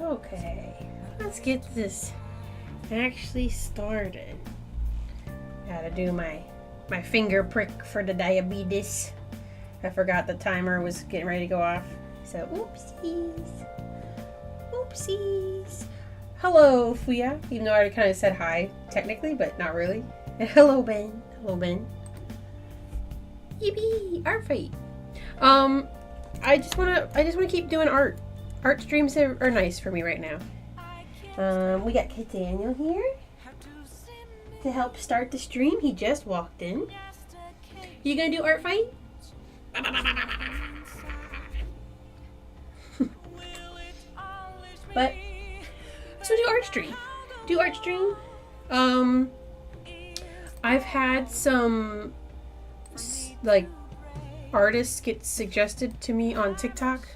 Okay, let's get this actually started. Gotta do my finger prick for the diabetes. I forgot the timer was getting ready to go off. So, oopsies. Hello, Fuya. Even though I already kind of said hi, technically, but not really. And hello, Ben. Yippee! Art fight. I just wanna keep doing art. Art streams are nice for me right now. We got Kid Daniel here to help start the stream. He just walked in. You gonna do art fight? But so do art stream. I've had some like artists get suggested to me on TikTok,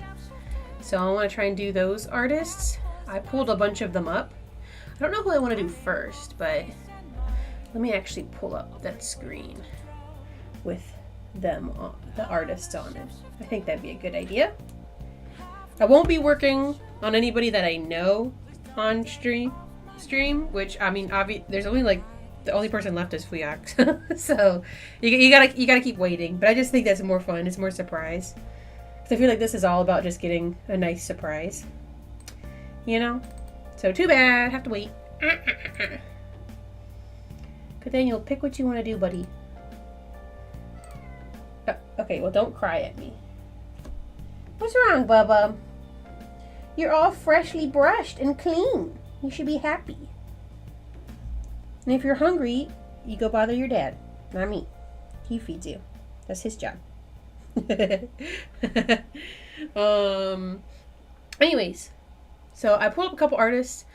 so I want to try and do those artists. I pulled a bunch of them up. I don't know who I want to do first, but let me actually pull up that screen with them, the artists on it. I think that'd be a good idea. I won't be working on anybody that I know on stream, which, I mean, there's only like, the only person left is Fuyak. So you gotta keep waiting, but I just think that's more fun. It's more surprise. Because I feel like this is all about just getting a nice surprise, you know? So too bad, have to wait. But then you'll pick what you want to do, buddy. Okay, well, don't cry at me. What's wrong, Bubba? You're all freshly brushed and clean. You should be happy. And if you're hungry, you go bother your dad, not me. He feeds you. That's his job. Anyways, so I pulled up a couple artists.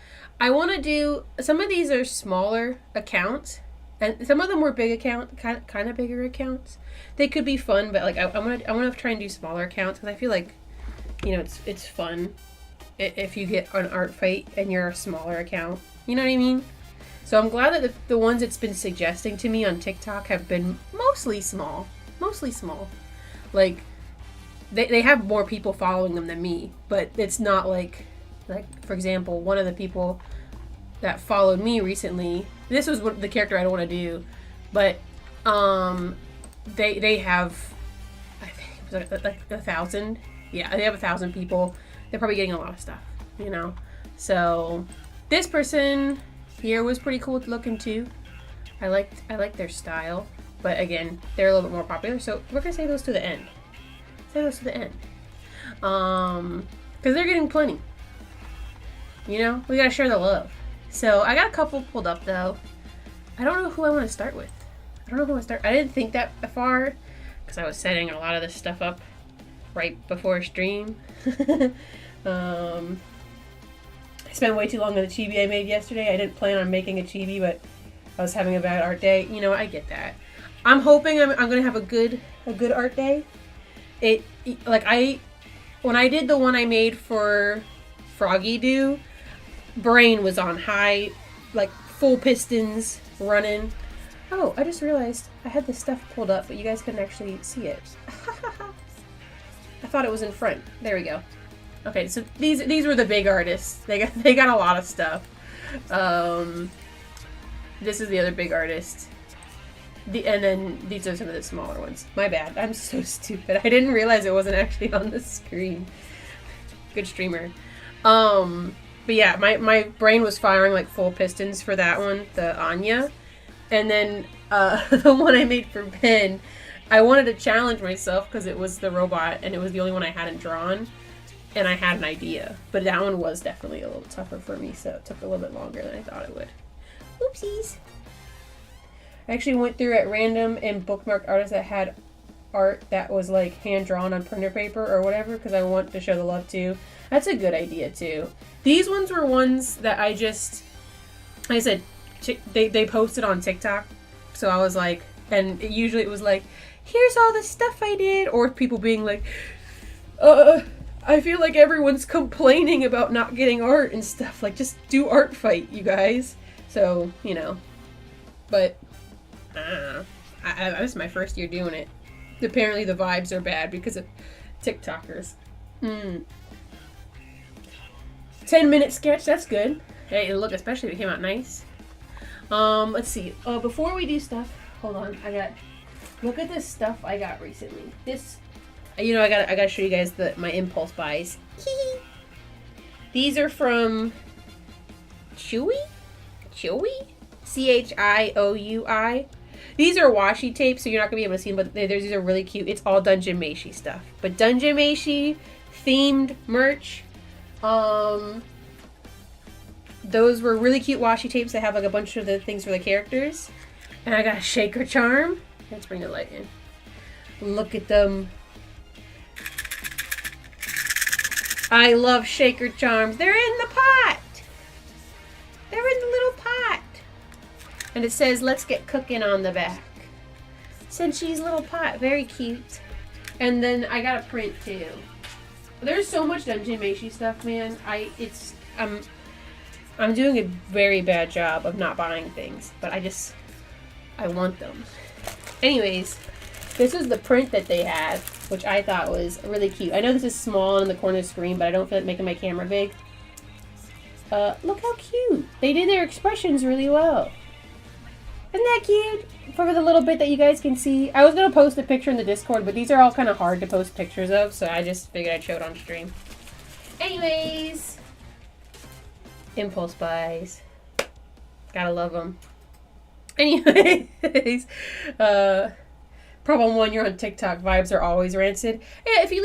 I want to do, some of these are smaller accounts, and some of them were big account, kind of bigger accounts. They could be fun, but like I want to try and do smaller accounts because I feel like, you know, it's fun if you get an art fight and you're a smaller account. You know what I mean? So I'm glad that the ones it's been suggesting to me on TikTok have been mostly small. Like, they have more people following them than me, but it's not like, for example, one of the people that followed me recently, this was the character I don't want to do, but they have, I think it was like 1,000. Yeah, they have 1,000 people. They're probably getting a lot of stuff, you know? So this person here was pretty cool looking too. I liked their style, but again, they're a little bit more popular, so we're gonna save those to the end. Because they're getting plenty. You know, we gotta share the love. So I got a couple pulled up though. I don't know who I want to start with. I didn't think that far because I was setting a lot of this stuff up right before stream. I spent way too long on the chibi I made yesterday. I didn't plan on making a chibi, but I was having a bad art day. You know, I get that. I'm hoping I'm gonna have a good art day. When I did the one I made for Froggy Doo, brain was on high, like full pistons running. Oh, I just realized I had this stuff pulled up, but you guys couldn't actually see it. I thought it was in front. There we go. Okay, so these were the big artists. They got a lot of stuff. This is the other big artist. And then these are some of the smaller ones. My bad. I'm so stupid. I didn't realize it wasn't actually on the screen. Good streamer. But yeah, my brain was firing like full pistons for that one, the Anya. And then the one I made for Ben, I wanted to challenge myself because it was the robot and it was the only one I hadn't drawn. And I had an idea. But that one was definitely a little tougher for me, so it took a little bit longer than I thought it would. Oopsies. I actually went through at random and bookmarked artists that had art that was like hand-drawn on printer paper or whatever because I want to show the love too. That's a good idea too. These ones were ones that I just, like I said, they posted on TikTok. So I was like, and usually it was like, here's all the stuff I did. Or people being like, I feel like everyone's complaining about not getting art and stuff. Like, just do art fight, you guys. So, you know. But, this is my first year doing it. Apparently the vibes are bad because of TikTokers. 10-minute sketch, that's good. Hey, look, especially if it came out nice. Let's see. Before we do stuff, hold on. Look at this stuff I got recently. This, you know, I gotta show you guys my impulse buys. These are from Chewy? CHIOUI. These are washi tapes, so you're not gonna be able to see them, but these are really cute. It's all Dungeon Meshi stuff. But Dungeon Meshi themed merch. Those were really cute washi tapes that have like a bunch of the things for the characters. And I got a shaker charm. Let's bring the light in. Look at them. I love shaker charms. They're in the pot. They're in the little pot. And it says, let's get cooking on the back. Senchi's little pot. Very cute. And then I got a print too. There's so much Dungeon Meshi stuff, man. I'm doing a very bad job of not buying things, but I want them. Anyways, this is the print that they had, which I thought was really cute. I know this is small in the corner of the screen, but I don't feel like making my camera big. Look how cute. They did their expressions really well. Isn't that cute? For the little bit that you guys can see. I was going to post a picture in the Discord, but these are all kind of hard to post pictures of, so I just figured I'd show it on stream. Anyways. Impulse buys. Gotta love them. Anyways. Problem 1, you're on TikTok. Vibes are always rancid. Yeah, if you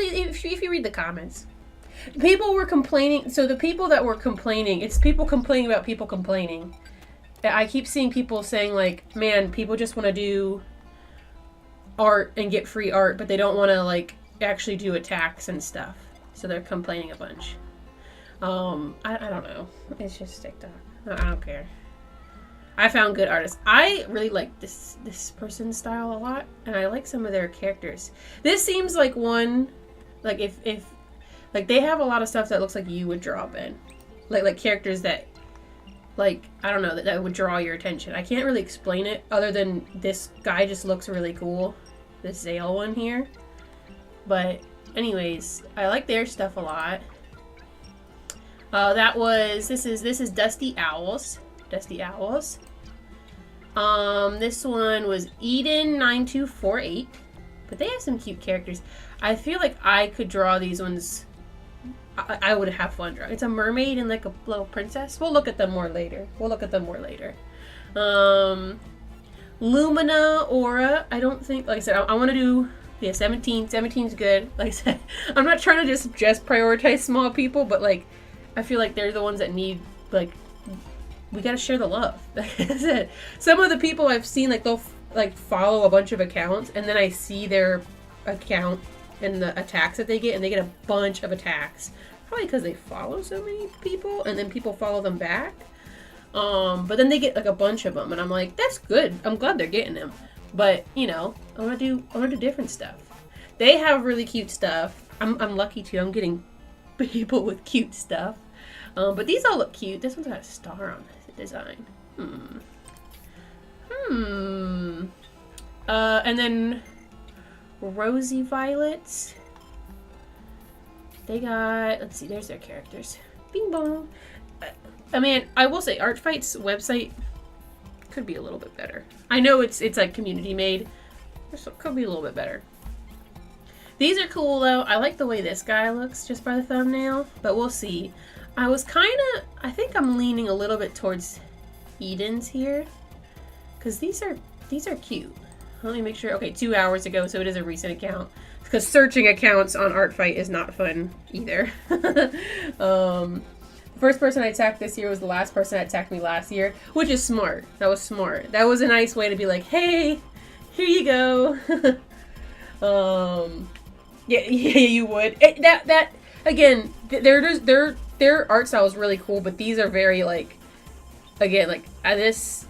read the comments. People were complaining. So the people that were complaining, it's people complaining about people complaining. I keep seeing people saying like, man, people just want to do art and get free art, but they don't want to like actually do attacks and stuff. So they're complaining a bunch. I don't know. It's just TikTok. I don't care. I found good artists. I really like this person's style a lot, and I like some of their characters. This seems like one, like if like they have a lot of stuff that looks like you would draw, Ben. Like characters that, like, I don't know, that would draw your attention. I can't really explain it other than this guy just looks really cool. This Zale one here. But anyways, I like their stuff a lot. This is Dusty Owls. Dusty Owls. This one was Eden9248. But they have some cute characters. I feel like I could draw these ones. I would have fun drawing. It's a mermaid and like a little princess. We'll look at them more later. Lumina Aura. I don't think, like I said, I want to do, yeah, 17. 17's good. Like I said, I'm not trying to just prioritize small people, but like, I feel like they're the ones that need like we gotta share the love. That's it. Some of the people I've seen, like, they'll like follow a bunch of accounts, and then I see their account and the attacks that they get, and they get a bunch of attacks. Probably because they follow so many people, and then people follow them back. But then they get like a bunch of them, and I'm like, that's good. I'm glad they're getting them. But you know, I want to do different stuff. They have really cute stuff. I'm lucky too. I'm getting people with cute stuff. But these all look cute. This one's got a star on the design. And then Rosy Violets. They got, let's see, there's their characters. Bing bong. I mean, I will say Artfight's website could be a little bit better. I know it's like community made. This could be a little bit better. These are cool though. I like the way this guy looks just by the thumbnail, but we'll see. I think I'm leaning a little bit towards Eden's here, because these are cute. Let me make sure. Okay, 2 hours ago, so it is a recent account. Because searching accounts on Artfight is not fun either. The first person I attacked this year was the last person that attacked me last year, which is smart. That was smart. That was a nice way to be like, hey, here you go. Yeah, you would. That again, their art style is really cool, but these are very like, again, like this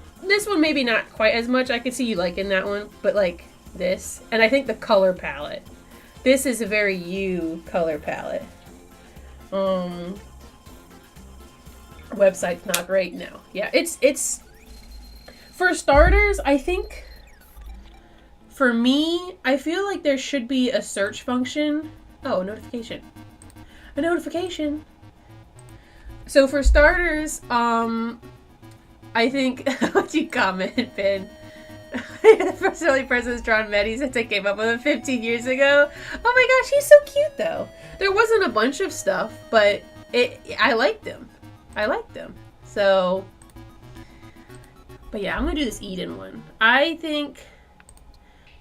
one maybe not quite as much. I could see you liking that one, but like this, and I think the color palette. This is a very you color palette. Website's not great. No. Yeah, it's for starters, I think for me, I feel like there should be a search function. Oh, notification. A notification. So for starters, I think what you comment, Ben? The first only person is drawn Meddy since I came up with him 15 years ago. Oh my gosh, he's so cute though. There wasn't a bunch of stuff, but I liked them. So, but yeah, I'm gonna do this Eden one. I think,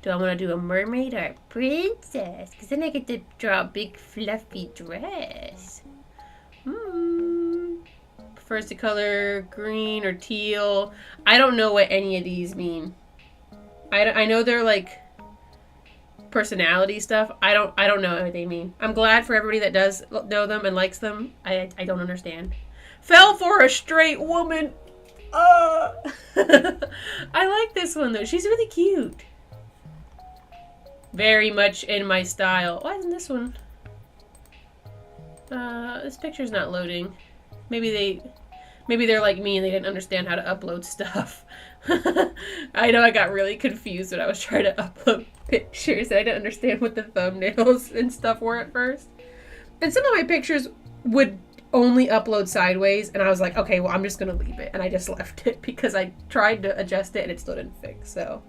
do I want to do a mermaid or a princess? Because then I get to draw a big fluffy dress. Prefers to color green or teal. I don't know what any of these mean. I know they're like personality stuff. I don't know what they mean. I'm glad for everybody that does know them and likes them. I don't understand. Fell for a straight woman. I like this one though. She's really cute. Very much in my style. Why isn't this one? This picture's not loading. Maybe they're like me and they didn't understand how to upload stuff. I know I got really confused when I was trying to upload pictures and I didn't understand what the thumbnails and stuff were at first. And some of my pictures would only upload sideways and I was like, okay, well, I'm just going to leave it. And I just left it because I tried to adjust it and it still didn't fix. So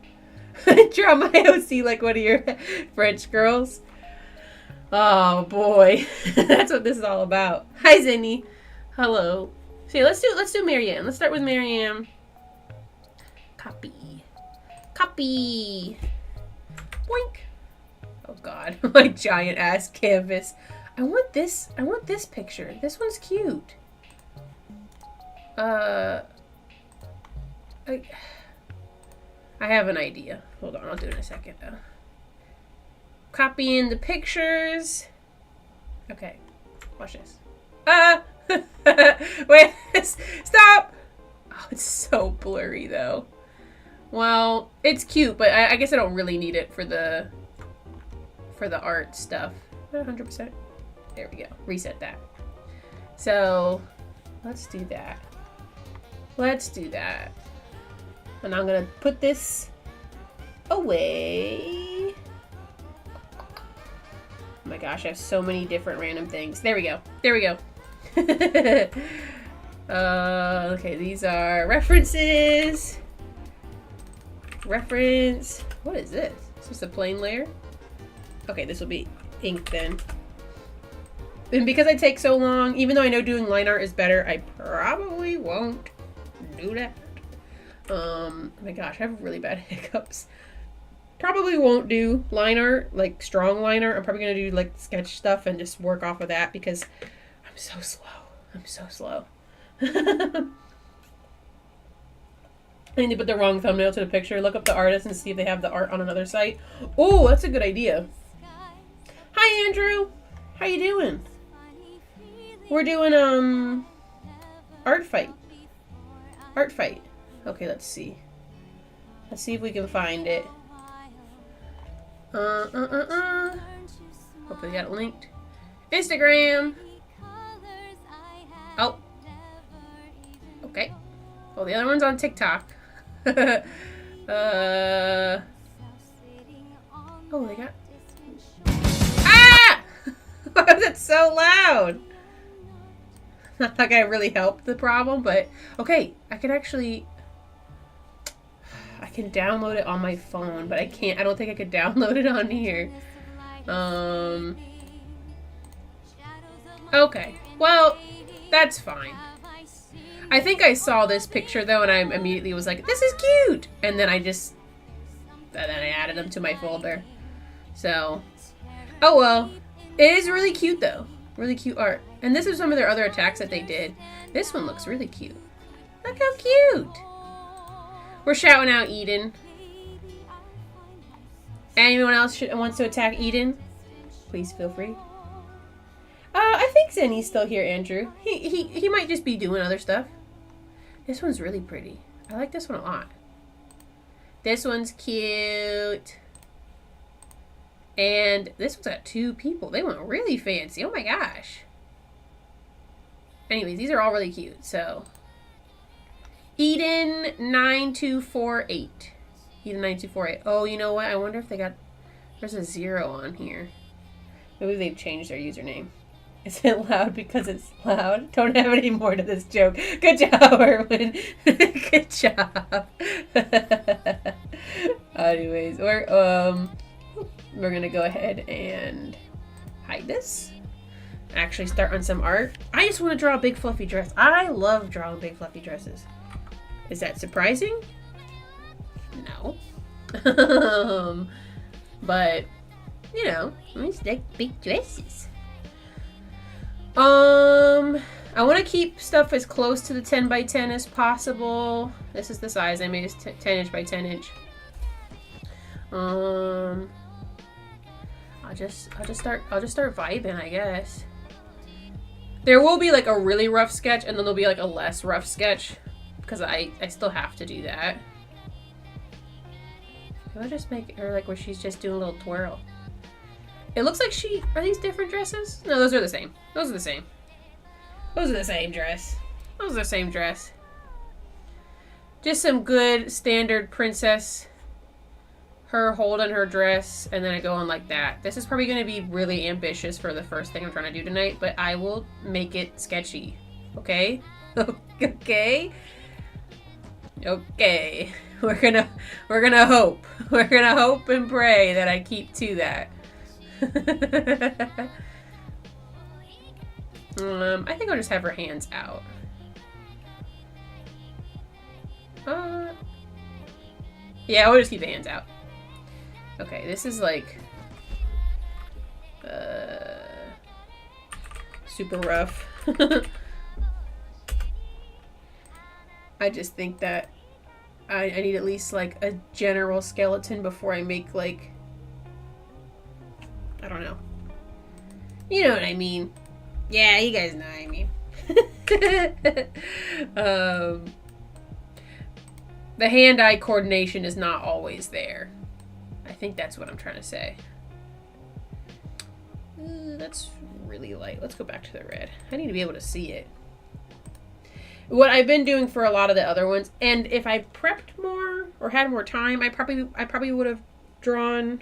draw my OC like one of your French girls. Oh boy. That's what this is all about. Hi, Zinni. Hello. So yeah, let's do Marianne. Let's start with Marianne. Copy. Boink. Oh god, my giant ass canvas. I want this picture. This one's cute. I have an idea. Hold on, I'll do it in a second though. Copying the pictures. Okay, watch this. Wait, stop! Oh, it's so blurry though. Well, it's cute, but I guess I don't really need it for the art stuff. 100%. There we go. Reset that. So, let's do that. And I'm gonna put this away. Oh my gosh, I have so many different random things. There we go. Okay, these are references. Reference. What is this? Is this a plain layer? Okay, this will be ink then. And because I take so long, even though I know doing line art is better, I probably won't do that. Oh my gosh, I have really bad hiccups. Probably won't do line art, like strong line art. I'm probably gonna do like sketch stuff and just work off of that because I'm so slow. I think they put the wrong thumbnail to the picture. Look up the artist and see if they have the art on another site. Oh, that's a good idea. Hi, Andrew. How you doing? We're doing, art fight. Art fight. Okay, let's see. Let's see if we can find it. Hopefully we got it linked. Instagram. Oh. Okay. Oh, the other one's on TikTok. Oh, they got... Ah! Why was it so loud? Not like I really helped the problem, but... Okay, I can actually... I can download it on my phone, but I can't... I don't think I could download it on here. Okay. Well, that's fine. I think I saw this picture, though, and I immediately was like, this is cute! And then I added them to my folder. So... Oh, well. It is really cute, though. Really cute art. And this is some of their other attacks that they did. This one looks really cute. Look how cute! We're shouting out Eden. Anyone else wants to attack Eden? Please feel free. I think Zenny's still here, Andrew. He might just be doing other stuff. This one's really pretty. I like this one a lot. This one's cute. And this one's got 2 people. They went really fancy. Oh my gosh. Anyways, these are all really cute. So, Eden 9248. Eden 9248. Oh, you know what? I wonder if they got... There's a 0 on here. Maybe they've changed their username. Is it loud because it's loud? Don't have any more to this joke. Good job, Erwin. Good job. Anyways, we're gonna go ahead and hide this. Actually start on some art. I just want to draw a big fluffy dress. I love drawing big fluffy dresses. Is that surprising? No. But, you know, I just like big dresses. I want to keep stuff as close to the 10 by 10 as possible. This is the size I made. It's 10 inch by 10 inch. I'll just start vibing, I guess. There will be like a really rough sketch, and then there'll be like a less rough sketch, because I still have to do that. Can I just make her like where she's just doing a little twirl? It looks like are these different dresses? No, those are the same. Those are the same. Those are the same dress. Those are the same dress. Just some good standard princess. Her holding her dress, and then I go on like that. This is probably going to be really ambitious for the first thing I'm trying to do tonight, but I will make it sketchy. Okay? Okay? Okay. We're gonna hope. We're gonna hope and pray that I keep to that. I think I'll just have her hands out. Yeah, we'll just keep the hands out. Okay, this is like super rough. I just think that I need at least like a general skeleton before I make like, I don't know. You know what I mean. Yeah, you guys know what I mean. The hand-eye coordination is not always there. I think that's what I'm trying to say. That's really light. Let's go back to the red. I need to be able to see it. What I've been doing for a lot of the other ones, and if I prepped more or had more time, I probably would have drawn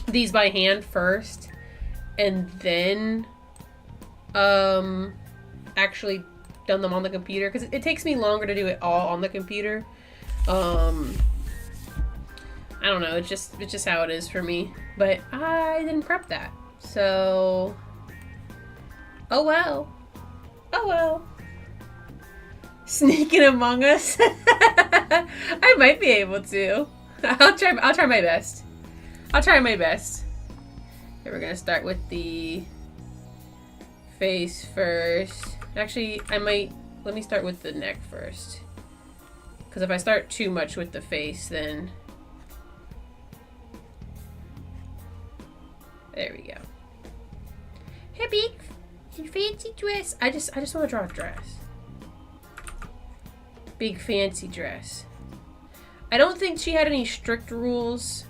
these by hand first, and then actually done them on the computer, because it takes me longer to do it all on the computer. I don't know, it's just how it is for me. But I didn't prep that, so oh well. Oh well. Sneaking among us. I might be able to. I'll try my best. I'll try my best. Okay, we're gonna start with the face first. Actually, I might let me start with the neck first. Because if I start too much with the face, then... There we go. Hey, big fancy dress. I just want to draw a dress. Big fancy dress. I don't think she had any strict rules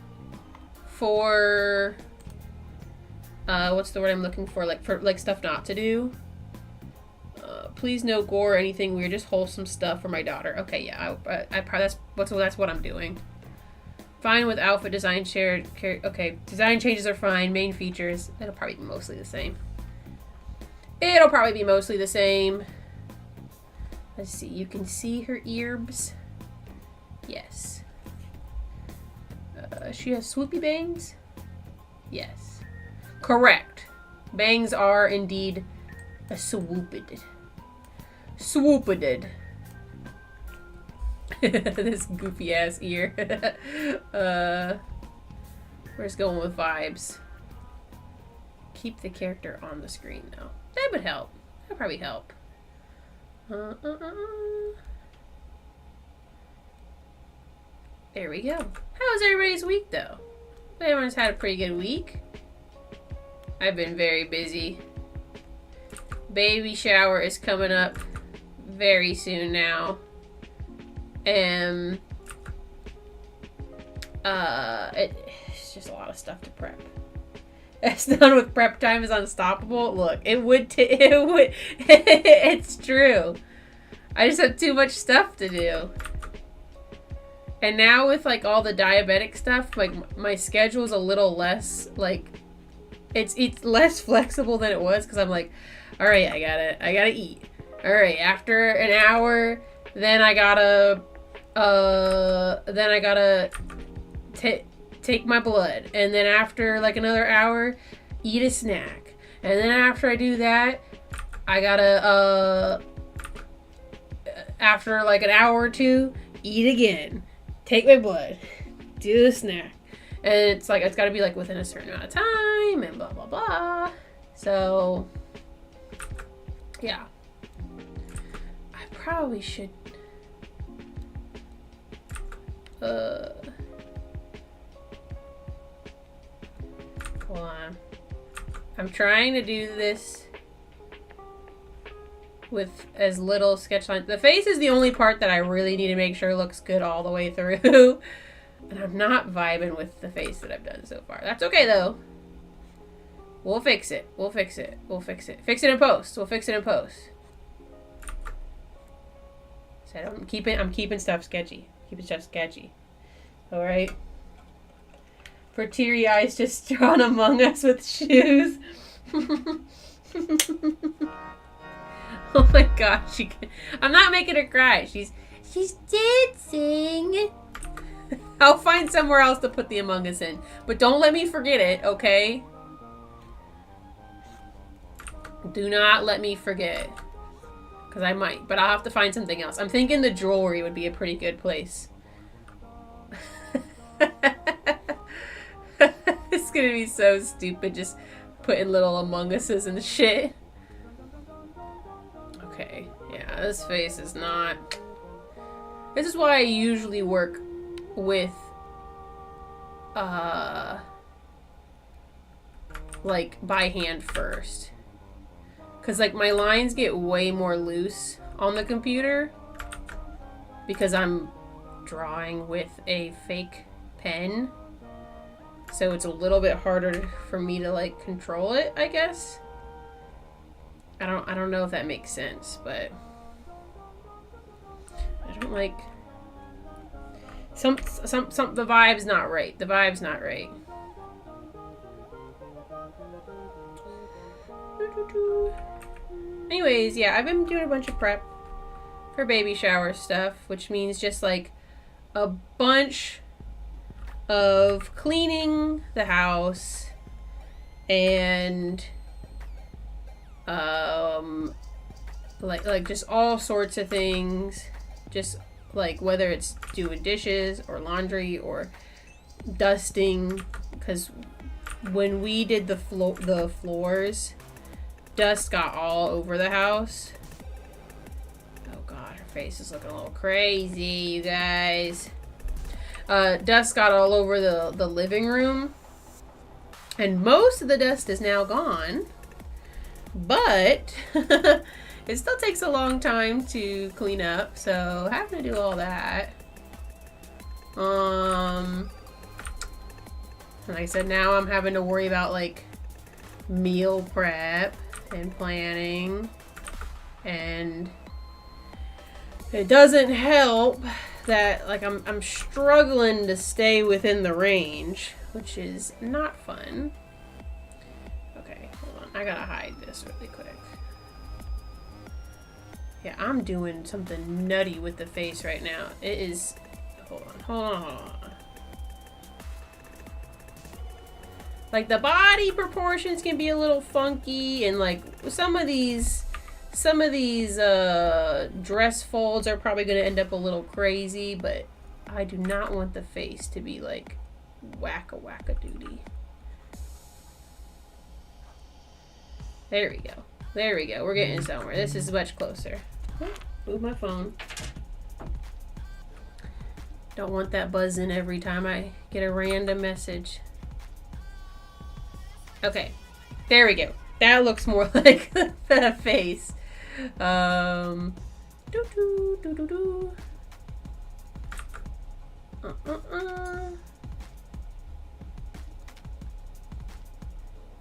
for what's the word I'm looking for? Like stuff not to do. Please no gore or anything weird, just wholesome stuff for my daughter. Okay, yeah, I probably that's what I'm doing. Fine with outfit design shared. Okay, design changes are fine. Main features, it'll probably be mostly the same. It'll probably be mostly the same. Let's see, you can see her earbs. Yes. She has swoopy bangs? Yes. Correct. Bangs are indeed a swooped. Swooped. This goofy ass ear. We're just going with vibes. Keep the character on the screen though. That would help. That would probably help. There we go. How was everybody's week though? Everyone's had a pretty good week. I've been very busy. Baby shower is coming up very soon now. And it's just a lot of stuff to prep. It's done with prep time is unstoppable. Look, it's true. I just have too much stuff to do. And now with like all the diabetic stuff, like my schedule is a little less like it's less flexible than it was because I'm like, all right, I gotta eat. All right, after an hour, then I gotta take my blood, and then after like another hour, eat a snack, and then after I do that, I gotta after like an hour or two, eat again, take my blood, do the snack, and it's like it's gotta be like within a certain amount of time, and blah blah blah. So yeah, I probably should. Hold on. I'm trying to do this with as little sketch lines. The face is the only part that I really need to make sure looks good all the way through. And I'm not vibing with the face that I've done so far. That's okay though. We'll fix it. We'll fix it. We'll fix it. Fix it in post. We'll fix it in post. So I'm keeping stuff sketchy. Keeping stuff sketchy. Alright. For teary eyes just drawn Among Us with shoes. Oh my gosh, I'm not making her cry. She's dancing. I'll find somewhere else to put the Among Us in. But don't let me forget it, okay? Do not let me forget. Because I might, but I'll have to find something else. I'm thinking the jewelry would be a pretty good place. It's gonna be so stupid just putting little Among Us's and shit. Okay, yeah, this face is not... This is why I usually work with, like, by hand first. Because, like, my lines get way more loose on the computer because I'm drawing with a fake pen. So it's a little bit harder for me to, like, control it, I guess. I don't know if that makes sense, but I don't like some the vibe's not right. The vibe's not right. Anyways, yeah, I've been doing a bunch of prep for baby shower stuff, which means just like a bunch of cleaning the house and like just all sorts of things, just like whether it's doing dishes or laundry or dusting, because when we did the floors, dust got all over the house. God, her face is looking a little crazy, you guys. Dust got all over the living room. And most of the dust is now gone. But it still takes a long time to clean up. So having to do all that. And like I said, now I'm having to worry about like meal prep and planning. And it doesn't help that like I'm struggling to stay within the range, which is not fun. Okay, hold on. I gotta hide this really quick. Yeah, I'm doing something nutty with the face right now. It is... Hold on. Like, the body proportions can be a little funky, and like some of these dress folds are probably going to end up a little crazy, but I do not want the face to be like wacka-wacka-doody. There we go. There we go. We're getting somewhere. This is much closer. Oh, move my phone. Don't want that buzzing every time I get a random message. Okay. There we go. That looks more like the face. And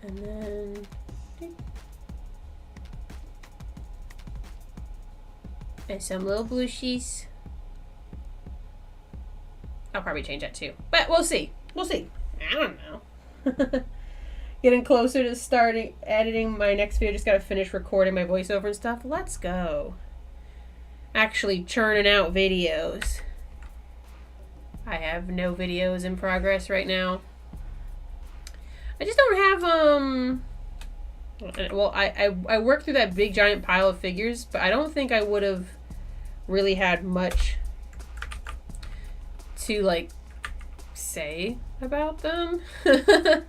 then and some little blushies. I'll probably change that too, but we'll see. We'll see. I don't know. Getting closer to starting editing my next video. Just gotta finish recording my voiceover and stuff. Let's go. Actually churning out videos. I have no videos in progress right now. I just don't have, well, I worked through that big giant pile of figures, but I don't think I would have really had much to, like, say about them. The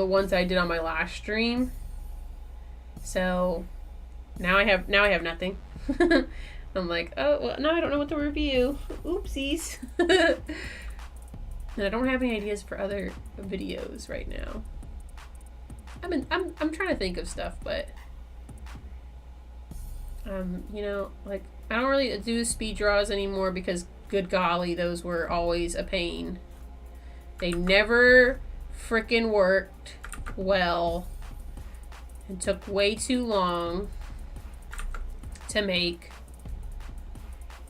ones I did on my last stream. So now I have nothing. I'm like, oh well, now I don't know what to review. Oopsies. And I don't have any ideas for other videos right now. I'm trying to think of stuff, but you know, like I don't really do speed draws anymore because good golly, those were always a pain. They never frickin' worked well and took way too long to make.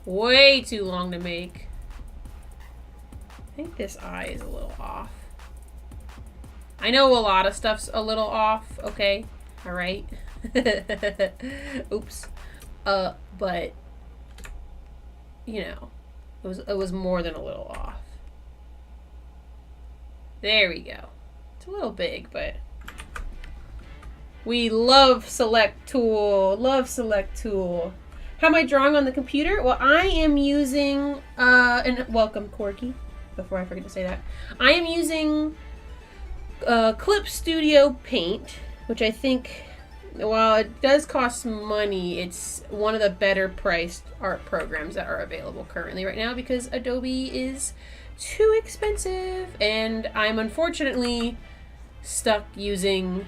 Way too long to make. I think this eye is a little off. I know a lot of stuff's a little off, okay? Alright. Oops. But you know, it was more than a little off. There we go. It's a little big, but we love Select Tool. Love Select Tool. How am I drawing on the computer? Well, I am using and welcome Corky. Before I forget to say that, I am using Clip Studio Paint, which I think, while it does cost money, it's one of the better priced art programs that are available currently right now because Adobe is too expensive, and I'm unfortunately stuck using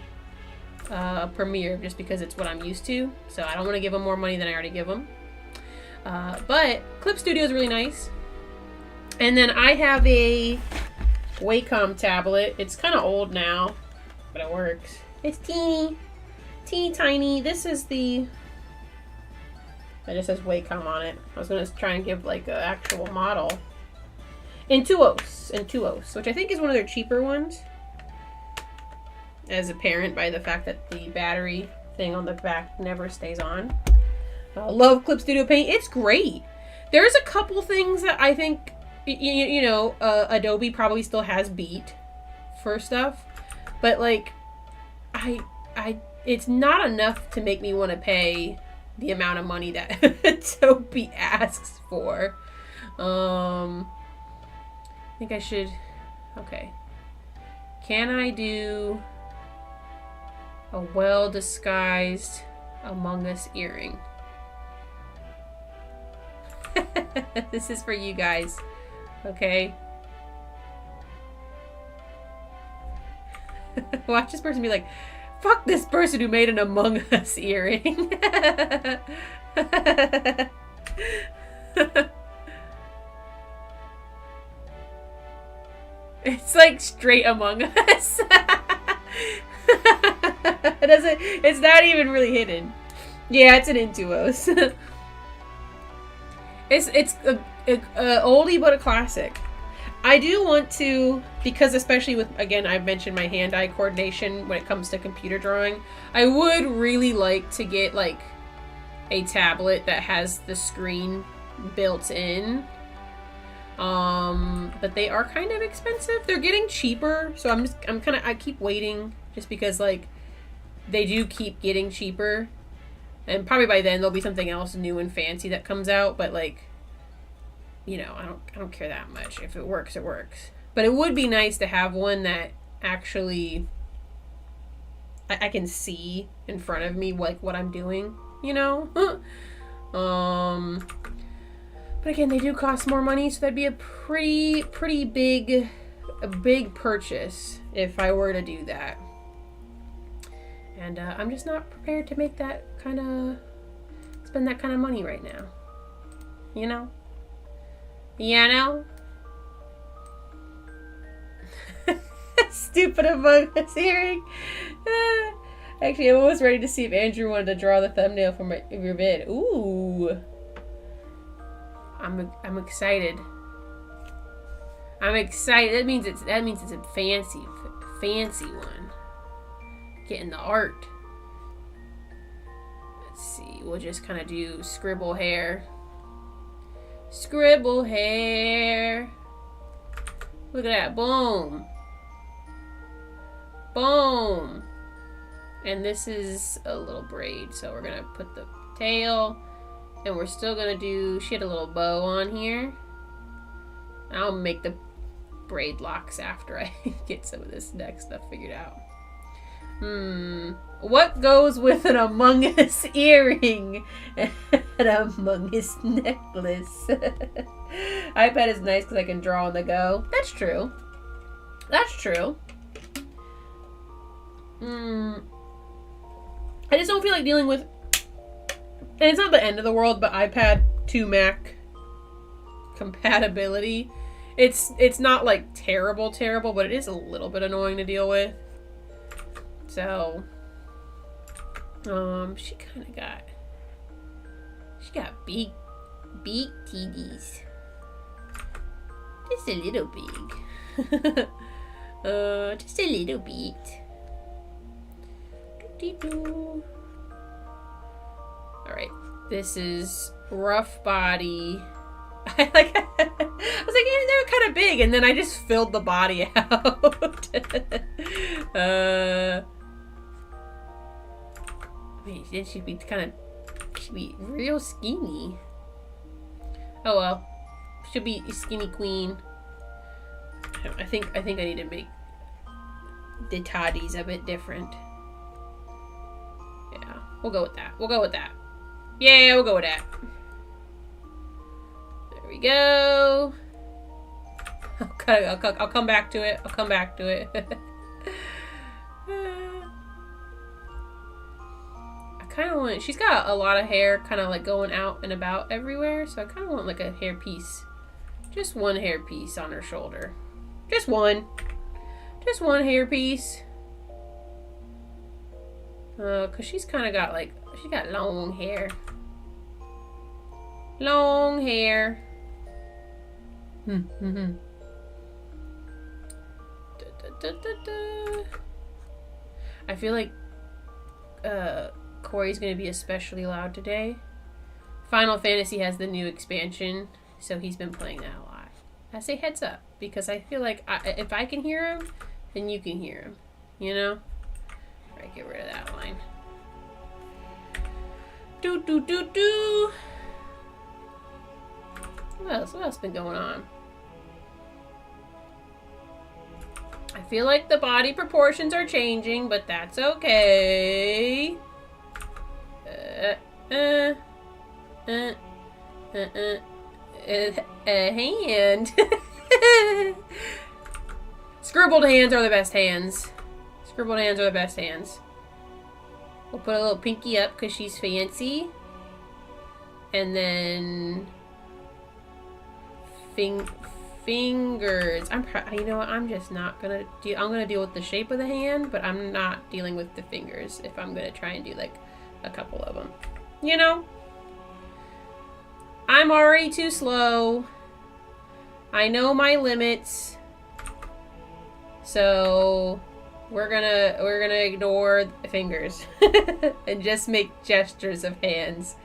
Premiere just because it's what I'm used to. So I don't want to give them more money than I already give them. But Clip Studio is really nice. And then I have a Wacom tablet. It's kind of old now, but it works. It's teeny tiny. This is the... It just says Wacom on it. I was going to try and give like an actual model. Intuos, which I think is one of their cheaper ones. As apparent by the fact that the battery thing on the back never stays on. Love Clip Studio Paint. It's great. There's a couple things that I think... You know, Adobe probably still has beat for stuff, but like, it's not enough to make me want to pay the amount of money that Adobe asks for. I think I should. Okay, can I do a well disguised Among Us earring. This is for you guys. Okay? Watch this person be like, fuck this person who made an Among Us earring. It's like straight Among Us. It's not even really hidden. Yeah, it's an Intuos. It's a oldie but a classic. I do want to, because especially with, again, I've mentioned my hand-eye coordination when it comes to computer drawing, I would really like to get like a tablet that has the screen built in. But they are kind of expensive. They're getting cheaper, so I keep waiting just because like they do keep getting cheaper. And probably by then there'll be something else new and fancy that comes out, but like, you know, I don't care that much. If it works, it works. But it would be nice to have one that actually I can see in front of me like what I'm doing, you know? But again, they do cost more money, so that'd be a pretty big purchase if I were to do that. And I'm just not prepared to make that spend that kind of money right now. You know? You know? Stupid Among Us earring. Actually, I'm almost ready to see if Andrew wanted to draw the thumbnail for your vid. Ooh. I'm excited. I'm excited. That means it's a fancy one. Getting the art. Let's see. We'll just kind of do scribble hair. Scribble hair. Look at that. Boom. Boom. And this is a little braid. So we're going to put the tail. And we're still going to do... She had a little bow on here. I'll make the braid locks after I get some of this neck stuff figured out. What goes with an Among Us earring? An Among Us necklace. iPad is nice because I can draw on the go. That's true. That's true. I just don't feel like dealing with... And it's not the end of the world, but iPad to Mac compatibility. It's not like terrible, but it is a little bit annoying to deal with. So, she got big titties. Just a little big. Just a little bit. Doo-doo-doo. All right, this is rough body. I was like, they're kind of big, and then I just filled the body out. Wait, then she'd be real skinny. Oh well, she'll be a skinny queen. I think I need to make the toddies a bit different. Yeah, we'll go with that. Yeah, we'll go with that. There we go. I'll come back to it. I kind of want... She's got a lot of hair kind of like going out and about everywhere. So I kind of want like a hair piece. Just one hair piece on her shoulder. Just one hair piece. Cause she's kind of got like... She got long hair. Long hair. I feel like Corey's gonna be especially loud today. Final Fantasy has the new expansion, so he's been playing that a lot. I say heads up because I feel like if I can hear him, then you can hear him. You know? All right, get rid of that line. Do. What else been going on? I feel like the body proportions are changing, but that's okay. A hand. Scribbled hands are the best hands. Scribbled hands are the best hands. We'll put a little pinky up because she's fancy. And then fingers. You know what? I'm just not gonna deal. I'm gonna deal with the shape of the hand, but I'm not dealing with the fingers if I'm gonna try and do like a couple of them. You know, I'm already too slow. I know my limits, so we're gonna ignore the fingers and just make gestures of hands.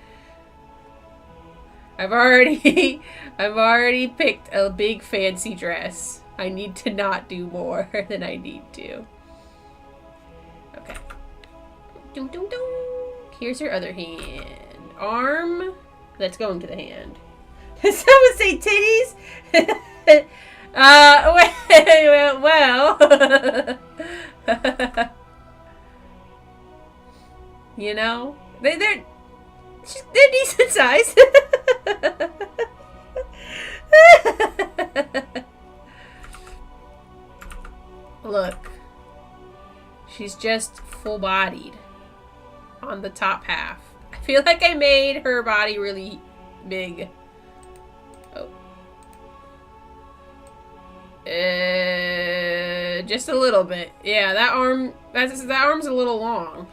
I've already picked a big fancy dress. I need to not do more than I need to. Okay. Dum, dum, dum. Here's your other hand. Arm. Let's go into the hand. Did someone say titties? Well. You know, they're decent size. Look, she's just full-bodied on the top half. I feel like I made her body really big. Oh. Just a little bit. Yeah, that arm's a little long.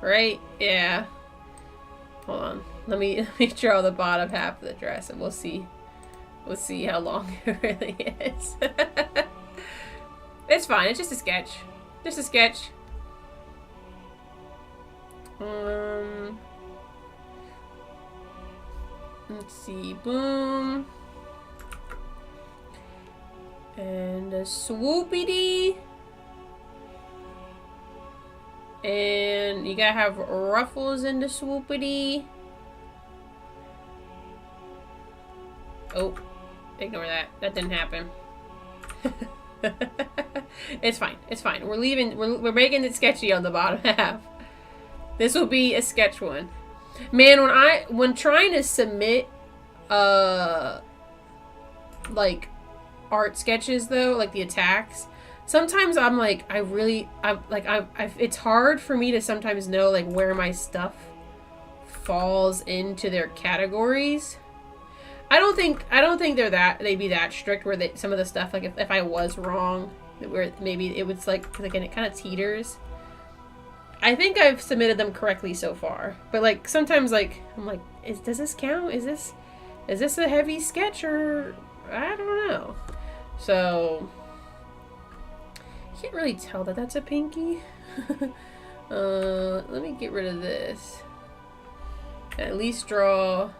Right? Yeah. Hold on. Let me draw the bottom half of the dress and we'll see how long it really is. It's fine. It's just a sketch. Just a sketch. Let's see. Boom. And a swoopity. And you gotta have ruffles in the swoopity. Oh, ignore that. That didn't happen. It's fine. It's fine. We're making it sketchy on the bottom half. This will be a sketch one. Man, when trying to submit like art sketches though, like the attacks, sometimes I'm like, it's hard for me to sometimes know like where my stuff falls into their categories. I don't think they'd be that strict where some of the stuff, like if I was wrong, where maybe it was like it kind of teeters. I think I've submitted them correctly so far, but like sometimes like I'm like, does this count? Is this a heavy sketch or I don't know. So can't really tell that that's a pinky. Let me get rid of this. At least draw.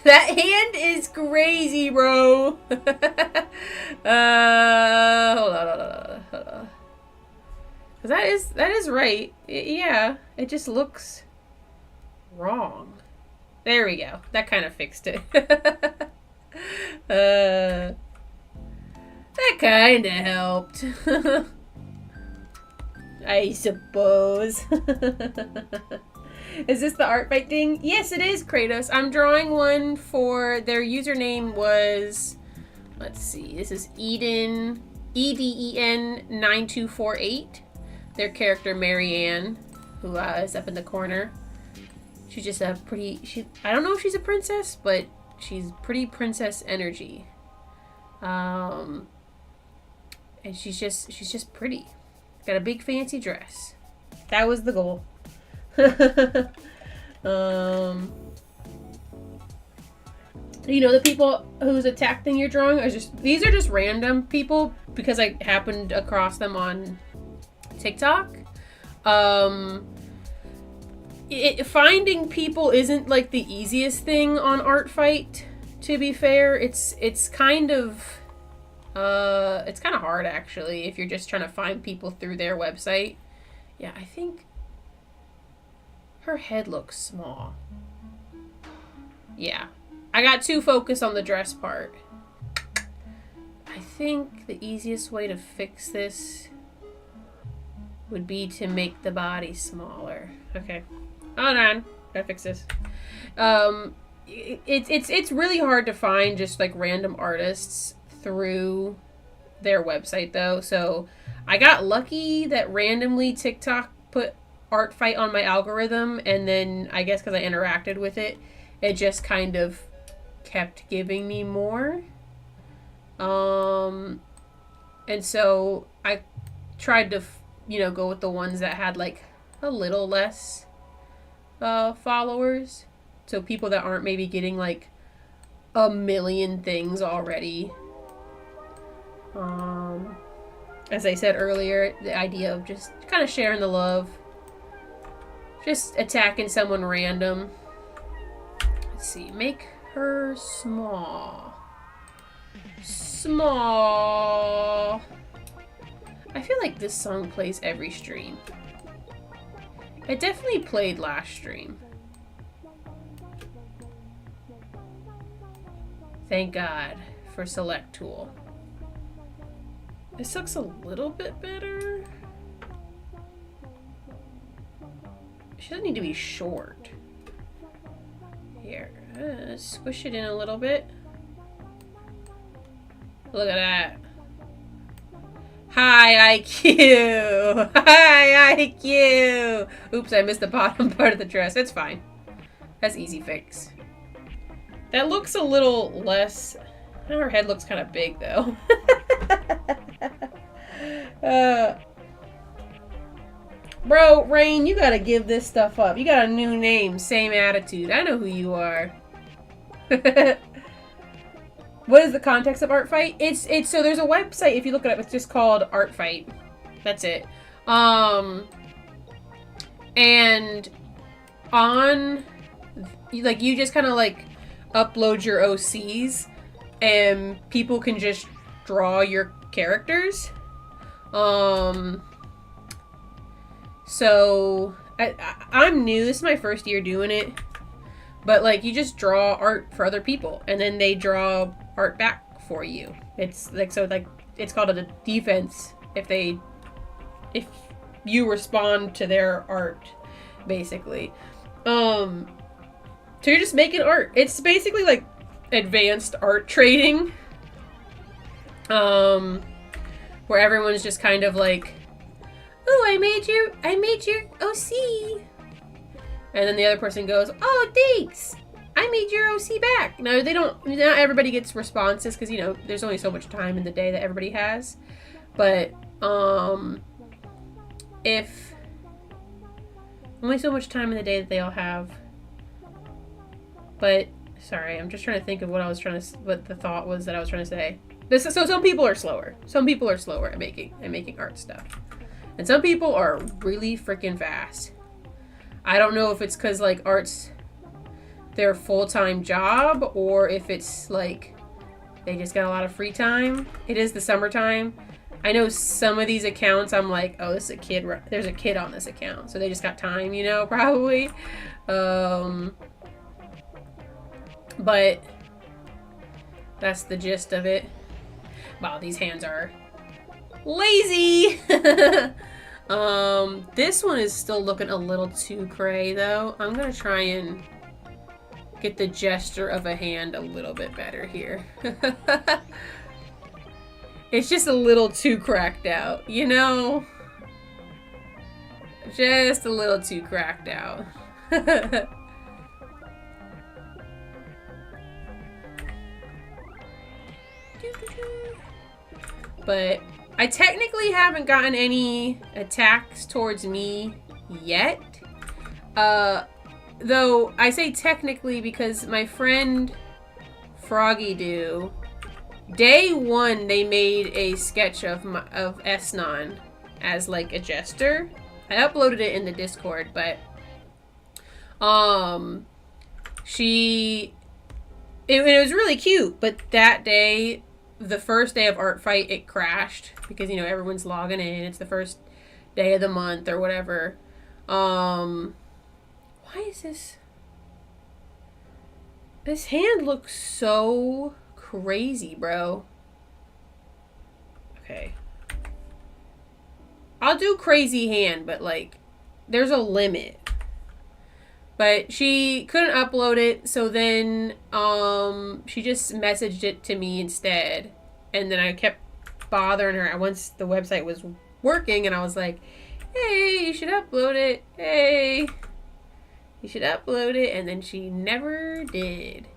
That hand is crazy, bro. Hold on. Cause that is right. Yeah, it just looks wrong. There we go. That kind of fixed it. That kind of helped. I suppose. Is this the art fight thing? Yes, it is, Kratos. I'm drawing one for their username was, let's see, this is Eden, EDEN 9248. Their character Marianne, who is up in the corner. She's just a pretty, I don't know if she's a princess, but she's pretty princess energy. And she's just pretty. Got a big fancy dress. That was the goal. You know, the people whose attack thing you're drawing are these are just random people because I happened across them on TikTok. Finding people isn't like the easiest thing on Artfight, to be fair. It's kind of hard actually if you're just trying to find people through their website. Yeah, I think her head looks small. Yeah. I got too focused on the dress part. I think the easiest way to fix this would be to make the body smaller. Okay. Hold on. Gotta fix this. It's really hard to find just like random artists through their website though. So I got lucky that randomly TikTok put Artfight on my algorithm, and then I guess because I interacted with it, it just kind of kept giving me more. And so I tried to, go with the ones that had like a little less followers. So people that aren't maybe getting like a million things already. As I said earlier, the idea of just kind of sharing the love. Just attacking someone random. Let's see. Make her small. Small. I feel like this song plays every stream. It definitely played last stream. Thank God for Select Tool. This looks a little bit better. She doesn't need to be short. Here, squish it in a little bit. Look at that. High IQ! High IQ! Oops, I missed the bottom part of the dress. It's fine. That's easy fix. That looks a little less... Her head looks kind of big, though. Bro, Rain, you gotta give this stuff up. You got a new name, same attitude. I know who you are. What is the context of Artfight? It's so there's a website, if you look it up, it's just called Artfight. That's it. And on, like, you just kind of like upload your OCs and people can just draw your characters. So I'm new. This is my first year doing it. But like, you just draw art for other people and then they draw art back for you. It's like, so like, it's called a defense if you respond to their art, basically. So you're just making art. It's basically like advanced art trading. Where everyone's just kind of like, oh, I made your OC. And then the other person goes, oh, thanks. I made your OC back. Now, not everybody gets responses because, there's only so much time in the day that everybody has. But, if only so much time in the day that they all have. But, sorry, I'm just trying to think of what the thought was that I was trying to say. So some people are slower. Some people are slower at making art stuff. And some people are really freaking fast. I don't know if it's because, like, art's their full-time job or if it's, like, they just got a lot of free time. It is the summertime. I know some of these accounts, I'm like, oh, this is a kid. There's a kid on this account. So they just got time, probably. But that's the gist of it. Wow, these hands are lazy. This one is still looking a little too cray, though. I'm gonna try and get the gesture of a hand a little bit better here. It's just a little too cracked out, Just a little too cracked out. But I technically haven't gotten any attacks towards me yet. Though I say technically because my friend Froggy Doo, day one they made a sketch of Esnon as like a jester. I uploaded it in the Discord, but it was really cute. But that day, the first day of Artfight, it crashed because everyone's logging in. It's the first day of the month or whatever. Why is this? This hand looks so crazy, bro. Okay. I'll do crazy hand, but like, there's a limit. But she couldn't upload it, so then she just messaged it to me instead. And then I kept bothering her once the website was working, and I was like, hey, you should upload it. Hey, you should upload it. And then she never did.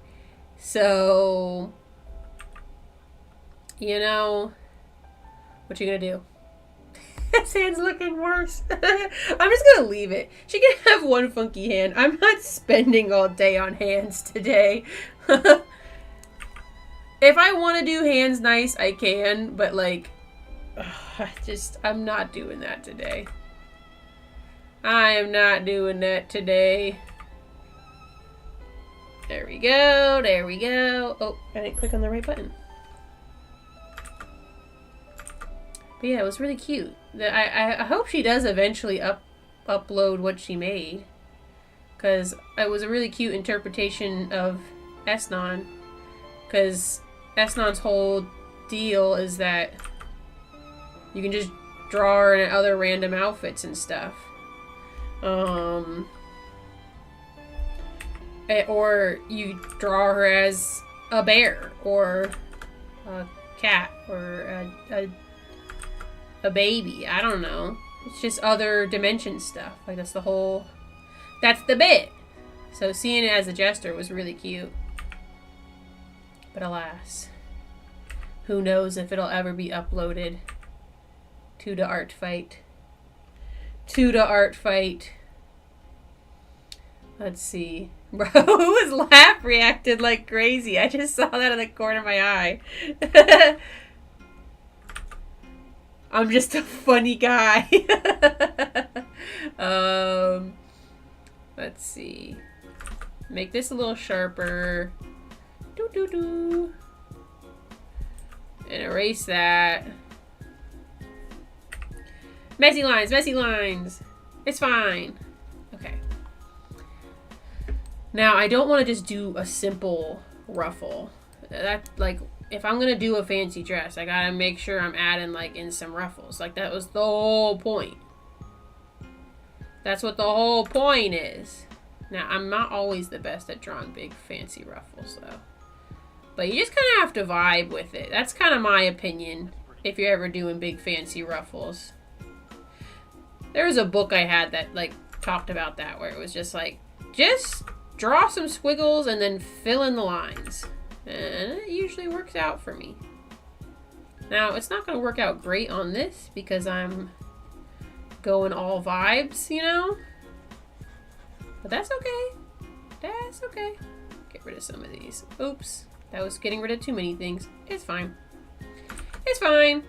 So, you know, what you gonna do? His hand's looking worse. I'm just gonna leave it. She can have one funky hand. I'm not spending all day on hands today. If I want to do hands nice, I can, but like, I'm not doing that today. I am not doing that today. There we go. There we go. Oh, I didn't click on the right button. But yeah, it was really cute. I hope she does eventually upload what she made, because it was a really cute interpretation of Esnon. Because Esnon's whole deal is that you can just draw her in other random outfits and stuff. Or you draw her as a bear, or a cat, or a baby. I don't know. It's just other dimension stuff. Like, that's the bit. So seeing it as a jester was really cute. But alas, who knows if it'll ever be uploaded to the art fight. To the art fight. Let's see. Bro, whose laugh reacted like crazy? I just saw that in the corner of my eye. I'm just a funny guy. Let's see. Make this a little sharper. And erase that. Messy lines, messy lines. It's fine. Okay. Now, I don't want to just do a simple ruffle. That, like, if I'm going to do a fancy dress, I got to make sure I'm adding, like, in some ruffles. Like, that was the whole point. That's what the whole point is. Now, I'm not always the best at drawing big, fancy ruffles, though. But you just kind of have to vibe with it. That's kind of my opinion, if you're ever doing big, fancy ruffles. There was a book I had that, like, talked about that, where it was just like, just draw some squiggles and then fill in the lines. And it usually works out for me. Now, it's not going to work out great on this because I'm going all vibes, you know? But that's okay. That's okay. Get rid of some of these. Oops. That was getting rid of too many things. It's fine. It's fine.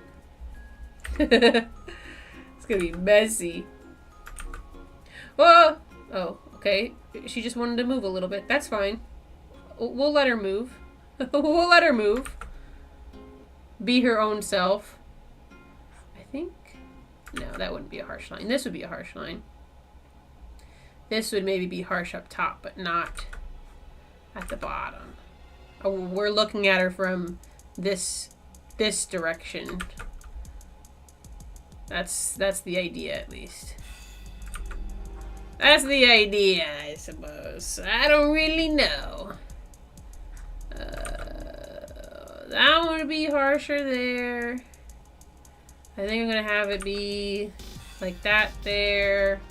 It's going to be messy. Whoa! Oh, okay. She just wanted to move a little bit. That's fine. We'll let her move. We'll let her move. Be her own self. I think. No, that wouldn't be a harsh line. This would be a harsh line. This would maybe be harsh up top, but not at the bottom. Oh, we're looking at her from this direction. That's the idea, at least. That's the idea, I suppose. I don't really know. That one would be harsher there. I think I'm gonna have it be like that there.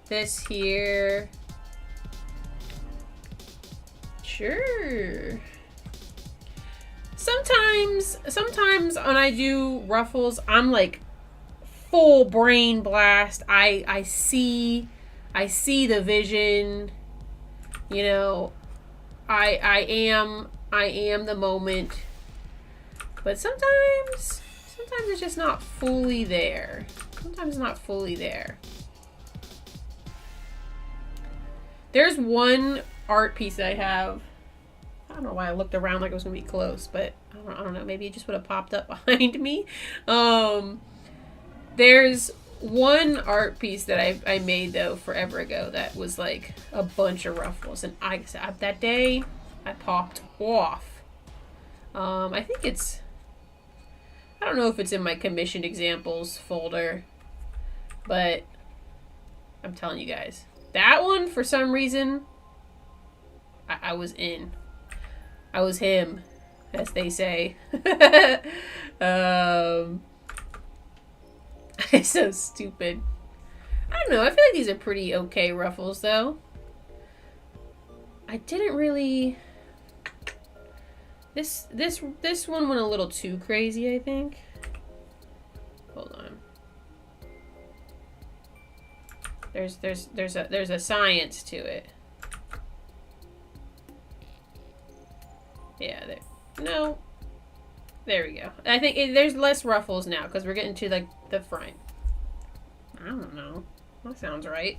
This here. Sure. Sometimes when I do ruffles, I'm like full brain blast. I see the vision. You know, I am the moment. But sometimes it's just not fully there. Sometimes it's not fully there. There's one art piece that I have. I don't know why I looked around like it was gonna be close, but I don't know. Maybe it just would have popped up behind me. There's one art piece that I made though forever ago that was like a bunch of ruffles, and that day I popped off. I think it's. I don't know if it's in my commissioned examples folder, But I'm telling you guys, that one, for some reason, I was in. I was him, as they say. It's so stupid. I don't know. I feel like these are pretty okay ruffles, though. I didn't really... This one went a little too crazy, I think. Hold on. There's a science to it. Yeah, there. No. There we go. I think there's less ruffles now because we're getting to like the front. I don't know. That sounds right.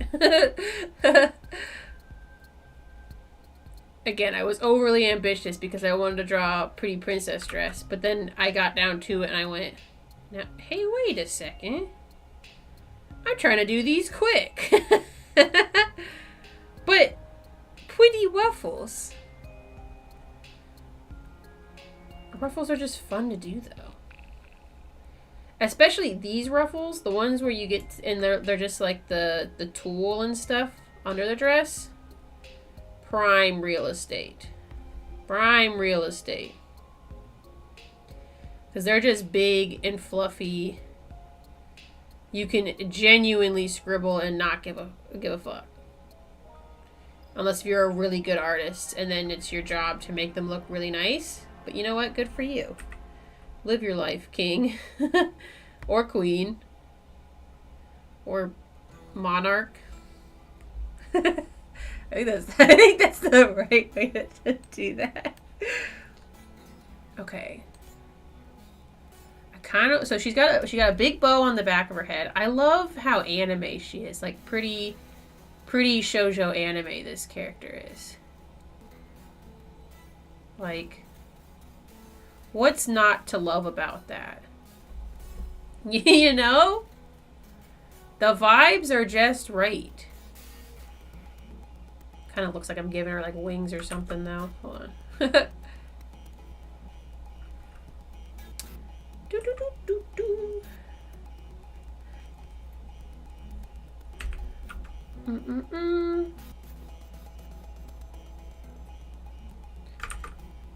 Again, I was overly ambitious because I wanted to draw a pretty princess dress, but then I got down to it and I went, now, hey, wait a second. I'm trying to do these quick. But pretty ruffles. Ruffles are just fun to do, though. Especially these ruffles, the ones where you get, and they're just like the tulle and stuff under the dress. Prime real estate. Prime real estate. Because they're just big and fluffy. You can genuinely scribble and not give a fuck. Unless you're a really good artist, and then it's your job to make them look really nice. But you know what? Good for you. Live your life, king. Or queen. Or monarch. I think that's the right way to do that. Okay. So she got a big bow on the back of her head. I love how anime she is. Like pretty shoujo anime this character is. Like, what's not to love about that? You know? The vibes are just right. Kind of looks like I'm giving her like wings or something though. Hold on.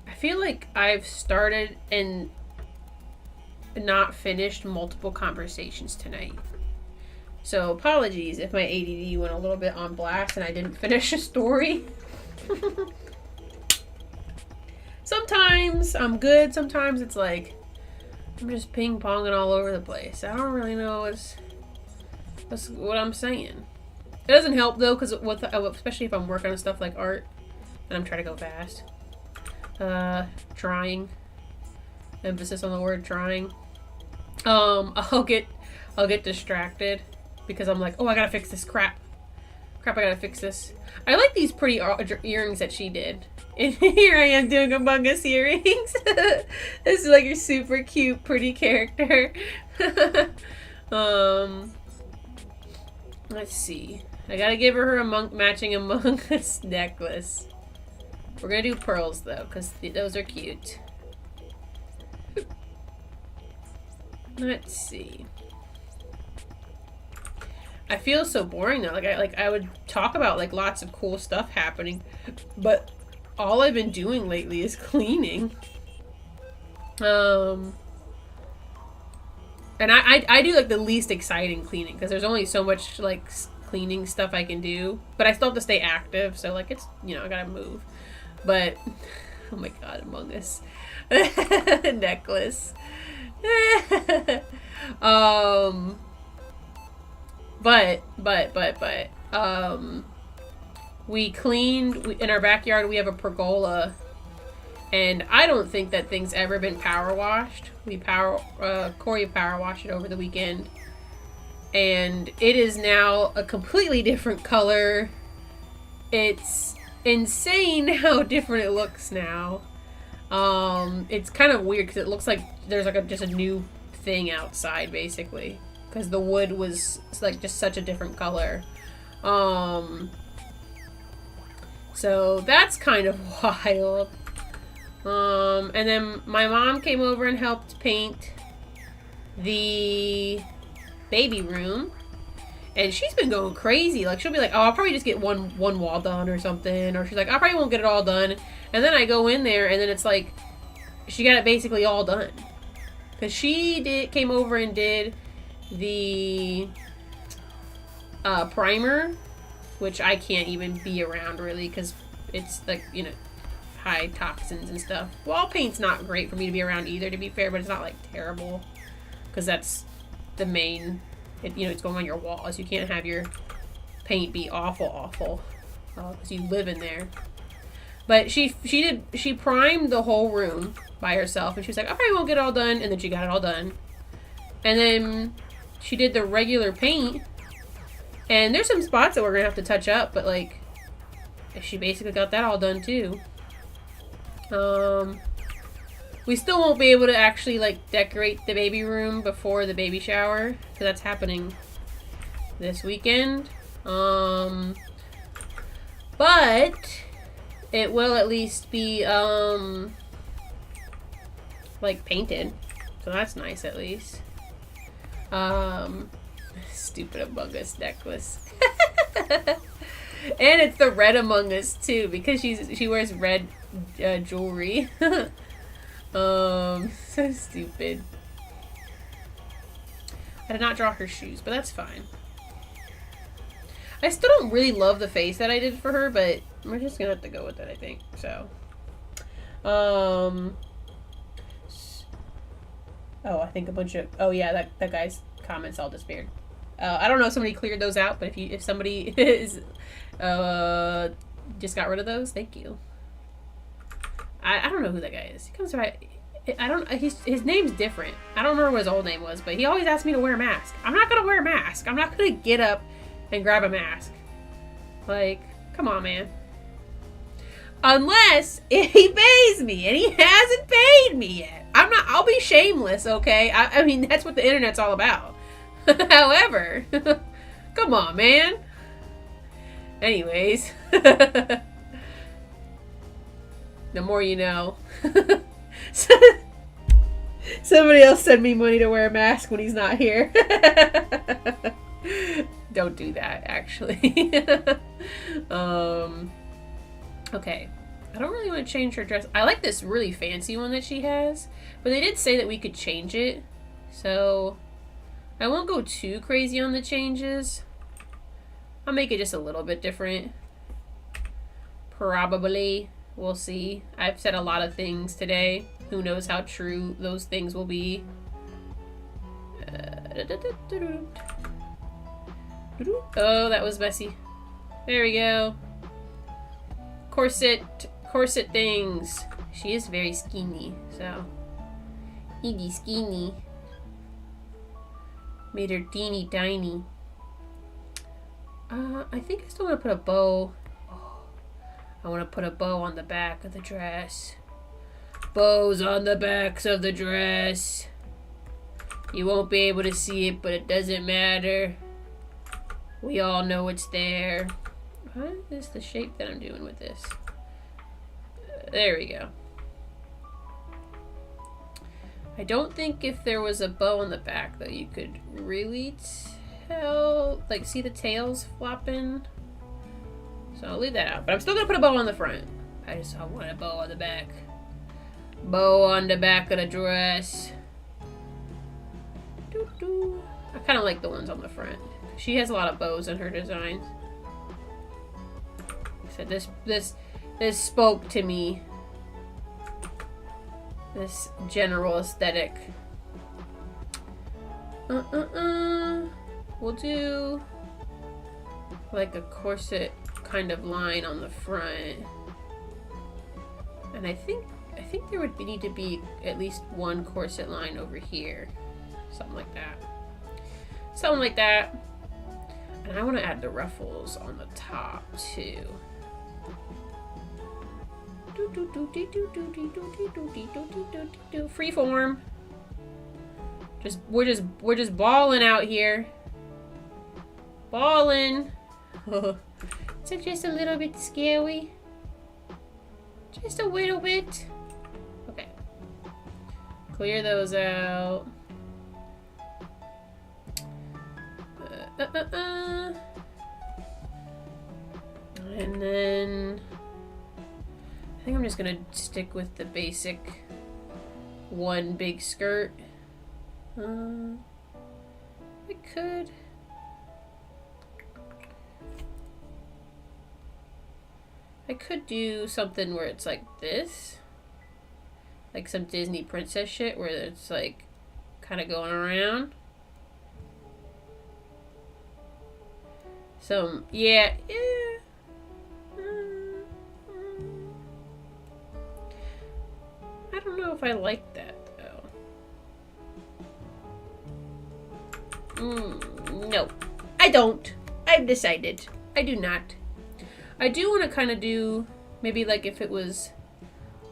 I feel like I've started and not finished multiple conversations tonight. So apologies if my ADD went a little bit on blast and I didn't finish a story. Sometimes I'm good, sometimes it's like I'm just ping-ponging all over the place. I don't really know what I'm saying. It doesn't help though, because especially if I'm working on stuff like art and I'm trying to go fast. Trying. Emphasis on the word trying. I'll get distracted because I'm like, oh, I gotta fix this crap. I gotta fix this. I like these pretty earrings that she did. And here I am doing Among Us earrings. This is like your super cute, pretty character. Let's see. I gotta give her matching Among Us necklace. We're gonna do pearls though, because those are cute. Let's see. I feel so boring now. I would talk about like lots of cool stuff happening, but all I've been doing lately is cleaning. And I do like the least exciting cleaning because there's only so much like cleaning stuff I can do, but I still have to stay active. So like it's, you know, I gotta move. But oh my god, Among Us necklace. But we cleaned in our backyard. We have a pergola, and I don't think that thing's ever been power washed. Corey power washed it over the weekend, and it is now a completely different color. It's insane how different it looks now. It's kind of weird because it looks like there's like just a new thing outside basically, because the wood was like just such a different color. So that's kind of wild. And then my mom came over and helped paint the baby room. And she's been going crazy. Like, she'll be like, oh, I'll probably just get one wall done or something. Or she's like, I probably won't get it all done. And then I go in there, and then it's like, she got it basically all done. Because she came over and did the primer, which I can't even be around, really, because it's, like, you know, high toxins and stuff. Wall paint's not great for me to be around either, to be fair, but it's not, like, terrible. Because that's the main... you know, it's going on your walls. You can't have your paint be awful, because you live in there. But she primed the whole room by herself, and she was like, I probably won't get it all done, and then she got it all done. And then she did the regular paint, and there's some spots that we're gonna have to touch up, but like, she basically got that all done too. We still won't be able to actually, like, decorate the baby room before the baby shower, because that's happening this weekend. But it will at least be, like, painted. So that's nice, at least. Stupid Among Us necklace. And it's the red Among Us, too, because she wears red jewelry. So stupid. I did not draw her shoes, but that's fine. I still don't really love the face that I did for her, but we're just gonna have to go with it, I think. So, oh, I think a bunch of, oh yeah, that guy's comments all disappeared. I don't know if somebody cleared those out, but if somebody is, just got rid of those, thank you. I don't know who that guy is. He comes by. His name's different. I don't remember what his old name was, but he always asked me to wear a mask. I'm not gonna wear a mask. I'm not gonna get up and grab a mask. Like, come on, man. Unless if he pays me, and he hasn't paid me yet. I'll be shameless, okay? I mean, that's what the internet's all about. However, come on, man. Anyways. The more you know. Somebody else send me money to wear a mask when he's not here. Don't do that, actually. Okay. I don't really want to change her dress. I like this really fancy one that she has, but they did say that we could change it. So I won't go too crazy on the changes. I'll make it just a little bit different. Probably. We'll see. I've said a lot of things today. Who knows how true those things will be. Oh, that was messy. There we go. Corset things. She is very skinny, so. Iggy skinny. Made her teeny tiny. I think I still want to put a bow. I want to put a bow on the back of the dress. Bows on the backs of the dress. You won't be able to see it, but it doesn't matter. We all know it's there. What is the shape that I'm doing with this? There we go. I don't think if there was a bow on the back, though, you could really tell. Like, see the tails flopping? So I'll leave that out. But I'm still going to put a bow on the front. I want a bow on the back. Bow on the back of the dress. Doo-doo. I kind of like the ones on the front. She has a lot of bows in her designs. Like I said, this spoke to me. This general aesthetic. We'll do like a corset kind of line on the front. And I think there would need to be at least one corset line over here. Something like that. Something like that. And I want to add the ruffles on the top too. Freeform. We're just balling out here. Balling. Is it just a little bit scary? Just a little bit. Okay. Clear those out. And then I think I'm just gonna stick with the basic one big skirt. I could do something where it's like this. Like some Disney princess shit where it's like kind of going around. Yeah. I don't know if I like that though. No, I don't. I've decided. I do not. I do want to kind of do maybe like if it was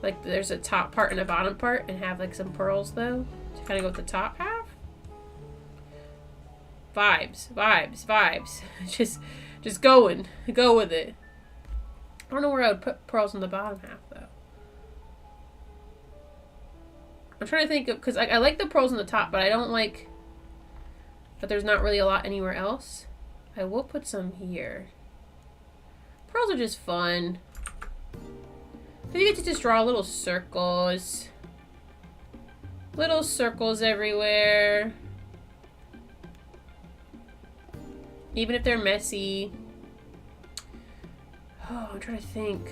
like there's a top part and a bottom part and have like some pearls though to kind of go with the top half. Vibes. just go with it. I don't know where I would put pearls in the bottom half though. I'm trying to think of, because I like the pearls on the top, but I don't like that there's not really a lot anywhere else. I will put some here. Pearls are just fun. So you get to just draw little circles. Little circles everywhere. Even if they're messy. Oh, I'm trying to think.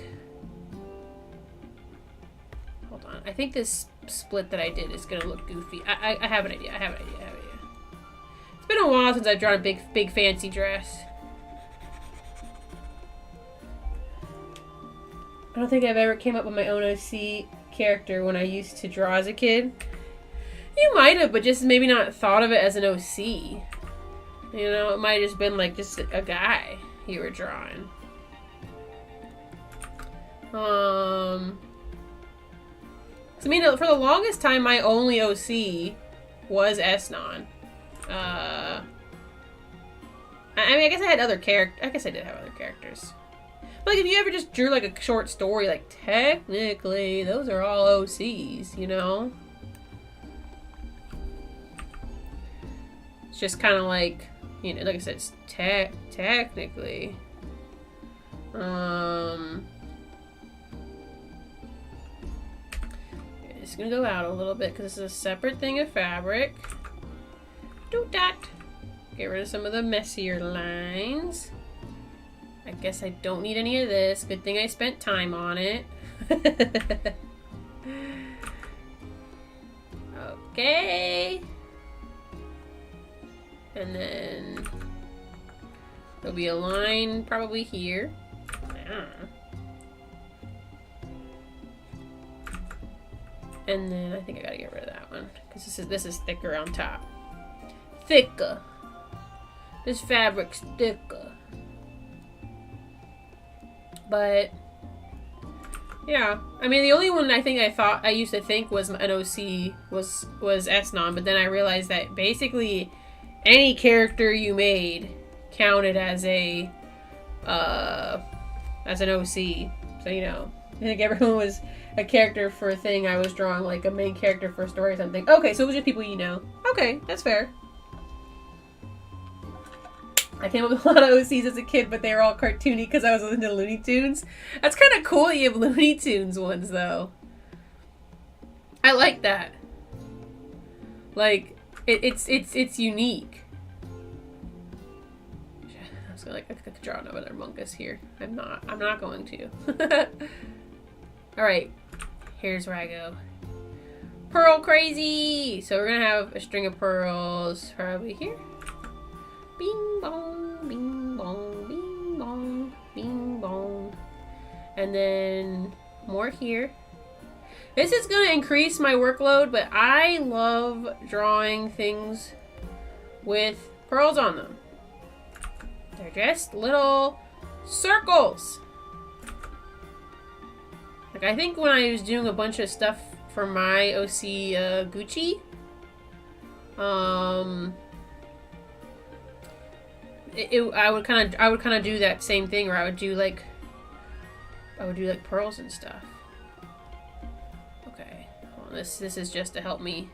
Hold on. I think this split that I did is gonna look goofy. I have an idea. It's been a while since I've drawn a big fancy dress. I don't think I've ever came up with my own OC character when I used to draw as a kid. You might have, but just maybe not thought of it as an OC. You know, it might have just been like just a guy you were drawing. I mean, for the longest time, my only OC was Esnon. I mean, I guess I had other characters. I guess I did have other characters. But, like, if you ever just drew, like, a short story, like, technically, those are all OCs, you know? It's just kind of like, you know, like I said, it's technically. It's gonna go out a little bit because this is a separate thing of fabric. Do that. Get rid of some of the messier lines. I guess I don't need any of this. Good thing I spent time on it. Okay. And then there'll be a line probably here. And then I think I gotta get rid of that one because this is thicker on top. Thicker. This fabric's thicker. But yeah, I mean the only one I used to think was an OC was Esnon, but then I realized that basically any character you made counted as an OC. So you know, I think everyone was a character for a thing I was drawing, like a main character for a story or something. Okay, so it was just people you know. Okay, that's fair. I came up with a lot of OCs as a kid, but they were all cartoony because I was into Looney Tunes. That's kind of cool that you have Looney Tunes ones, though. I like that. Like, it's unique. I was gonna, I could draw another monkus here. I'm not going to. Alright, here's where I go. Pearl crazy! So we're gonna have a string of pearls probably here. Bing bong, bing bong, bing bong, bing bong. And then more here. This is going to increase my workload, but I love drawing things with pearls on them. They're just little circles. Like, I think when I was doing a bunch of stuff for my OC Gucci, I would kind of do that same thing, where I would do like pearls and stuff. Okay, well, this is just to help me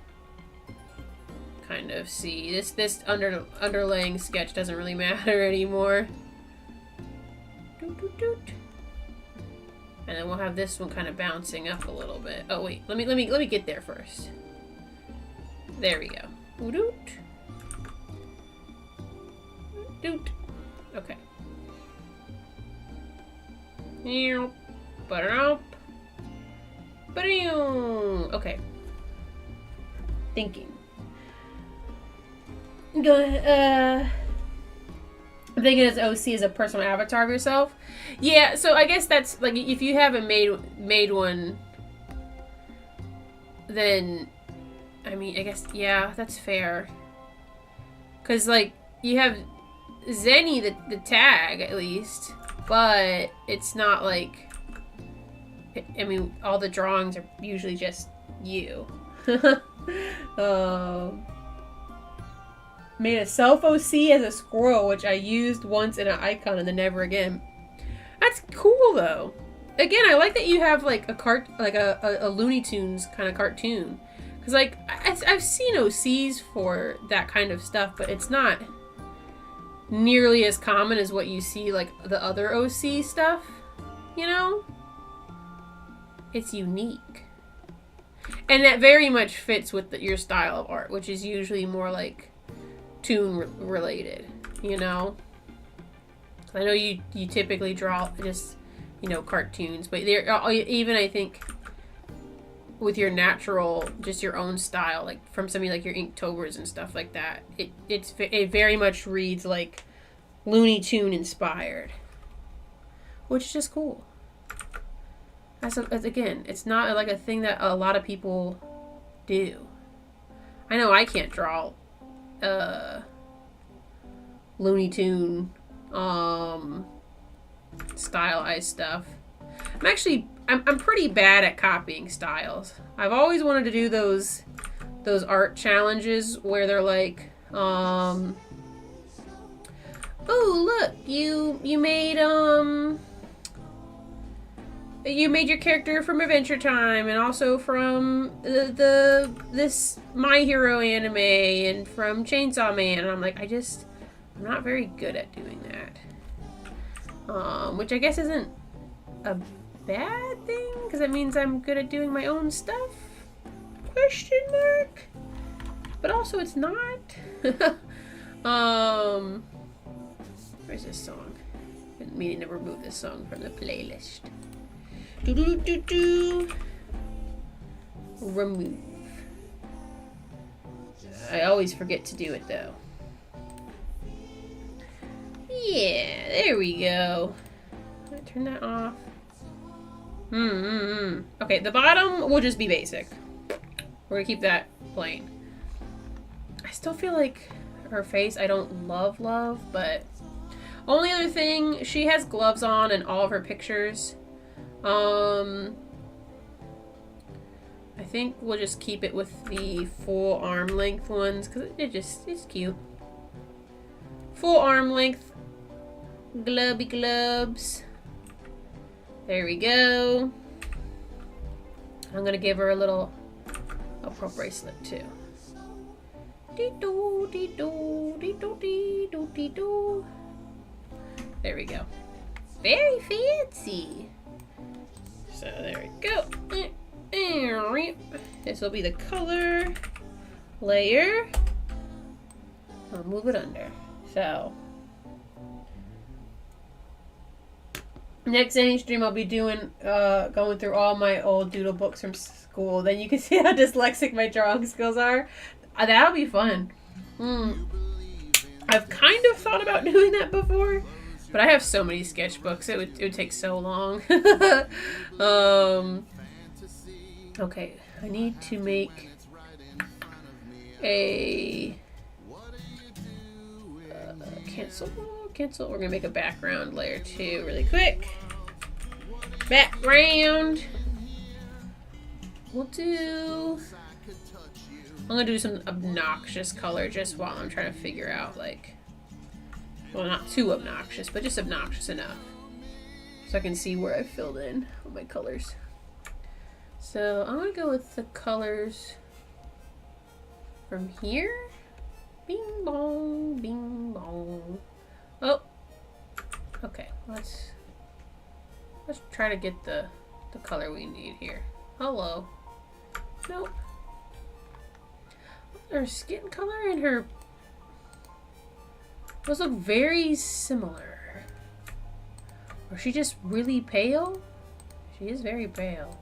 kind of see. This underlaying sketch doesn't really matter anymore. Doot, doot, doot. And then we'll have this one kind of bouncing up a little bit. Oh wait, let me get there first. There we go. Doot. Doot. Okay. Okay. Thinking. I'm thinking as OC as a personal avatar of yourself. Yeah, so I guess that's like if you haven't made one, then I mean I guess yeah, that's fair. Cause like you have Zenny the tag at least, but it's not like I mean all the drawings are usually just you. Made a self OC as a squirrel, which I used once in an icon and then never again. That's cool though. Again, I like that you have like a Looney Tunes kind of cartoon, because like I've seen OCs for that kind of stuff, but it's not nearly as common as what you see like the other OC stuff. You know, it's unique, and that very much fits with your style of art, which is usually more like toon related, you know. I know you typically draw just, you know, cartoons, but there even I think with your natural, just your own style, like from something like your Inktober's and stuff like that, it very much reads like Looney Tune inspired, which is just cool. As again, it's not like a thing that a lot of people do. I know I can't draw Looney Tune stylized stuff. I'm pretty bad at copying styles. I've always wanted to do those art challenges where they're like oh look, you made your character from Adventure Time and also from this My Hero anime and from Chainsaw Man, and I'm like, I'm not very good at doing that. Which I guess isn't a bad thing, because it means I'm good at doing my own stuff? Question mark. But also it's not. Where's this song? Been meaning to remove this song from the playlist. Remove. I always forget to do it though. Yeah, there we go. Turn that off. Okay, the bottom will just be basic. We're gonna keep that plain. I still feel like her face I don't love, but only other thing, she has gloves on in all of her pictures. I think we'll just keep it with the full arm length ones because it's cute. Full arm length glubby gloves. There we go. I'm gonna give her a little pearl bracelet too. There we go. Very fancy. So there we go. This will be the color layer. I'll move it under. So next Zenny stream I'll be doing going through all my old doodle books from school. Then you can see how dyslexic my drawing skills are. That'll be fun. I've kind of thought about doing that before, but I have so many sketchbooks, it would take so long. Okay, I need to make a cancel. We're gonna make a background layer too, really quick. Background. We'll do. I'm gonna do some obnoxious color just while I'm trying to figure out, like, well, not too obnoxious, but just obnoxious enough so I can see where I filled in all my colors. So I'm gonna go with the colors from here. Bing bong, bing bong. Oh, okay. Let's try to get the color we need here. Hello. Nope. Her skin color and her... Those look very similar. Or is she just really pale? She is very pale.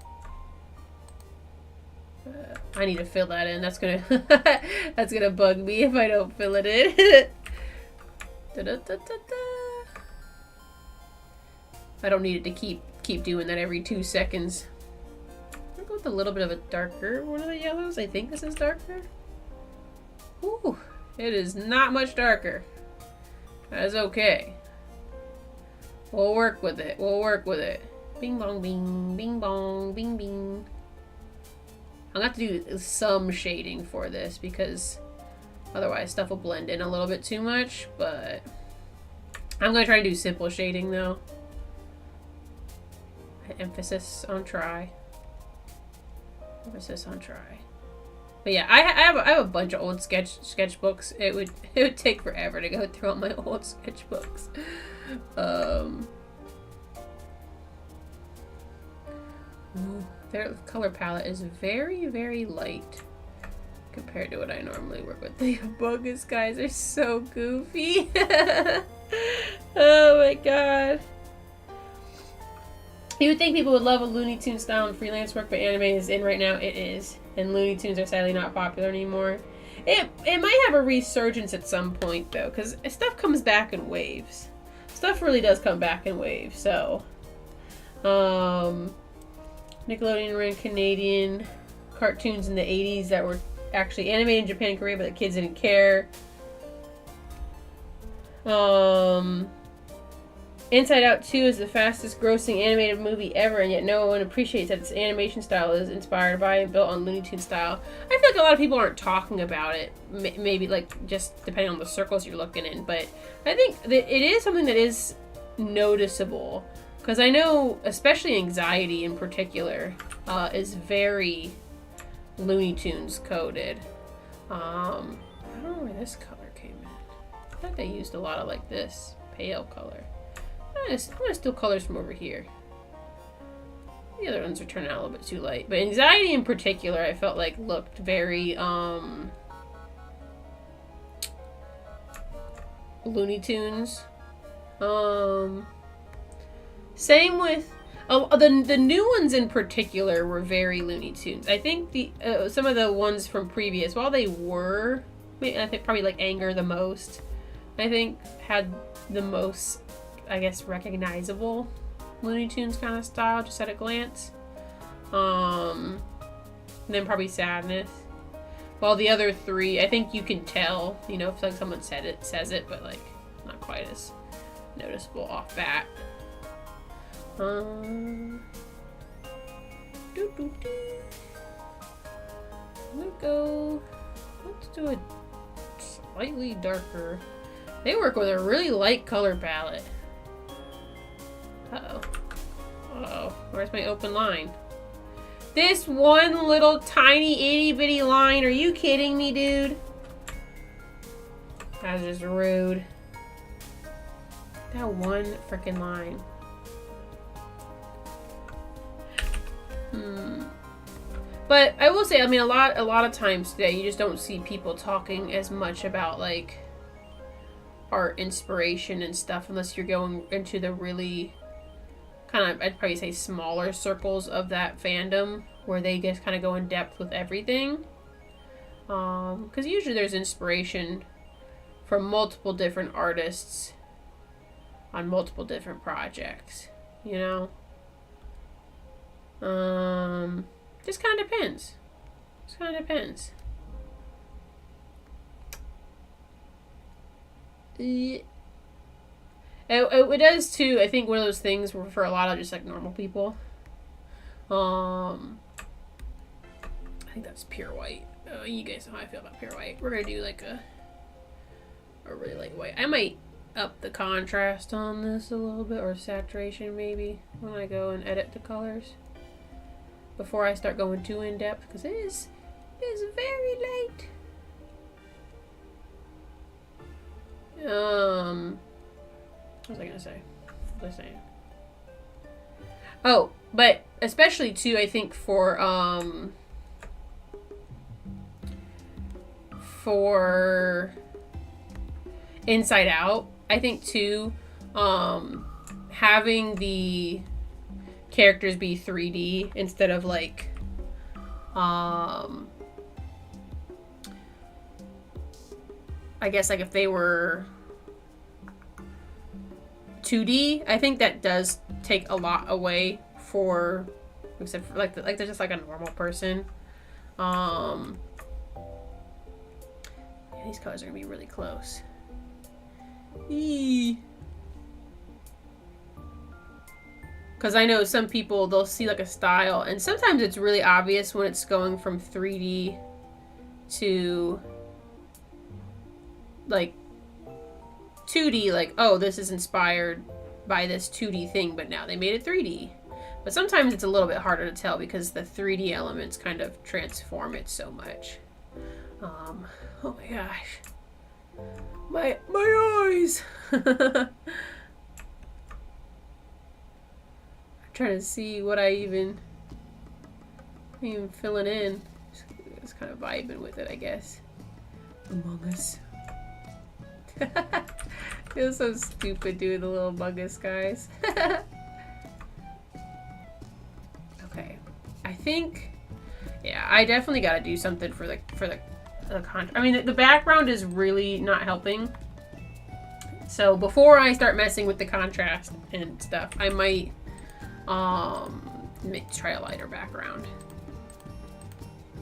I need to fill that in. That's gonna that's gonna bug me if I don't fill it in. Da, da, da, da, da. I don't need it to keep doing that every 2 seconds. I'll go with a little bit of a darker one of the yellows. I think this is darker. Ooh, it is not much darker. That's okay. We'll work with it. We'll work with it. Bing bong bing, bing bong, bing bing. I'm gonna have to do some shading for this because otherwise stuff will blend in a little bit too much, but I'm gonna try to do simple shading though. Emphasis on try. Emphasis on try. But yeah, I have a bunch of old sketchbooks. It would take forever to go through all my old sketchbooks. Their color palette is very, very light compared to what I normally work with. The bogus guys are so goofy. Oh my god. You would think people would love a Looney Tunes style and freelance work, but anime is in right now. It is. And Looney Tunes are sadly not popular anymore. It might have a resurgence at some point, though, because stuff comes back in waves. Stuff really does come back in waves, so... Nickelodeon ran Canadian cartoons in the 80s that were actually animated in Japan and Korea, but the kids didn't care. Inside Out 2 is the fastest grossing animated movie ever, and yet no one appreciates that its animation style is inspired by and built on Looney Tunes style. I feel like a lot of people aren't talking about it, maybe like just depending on the circles you're looking in, but I think that it is something that is noticeable. Because I know, especially Anxiety in particular, is very Looney Tunes coded. I don't know where this color came in. I thought they used a lot of like this pale color. I'm gonna steal colors from over here. The other ones are turning out a little bit too light. But Anxiety in particular, I felt like looked very Looney Tunes. Same with the new ones in particular were very Looney Tunes. I think the some of the ones from previous, while they were, I think probably like Anger the most, I think had the most, I guess, recognizable Looney Tunes kind of style just at a glance. And then probably Sadness. While the other three, I think you can tell, you know, if like someone says it, but like not quite as noticeable off bat. Let's do a slightly darker. They work with a really light color palette. Uh-oh. Uh-oh. Where's my open line? This one little tiny itty bitty line. Are you kidding me, dude? That's just rude. That one freaking line. But I will say, I mean, a lot of times today, you just don't see people talking as much about like art inspiration and stuff, unless you're going into the really kind of, I'd probably say, smaller circles of that fandom where they just kind of go in depth with everything. Because usually there's inspiration from multiple different artists on multiple different projects, you know? Just kind of depends. Just kind of depends. It does too. I think one of those things were for a lot of just like normal people. I think that's pure white. You guys know how I feel about pure white. We're gonna do like a really light white. I might up the contrast on this a little bit, or saturation maybe, when I go and edit the colors before I start going too in depth, because it is very late. What was I gonna say? What was I saying? Oh, but especially too, I think for Inside Out, I think too, having the characters be 3D instead of like, I guess like if they were 2D, I think that does take a lot away for, except for like they're just like a normal person. Yeah, these colors are gonna be really close. Because I know some people, they'll see like a style, and sometimes it's really obvious when it's going from 3D to like 2D, like, oh, this is inspired by this 2D thing, but now they made it 3D. But sometimes it's a little bit harder to tell because the 3D elements kind of transform it so much. Oh my gosh. My eyes! I'm trying to see what I'm even filling in. Just kind of vibing with it, I guess. Among Us. Feels so stupid doing the little Among Us guys. Okay, I think, yeah, I definitely got to do something for the contrast. I mean, the background is really not helping. So before I start messing with the contrast and stuff, I might try a lighter background.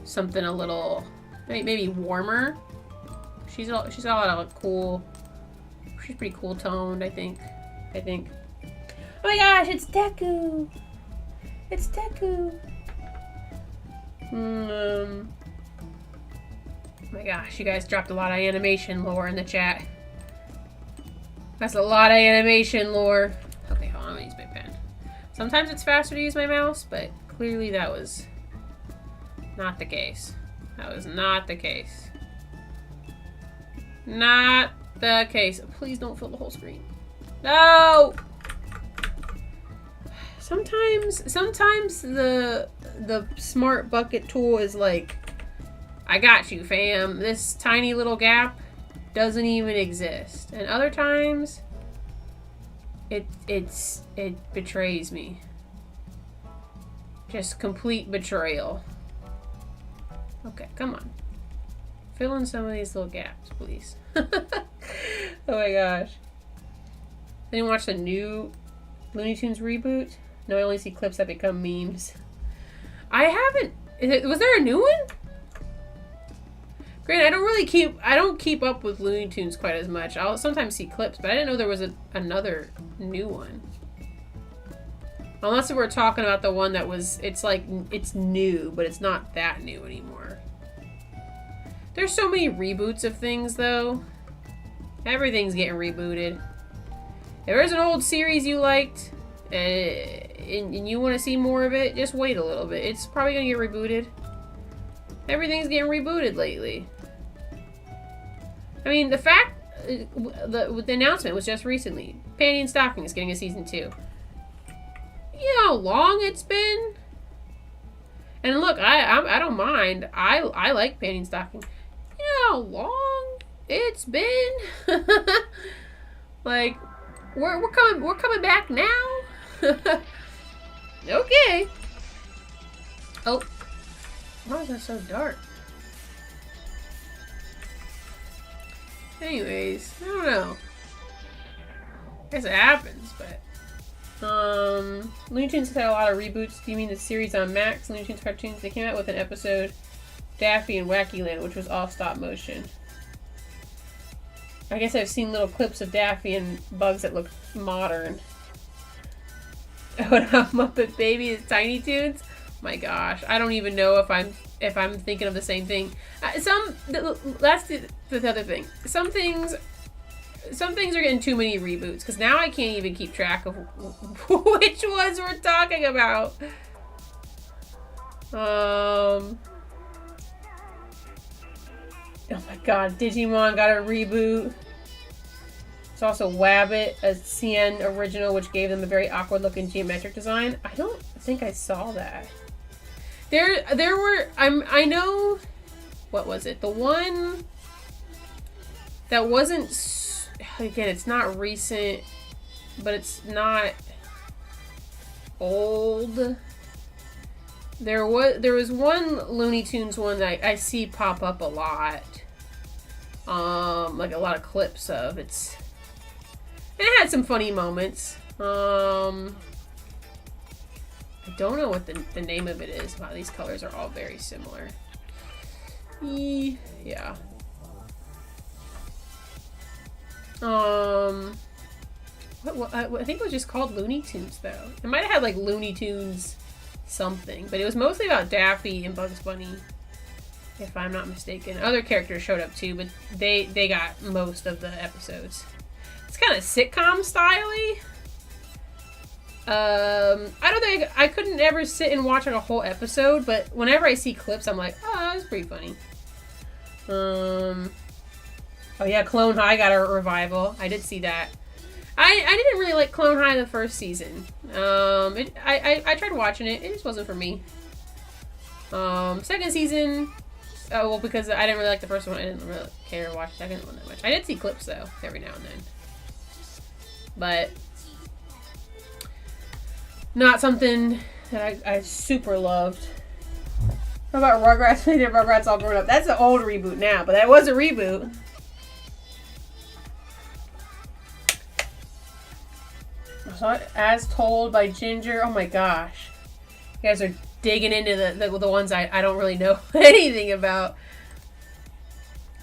Something a little, maybe warmer. She's got a lot of cool. She's pretty cool toned, I think. Oh my gosh, it's Deku. It's Deku. Oh my gosh, you guys dropped a lot of animation lore in the chat. That's a lot of animation lore. Okay, hold on, I'm gonna use my pen. Sometimes it's faster to use my mouse, but clearly that was not the case. That was not the case. Not the case. Please don't fill the whole screen. No! Sometimes the smart bucket tool is like, I got you, fam. This tiny little gap doesn't even exist. And other times it betrays me. Just complete betrayal. Okay, come on. Fill in some of these little gaps, please. Oh my gosh. Anyone watch the new Looney Tunes reboot? No, I only see clips that become memes. I haven't. Was there a new one? Granted, I don't keep up with Looney Tunes quite as much. I'll sometimes see clips, but I didn't know there was another new one. Unless we're talking about the one that was, it's new, but it's not that new anymore. There's so many reboots of things, though. Everything's getting rebooted. If there's an old series you liked, and you want to see more of it, just wait a little bit. It's probably going to get rebooted. Everything's getting rebooted lately. I mean, the announcement was just recently. Panty and Stocking is getting a season 2. You know how long it's been? And look, I don't mind. I like Panty and Stocking. You know how long it's been? Like, we're coming back now. Okay. Oh, why is that so dark? Anyways, I don't know. I guess it happens, but Looney Tunes has had a lot of reboots. Do you mean the series on Max? Looney Tunes cartoons? They came out with an episode, Daffy and Wacky Land, which was all stop motion. I guess I've seen little clips of Daffy and Bugs that look modern. Oh, no, Muppet Baby is Tiny Toons. My gosh, I don't even know if I'm thinking of the same thing. That's the other thing. Some things are getting too many reboots because now I can't even keep track of which ones we're talking about. Oh my god, Digimon got a reboot. It's also Wabbit, a CN original, which gave them a very awkward looking geometric design. I don't think I saw that. There were, I know, what was it? The one that wasn't, again, it's not recent, but it's not old. There was one Looney Tunes one that I see pop up a lot. Like a lot of clips of. And it had some funny moments. I don't know what the name of it is. Wow, these colors are all very similar. Yeah. I think it was just called Looney Tunes, though. It might have had, like, Looney Tunes something. But it was mostly about Daffy and Bugs Bunny, if I'm not mistaken. Other characters showed up, too, but they got most of the episodes. It's kind of sitcom style-y. I don't think I couldn't ever sit and watch like a whole episode, but whenever I see clips, I'm like, oh, that's pretty funny. Oh yeah, Clone High got a revival. I did see that. I didn't really like Clone High the first season. I tried watching it. It just wasn't for me. Second season, well, because I didn't really like the first one, I didn't really care to watch the second one that much. I did see clips though, every now and then. But not something that I super loved. How about Rugrats? They did Rugrats All Grown Up. That's an old reboot now, but that was a reboot. So, As Told by Ginger. Oh my gosh. You guys are digging into the ones I don't really know anything about.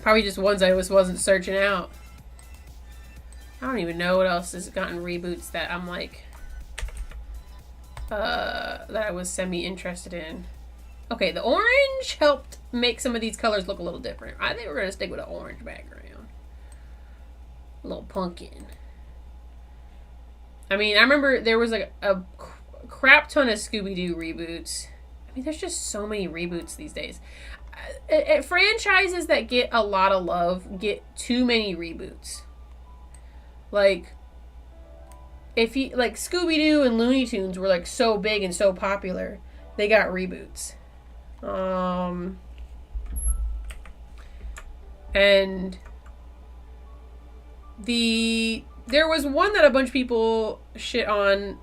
Probably just ones I wasn't searching out. I don't even know what else has gotten reboots that I'm like, that I was semi-interested in. Okay, the orange helped make some of these colors look a little different. I think we're going to stick with an orange background. A little pumpkin. I mean, I remember there was like a crap ton of Scooby-Doo reboots. I mean, there's just so many reboots these days. Franchises that get a lot of love get too many reboots. Like, if you, like, Scooby-Doo and Looney Tunes were, like, so big and so popular, they got reboots. And there was one that a bunch of people shit on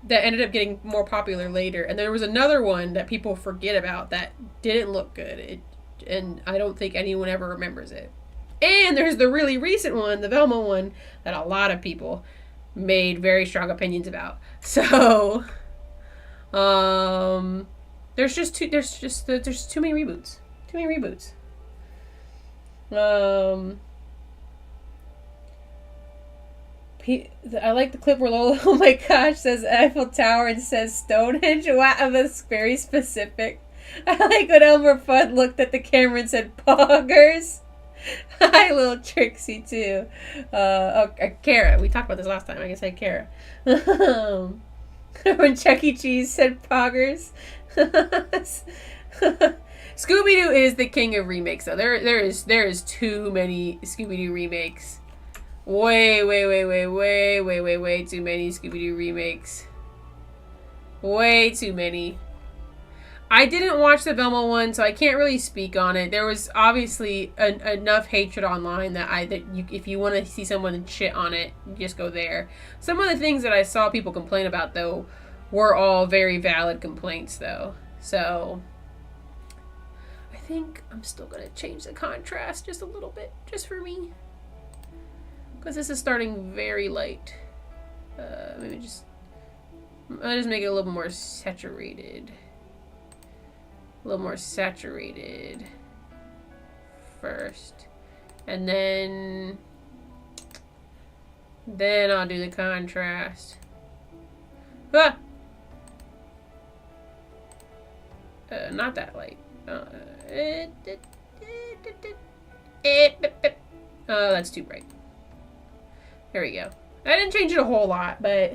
that ended up getting more popular later, and there was another one that people forget about that didn't look good, and I don't think anyone ever remembers it. And there's the really recent one, the Velma one, that a lot of people made very strong opinions about. So, there's too many reboots. Too many reboots. I like the clip where Lola, oh my gosh, says Eiffel Tower and says Stonehenge. Wow, that's very specific. I like when Elmer Fudd looked at the camera and said poggers. Hi, little Trixie, too. Kara. We talked about this last time. I can say Kara. When Chuck E. Cheese said poggers. Scooby-Doo is the king of remakes, though. There is too many Scooby-Doo remakes. Way too many Scooby-Doo remakes. Way too many. I didn't watch the Velma one, so I can't really speak on it. There was obviously enough hatred online if you want to see someone shit on it, you just go there. Some of the things that I saw people complain about, though, were all very valid complaints, though. So, I think I'm still going to change the contrast just a little bit, just for me. Because this is starting very light. Maybe I'll just make it a little more saturated. A little more saturated first, and then I'll do the contrast. Not that light. Oh, that's too bright. There we go. I didn't change it a whole lot, but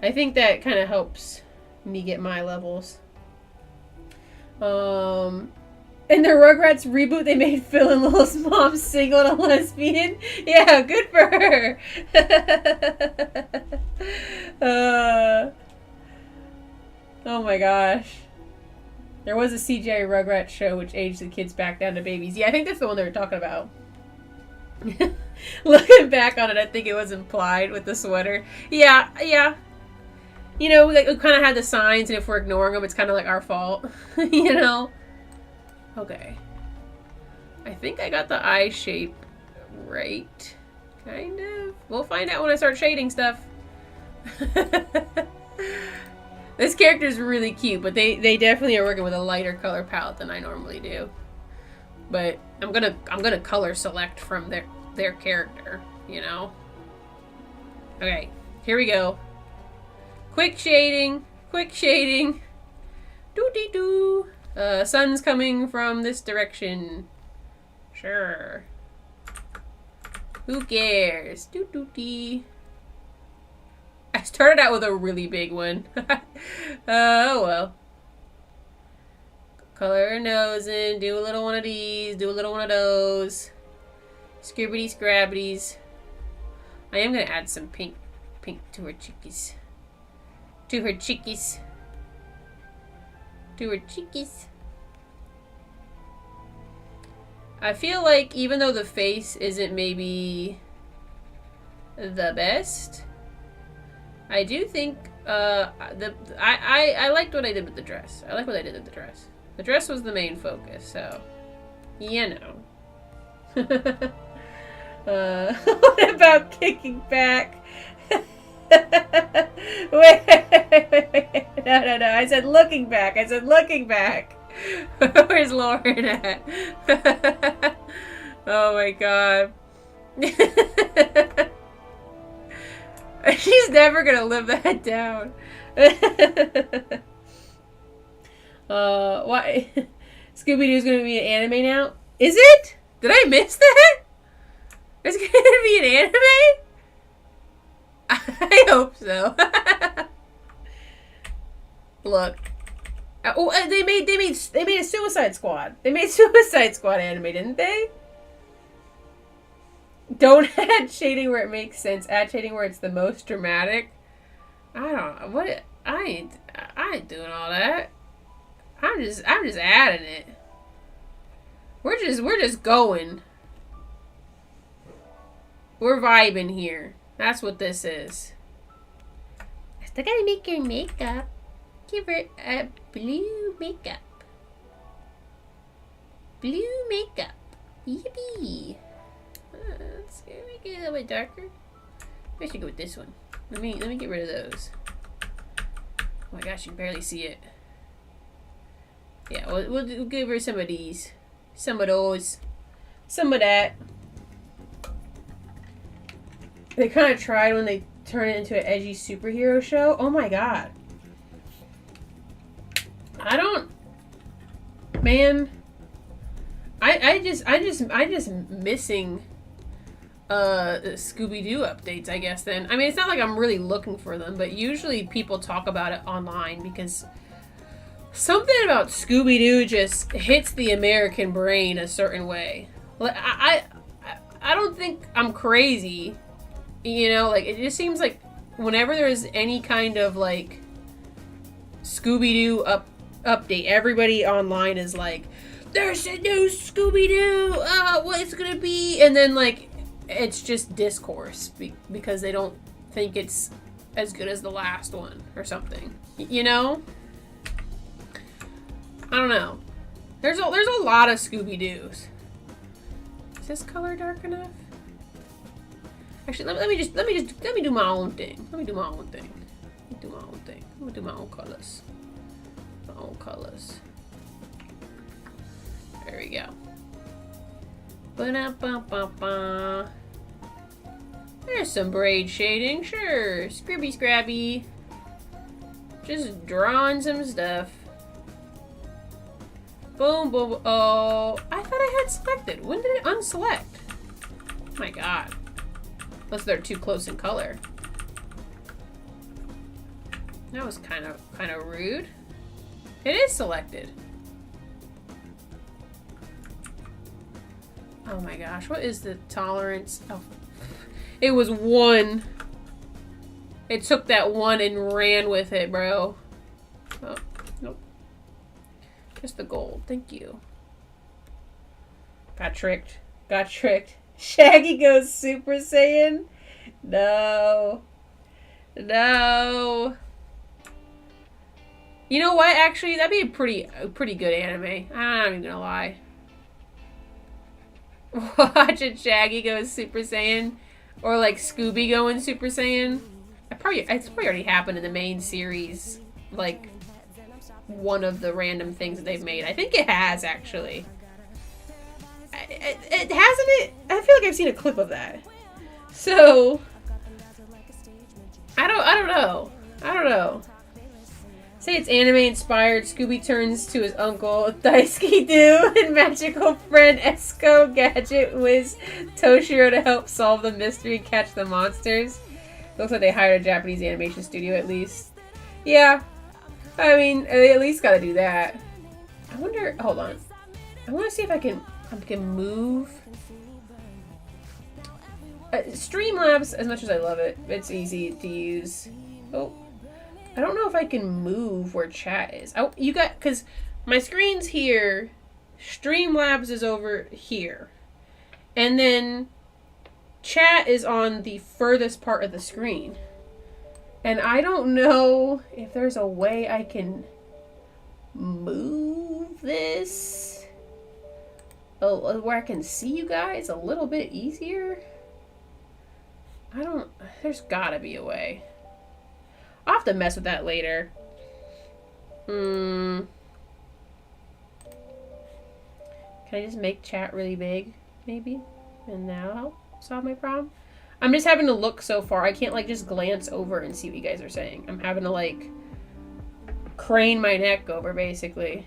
I think that kind of helps me get my levels. In the Rugrats reboot, they made Phil and Lil's mom single and a lesbian. Yeah, good for her. Oh my gosh. There was a CGI Rugrats show which aged the kids back down to babies. Yeah, I think that's the one they were talking about. Looking back on it, I think it was implied with the sweater. Yeah. You know, we kind of had the signs, and if we're ignoring them, it's kind of like our fault. You know? Okay. I think I got the eye shape right. Kind of. We'll find out when I start shading stuff. This character is really cute, but they definitely are working with a lighter color palette than I normally do. But I'm gonna color select from their character, you know? Okay, here we go. Quick shading. Doo-dee-doo. Sun's coming from this direction. Sure. Who cares? Doo-doo-dee. I started out with a really big one. Oh well. Color her nose in. Do a little one of these. Do a little one of those. Scribbity scrabbities. I am gonna add some pink to her chickies. To her chickies. I feel like even though the face isn't maybe the best, I do think I liked what I did with the dress. I like what I did with the dress. The dress was the main focus, so you know. What about kicking back? Wait. No. I said looking back. Where's Lauren at? Oh my god. She's never gonna live that down. Why? Scooby-Doo's gonna be an anime now? Is it? Did I miss that? It's gonna be an anime? I hope so. Look. Oh, they made a Suicide Squad. They made Suicide Squad anime, didn't they? Don't add shading where it makes sense. Add shading where it's the most dramatic. I don't know what. I ain't doing all that. I'm just adding it. We're just going. We're vibing here. That's what this is. I still gotta make your makeup. Give her a blue makeup. Blue makeup. Yippee. Let's make it a little bit darker. I should go with this one. Let me get rid of those. Oh my gosh, you can barely see it. Yeah, we'll give her some of these. Some of those. Some of that. They kind of tried when they turned it into an edgy superhero show. Oh my god. I just missing Scooby-Doo updates, I guess then. I mean, it's not like I'm really looking for them, but usually people talk about it online because something about Scooby-Doo just hits the American brain a certain way. I don't think I'm crazy, you know, like it just seems like whenever there's any kind of like Scooby-Doo update, everybody online is like, there's a new Scooby-Doo, what it's gonna be, and then like it's just discourse because they don't think it's as good as the last one or something, you know? I don't know. There's a lot of Scooby-Doos. Is this color dark enough? Actually, let me do my own thing. Let me do my own colors. My own colors. There we go. Ba-da-ba-ba-ba. There's some braid shading, sure. Scribby scrabby. Just drawing some stuff. Boom, boom. Oh, I thought I had selected. When did it unselect? Oh my god. Unless they're too close in color. That was kind of rude. It is selected. Oh my gosh, what is the tolerance? Oh, it was 1. It took that 1 and ran with it, bro. Oh, nope. Just the gold. Thank you. Got tricked. Got tricked. Shaggy goes Super Saiyan. No. No. You know what? Actually, that'd be a pretty good anime. I'm not even gonna lie. Watching Shaggy go Super Saiyan, or like Scooby going Super Saiyan. It's probably already happened in the main series. Like one of the random things that they've made. I think it has actually. It hasn't it. I feel like I've seen a clip of that. So I don't know. I don't know. Say it's anime inspired. Scooby turns to his uncle Daisuke Do and magical friend Esco Gadget Wiz Toshiro to help solve the mystery and catch the monsters. Looks like they hired a Japanese animation studio at least. Yeah. I mean, they at least gotta do that. I wonder, hold on. I wanna see if I can move. Streamlabs, as much as I love it, it's easy to use. Oh. I don't know if I can move where chat is. Oh, you got, because my screen's here, Streamlabs is over here, and then chat is on the furthest part of the screen. And I don't know if there's a way I can move this where I can see you guys a little bit easier. There's gotta be a way. I'll have to mess with that later. Can I just make chat really big, maybe? And now solve my problem? I'm just having to look so far. I can't, like, just glance over and see what you guys are saying. I'm having to, like, crane my neck over, basically.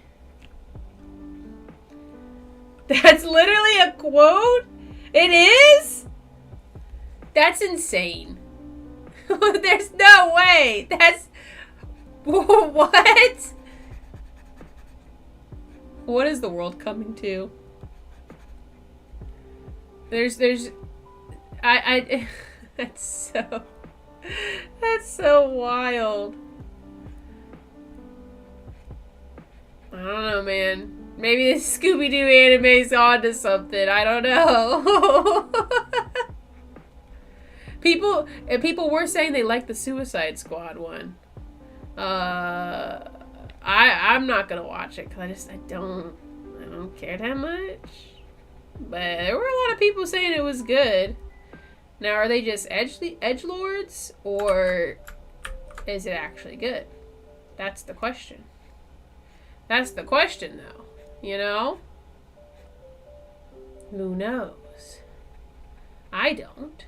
That's literally a quote? It is? That's insane. There's no way. That's... What? What is the world coming to? That's so wild. I don't know, man. Maybe this Scooby-Doo anime's onto something. I don't know. People were saying they liked the Suicide Squad one. I'm not gonna watch it because I don't care that much. But there were a lot of people saying it was good. Now, are they just edgelords, or is it actually good? That's the question. That's the question, though. You know? Who knows? I don't.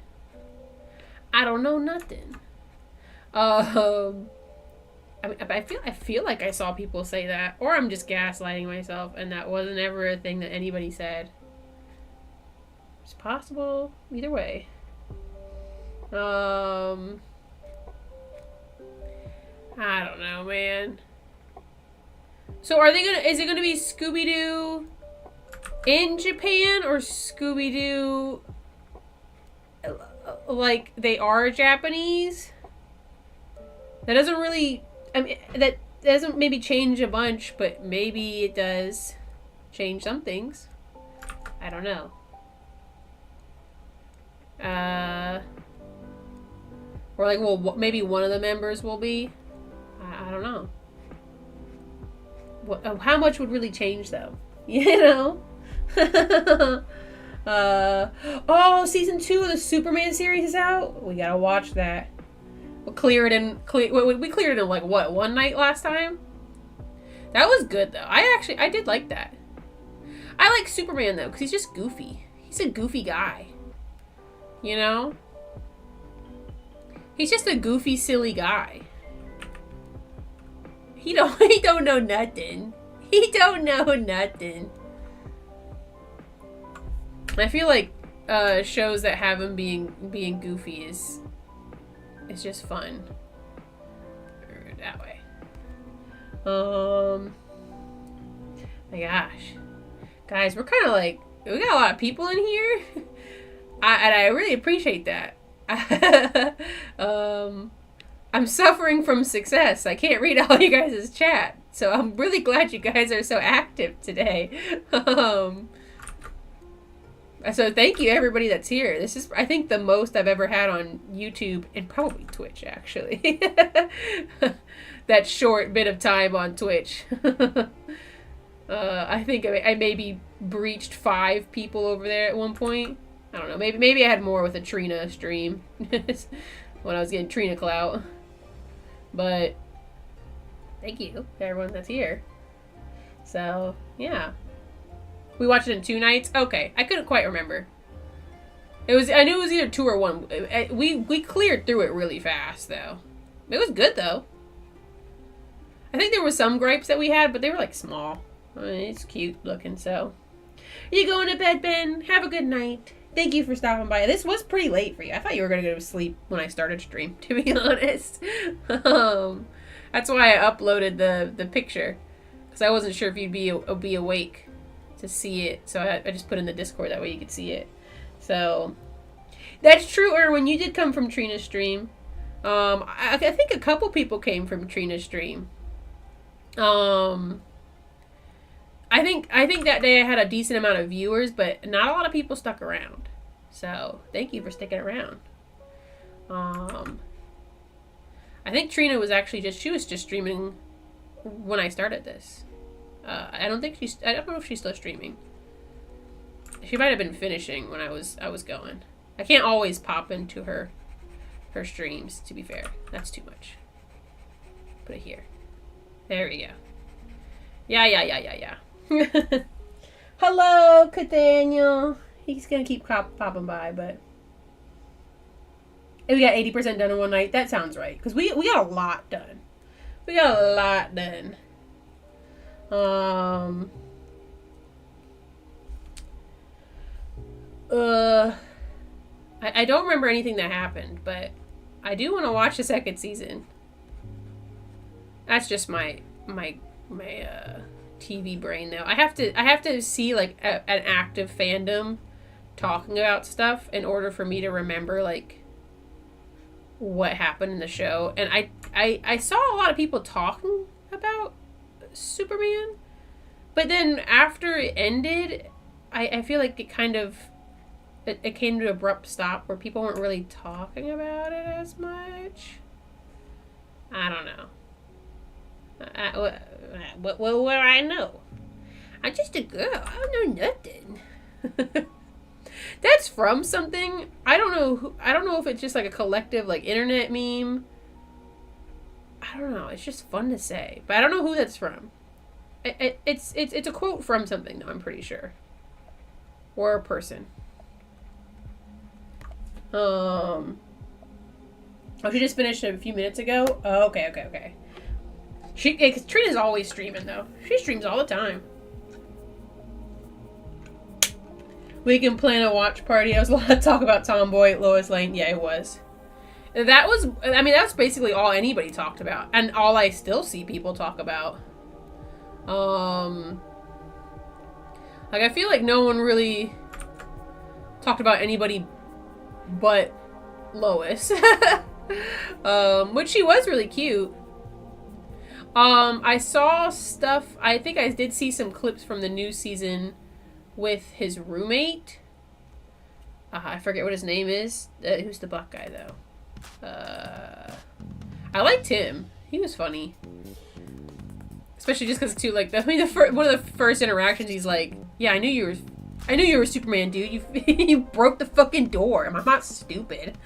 I don't know nothing. I mean, I feel like I saw people say that, or I'm just gaslighting myself, and that wasn't ever a thing that anybody said. It's possible either way. I don't know, man. So is it gonna be Scooby-Doo in Japan, or Scooby-Doo like they are Japanese? That doesn't really, I mean, that doesn't maybe change a bunch, but maybe it does change some things. I don't know. Or like, well, maybe one of the members will be. I don't know. How much would really change, though? You know? Oh, season 2 of the Superman series is out. We gotta watch that. We cleared it in like what, one night last time? That was good though. I did like that. I like Superman though, because he's just goofy. He's a goofy guy. You know? He's just a goofy, silly guy. He don't know nothing. He don't know nothing. I feel like shows that have him being goofy is just fun. That way. My gosh. Guys, we're kind of like we got a lot of people in here. And I really appreciate that. I'm suffering from success. I can't read all you guys' chat. So I'm really glad you guys are so active today. So thank you everybody that's here. This is, I think, the most I've ever had on YouTube and probably Twitch, actually. That short bit of time on Twitch. I think I maybe breached 5 people over there at one point. I don't know. Maybe I had more with a Trina stream when I was getting Trina clout. But thank you to everyone that's here. So yeah, we watched it in 2 nights. Okay, I couldn't quite remember. I knew it was either 2 or 1. We cleared through it really fast though. It was good though. I think there were some gripes that we had, but they were like small. I mean, it's cute looking. So, you going to bed, Ben? Have a good night. Thank you for stopping by. This was pretty late for you. I thought you were going to go to sleep when I started stream, to be honest. That's why I uploaded the picture. Because I wasn't sure if you'd be awake to see it. So I just put in the Discord, that way you could see it. So, that's true, Erwin. You did come from Trina's stream. I think a couple people came from Trina's stream. I think that day I had a decent amount of viewers, but not a lot of people stuck around. So, thank you for sticking around. I think Trina was actually she was just streaming when I started this. I don't know if she's still streaming. She might have been finishing when I was going. I can't always pop into her streams, to be fair. That's too much. Put it here. There we go. Yeah. Hello, Cathaniel. He's gonna keep popping by, but we got 80% done in one night. That sounds right, because we got a lot done. I don't remember anything that happened, but I do want to watch the second season. That's just my TV brain though. I have to see like an active fandom talking about stuff in order for me to remember like what happened in the show. And I saw a lot of people talking about Superman, but then after it ended, I feel like it kind of it came to an abrupt stop where people weren't really talking about it as much. I don't know. What do I know? I'm just a girl. I don't know nothing. That's from something. I don't know if it's just like a collective like internet meme. I don't know. It's just fun to say, but I don't know who that's from. It's a quote from something though. I'm pretty sure, or a person. Oh, she just finished a few minutes ago. Oh, okay. Cause Trina's always streaming though. She streams all the time. We can plan a watch party. I was a lot of talk about Tomboy, Lois Lane. Yeah, it was. That's basically all anybody talked about, and all I still see people talk about. Like I feel like no one really talked about anybody but Lois. Which she was really cute. I saw stuff, I think I did see some clips from the new season with his roommate. I forget what his name is. Who's the buck guy, though? I liked him. He was funny. Especially just because, too, like, one of the first interactions, he's like, yeah, I knew you were Superman, dude. You broke the fucking door. I'm not stupid.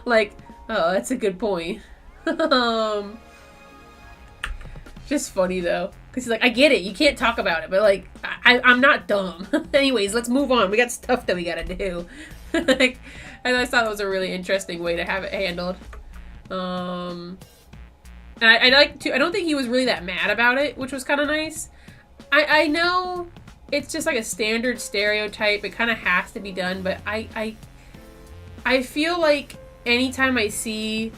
Like, oh, that's a good point. Just funny though, because he's like, I get it, you can't talk about it, but like, I'm not dumb. Anyways, let's move on. We got stuff that we gotta do. Like, and I thought that was a really interesting way to have it handled. And I like to. I don't think he was really that mad about it, which was kind of nice. I know it's just like a standard stereotype. It kind of has to be done, but I feel like anytime I see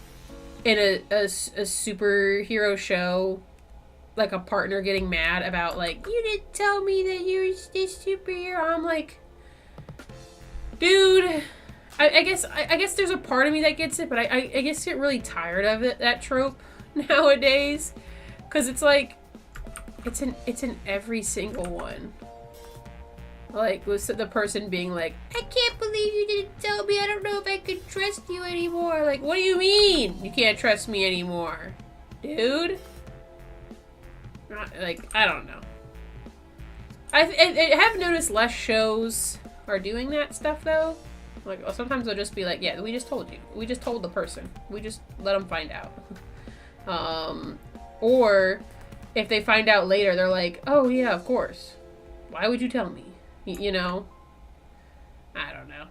in a superhero show like a partner getting mad about like, you didn't tell me that you were this superhero. I'm like, dude, I guess there's a part of me that gets it, but I guess I get really tired of it, that trope nowadays, because it's like it's in every single one. Like, with the person being like, I can't believe you didn't tell me. I don't know if I can trust you anymore. Like, what do you mean you can't trust me anymore? Dude? Like, I don't know. I have noticed less shows are doing that stuff, though. Like, sometimes they'll just be like, yeah, we just told you. We just told the person. We just let them find out. Or, if they find out later, they're like, oh, yeah, of course. Why would you tell me? You know? I don't know.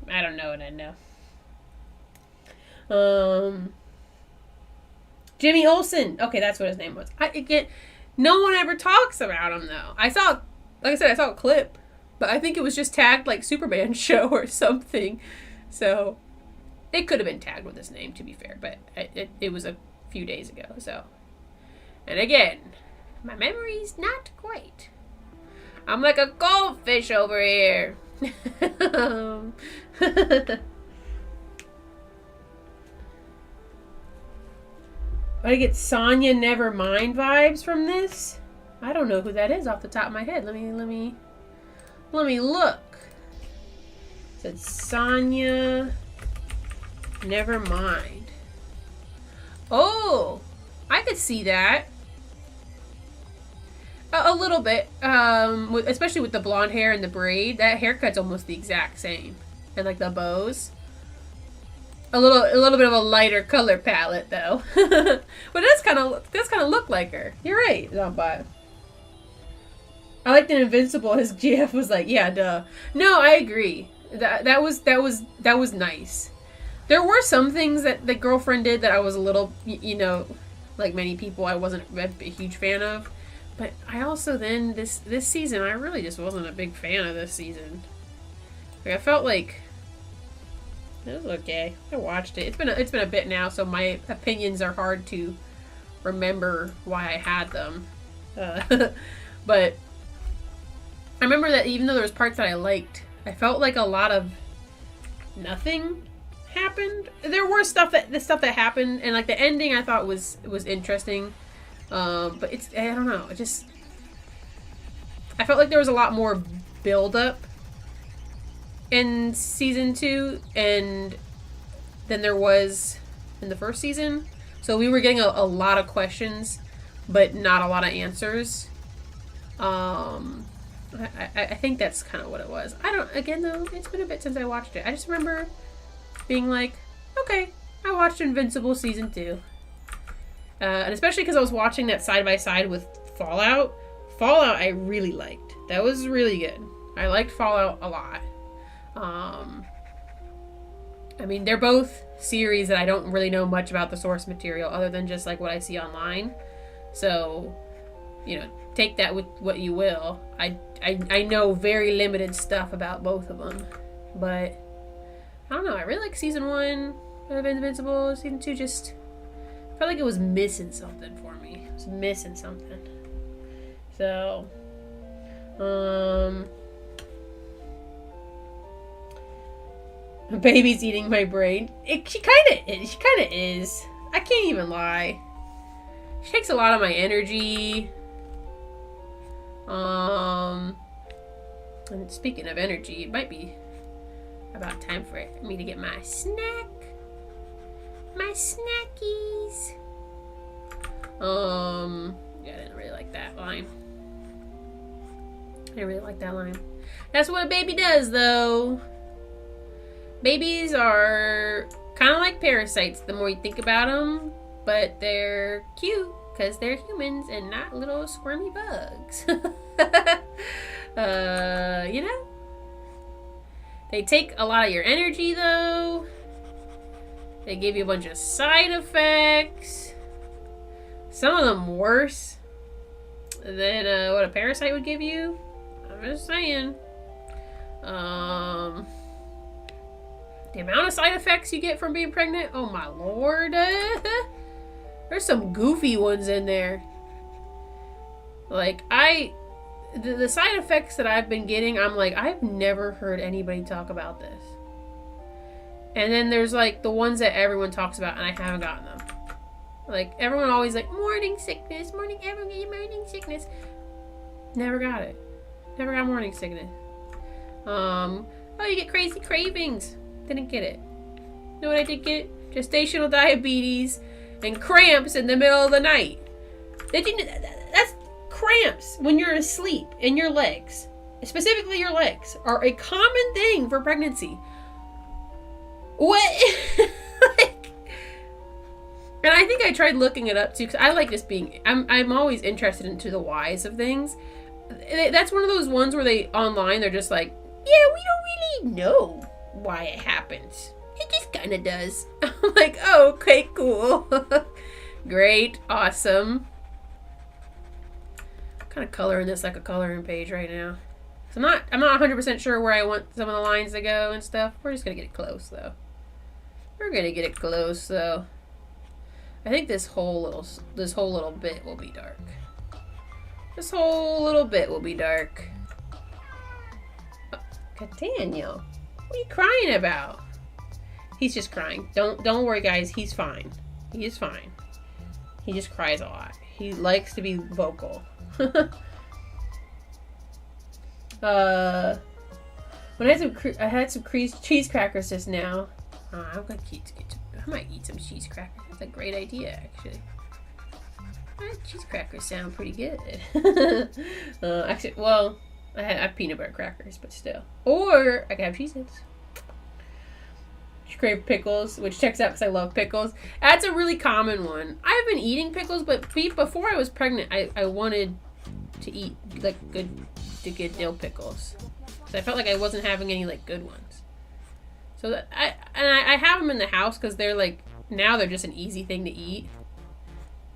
I don't know what I know. Jimmy Olsen. Okay, that's what his name was. No one ever talks about him, though. Like I said, I saw a clip, but I think it was just tagged like Superman show or something. So, it could have been tagged with his name, to be fair, but it was a few days ago, so. And again, my memory's not great. I'm like a goldfish over here. I get Sonya Nevermind vibes from this. I don't know who that is off the top of my head. Let me look. It said Sonya Nevermind. Oh, I could see that. A little bit, especially with the blonde hair and the braid. That haircut's almost the exact same, and like the bows. A little bit of a lighter color palette though, but that's kind of look like her. You're right, Zombot. I liked in Invincible. His GF was like, yeah, duh. No, I agree. That was nice. There were some things that the girlfriend did that I was a little, you know, like many people, I wasn't a huge fan of. But I also then, this season, I really just wasn't a big fan of this season. Like, I felt like it was okay. I watched it. It's been a bit now, so my opinions are hard to remember why I had them. But I remember that even though there was parts that I liked, I felt like a lot of nothing happened. There were the stuff that happened, and like the ending I thought was interesting. But I don't know, I felt like there was a lot more build up in season 2 and than there was in the first season. So we were getting a lot of questions, but not a lot of answers. I think that's kind of what it was. Again though, it's been a bit since I watched it. I just remember being like, okay, I watched Invincible season 2. And especially because I was watching that side by side with Fallout. Fallout I really liked. That was really good. I liked Fallout a lot. I mean, they're both series that I don't really know much about the source material other than just like what I see online. So, you know, take that with what you will. I know very limited stuff about both of them. But, I don't know. I really like season 1 of Invincible. Season 2 just felt like it was missing something for me. It was missing something. So, baby's eating my brain. She kind of is. I can't even lie. She takes a lot of my energy. And speaking of energy, it might be about time for me to get my snack. My snackies. Yeah, I didn't really like that line. I didn't really like that line. That's what a baby does, though. Babies are kind of like parasites the more you think about them, but they're cute because they're humans and not little squirmy bugs. You know? They take a lot of your energy, though. They give you a bunch of side effects. Some of them worse than what a parasite would give you. I'm just saying. The amount of side effects you get from being pregnant, oh my lord. There's some goofy ones in there. Like, the side effects that I've been getting, I'm like, I've never heard anybody talk about this. And then there's like the ones that everyone talks about, and I haven't gotten them. Like, everyone always like, morning sickness, morning sickness. Never got it. Never got morning sickness. Oh, you get crazy cravings. Didn't get it. You know what I did get? Gestational diabetes and cramps in the middle of the night. That's cramps when you're asleep in your legs. Specifically your legs are a common thing for pregnancy. What? Like, and I think I tried looking it up too, because I like just being, I'm always interested into the whys of things. That's one of those ones where they're just like, yeah, we don't really know why it happens. It just kind of does. I'm like, oh, okay, cool. Great, awesome. I'm kind of coloring this like a coloring page right now. So I'm not 100% sure where I want some of the lines to go and stuff. We're just gonna get it close though. We're gonna get it close though. I think this whole little bit will be dark. This whole little bit will be dark. Oh, God, Daniel, what are you crying about? He's just crying. Don't worry, guys. He's fine. He is fine. He just cries a lot. He likes to be vocal. When I had some cheese crackers just now. I might eat some cheese crackers. That's a great idea, actually. Cheese crackers sound pretty good. Actually, well, I have peanut butter crackers, but still. Or I can have Cheez-Its. Crave pickles, which checks out because I love pickles. That's a really common one. I've been eating pickles, but before I was pregnant, I wanted to eat like good dill pickles. So I felt like I wasn't having any like good ones. So that I have them in the house because they're like, now they're just an easy thing to eat.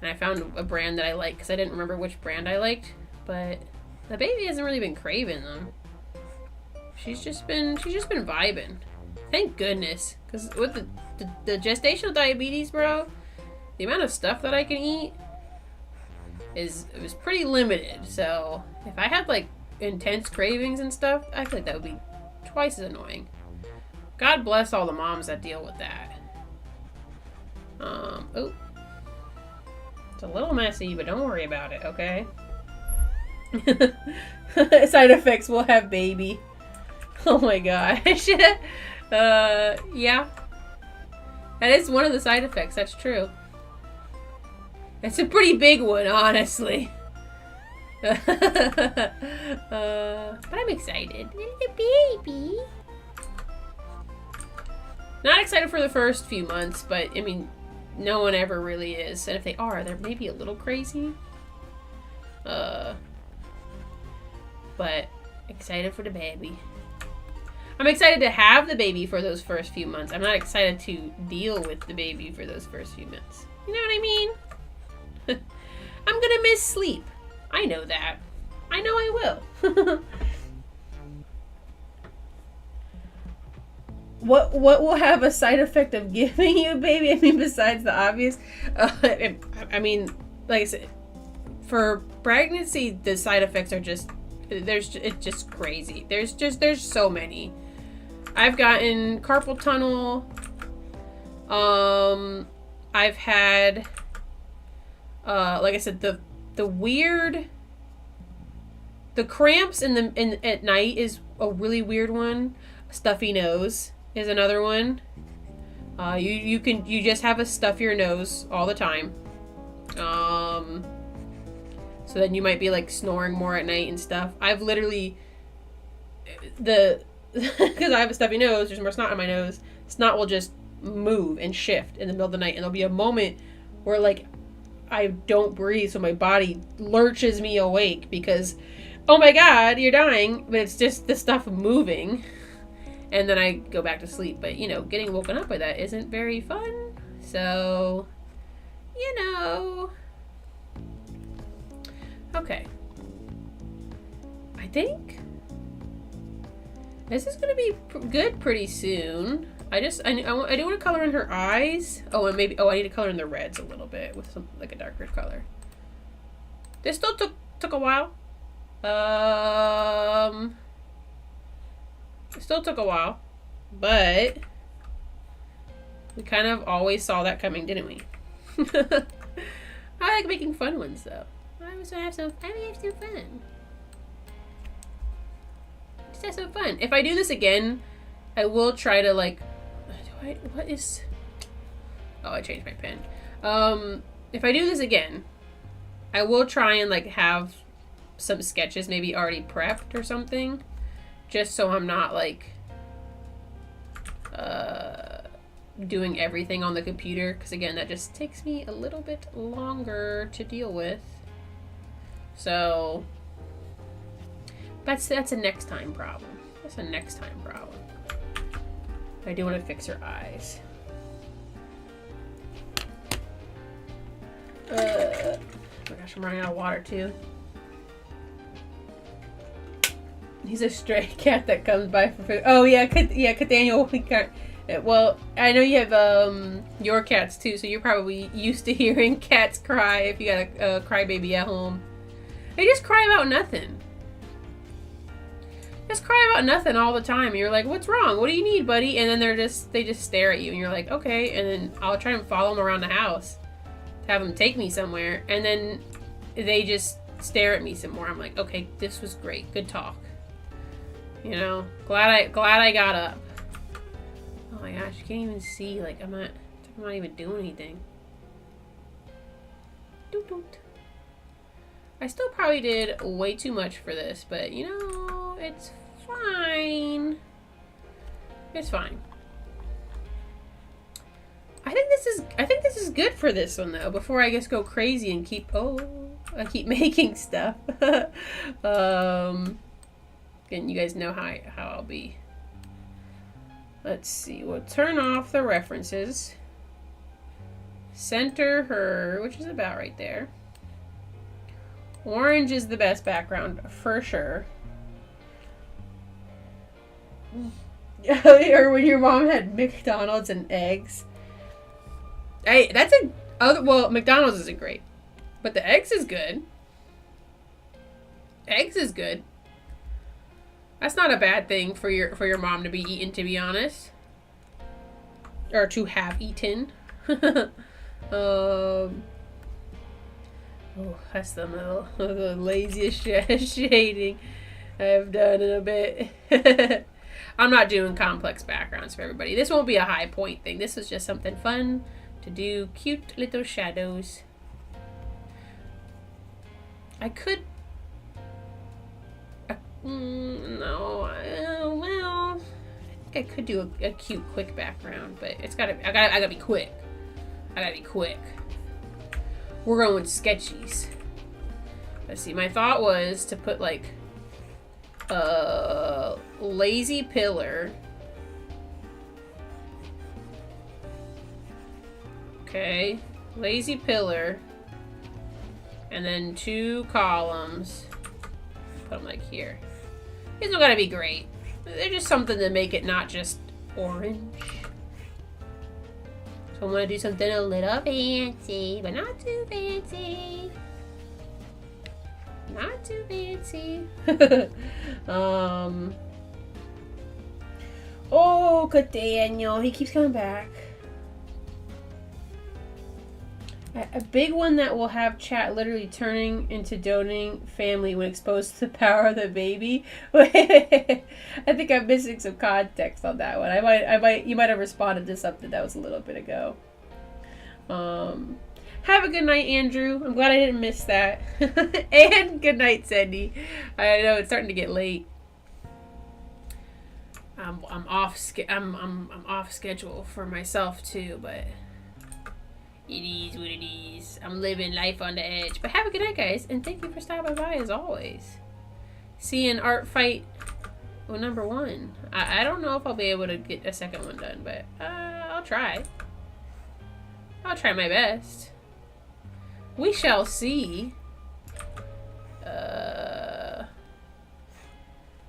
And I found a brand that I like because I didn't remember which brand I liked, but the baby hasn't really been craving them. She's just been vibing. Thank goodness, because with the gestational diabetes, bro, the amount of stuff that I can eat was pretty limited. So if I had like intense cravings and stuff, I feel like that would be twice as annoying. God bless all the moms that deal with that. Oh. It's a little messy, but don't worry about it, okay? Side effects will have baby. Oh my gosh. Yeah. That is one of the side effects, that's true. It's a pretty big one, honestly. But I'm excited. Little baby. Not excited for the first few months, but I mean, no one ever really is. And if they are, they're maybe a little crazy. But excited for the baby. I'm excited to have the baby for those first few months. I'm not excited to deal with the baby for those first few months. You know what I mean? I'm gonna miss sleep. I know that. I know I will. What will have a side effect of giving you a baby? I mean, besides the obvious. I mean, like I said, for pregnancy, the side effects are just, it's just crazy. There's so many. I've gotten carpal tunnel. I've had, like I said, the weird, the cramps at night is a really weird one. Stuffy nose is another one. You just have a stuff your nose all the time. So then you might be like snoring more at night and stuff. I've literally because I have a stuffy nose, there's more snot on my nose. Snot will just move and shift in the middle of the night, and there'll be a moment where like I don't breathe, so my body lurches me awake because, oh my god, you're dying, but it's just the stuff moving. And then I go back to sleep. But, you know, getting woken up by that isn't very fun. So, you know. Okay. I think this is going to be good pretty soon. I do want to color in her eyes. And maybe, I need to color in the reds a little bit with some, like a darker color. This still took took a while. It still took a while, but we kind of always saw that coming, didn't we? I like making fun ones, though. I always have some fun. Just have some fun. If I do this again, I will try to, like... What is... Oh, I changed my pen. If I do this again, I will try and, like, have some sketches maybe already prepped or something. Just so I'm not, like... doing everything on the computer, because again, that just takes me a little bit longer to deal with. So that's a next time problem. That's a next time problem. I do want to fix her eyes. Oh my gosh, I'm running out of water too. He's a stray cat that comes by for food. Oh yeah, Cathaniel. Well, I know you have your cats too, so you're probably used to hearing cats cry if you got a crybaby at home. They just cry about nothing. Just cry about nothing all the time. You're like, "What's wrong? What do you need, buddy?" And then they just stare at you, and you're like, "Okay." And then I'll try and follow them around the house to have them take me somewhere, and then they just stare at me some more. I'm like, "Okay, this was great. Good talk." You know, glad I got up. Oh my gosh, you can't even see. Like, I'm not even doing anything. Doot doot. I still probably did way too much for this, but you know, it's fine. It's fine. I think this is good for this one though. Before I just go crazy and keep making stuff. And you guys know how I'll be. Let's see. We'll turn off the references. Center her, which is about right there. Orange is the best background for sure. Or when your mom had McDonald's and eggs. Hey, that's well, McDonald's isn't great, but the eggs is good. Eggs is good. That's not a bad thing for your mom to be eaten, to be honest. Or to have eaten. Oh, that's the laziest shading I've done in a bit. I'm not doing complex backgrounds for everybody. This won't be a high point thing. This is just something fun to do. Cute little shadows. I could... no, well, I think I could do a cute, quick background, but I gotta be quick. I gotta be quick. We're going with sketchies. Let's see. My thought was to put like a lazy pillar. Okay, lazy pillar, and then 2 columns. Put them like here. These don't gotta be great. They're just something to make it not just orange. So I'm gonna do something a little fancy, but not too fancy. Not too fancy. Oh, Cathaniel, he keeps coming back. A big one that will have chat literally turning into doting family when exposed to the power of the baby. I think I'm missing some context on that one. You might have responded to something that was a little bit ago. Have a good night, Andrew. I'm glad I didn't miss that. And good night, Sandy. I know it's starting to get late. I'm off schedule for myself too, but it is what it is. I'm living life on the edge. But have a good night, guys, and thank you for stopping by as always. See you in art fight number 1. I don't know if I'll be able to get a second one done, but I'll try. I'll try my best. We shall see.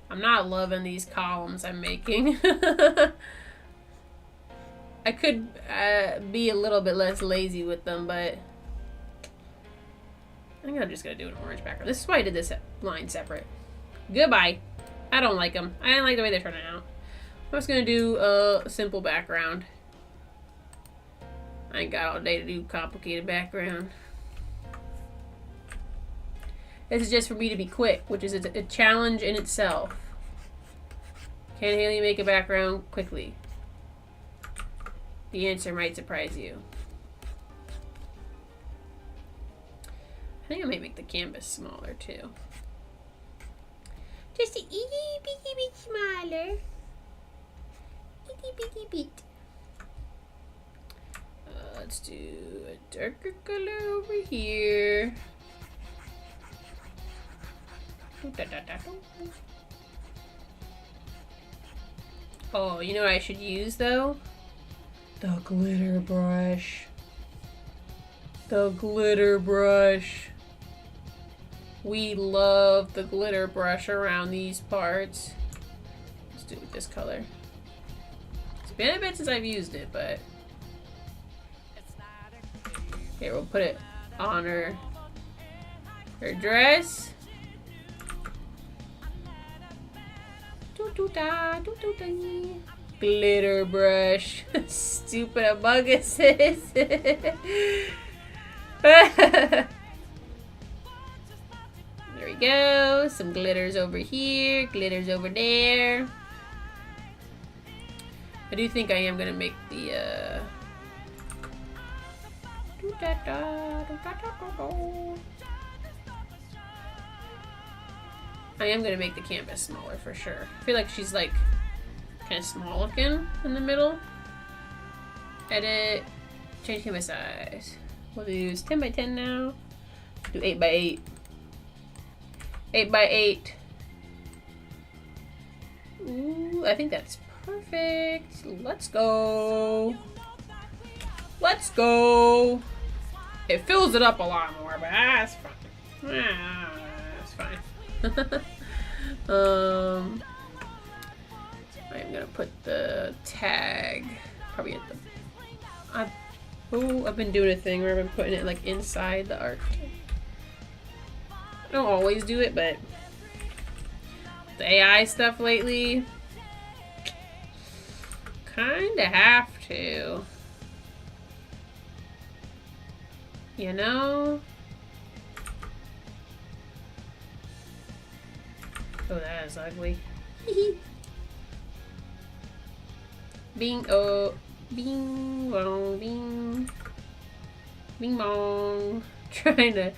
I'm not loving these columns I'm making. I could be a little bit less lazy with them, but I think I'm just gonna do an orange background. This is why I did this line separate. Goodbye. I don't like them. I don't like the way they're turning out. I'm just gonna do a simple background. I ain't got all day to do complicated background. This is just for me to be quick, which is a challenge in itself. Can Haley make a background quickly? The answer might surprise you. I think I might make the canvas smaller too. Just a itty bitty bit smaller. Itty bitty bit. Let's do a darker color over here. Oh, you know what I should use though? The glitter brush. The glitter brush. We love the glitter brush around these parts. Let's do it with this color. It's been a bit since I've used it, but... Here, we'll put it on her dress. Glitter brush. Stupid amoguses. There we go. Some glitters over here. Glitters over there. I do think I am gonna make the I am gonna make the canvas smaller for sure. I feel like she's like kind of small looking in the middle. Edit, change canvas size. We'll use 10 by 10 now. Do 8 by 8. 8 by 8. Ooh, I think that's perfect. Let's go. Let's go. It fills it up a lot more, but that's fine. That's fine. I'm gonna put the tag probably at the. I've been doing a thing where I've been putting it like inside the art. I don't always do it, but the AI stuff lately, kinda have to. You know? Oh, that is ugly. Bing, oh, bing, bong, bing. Bing, bong. Trying to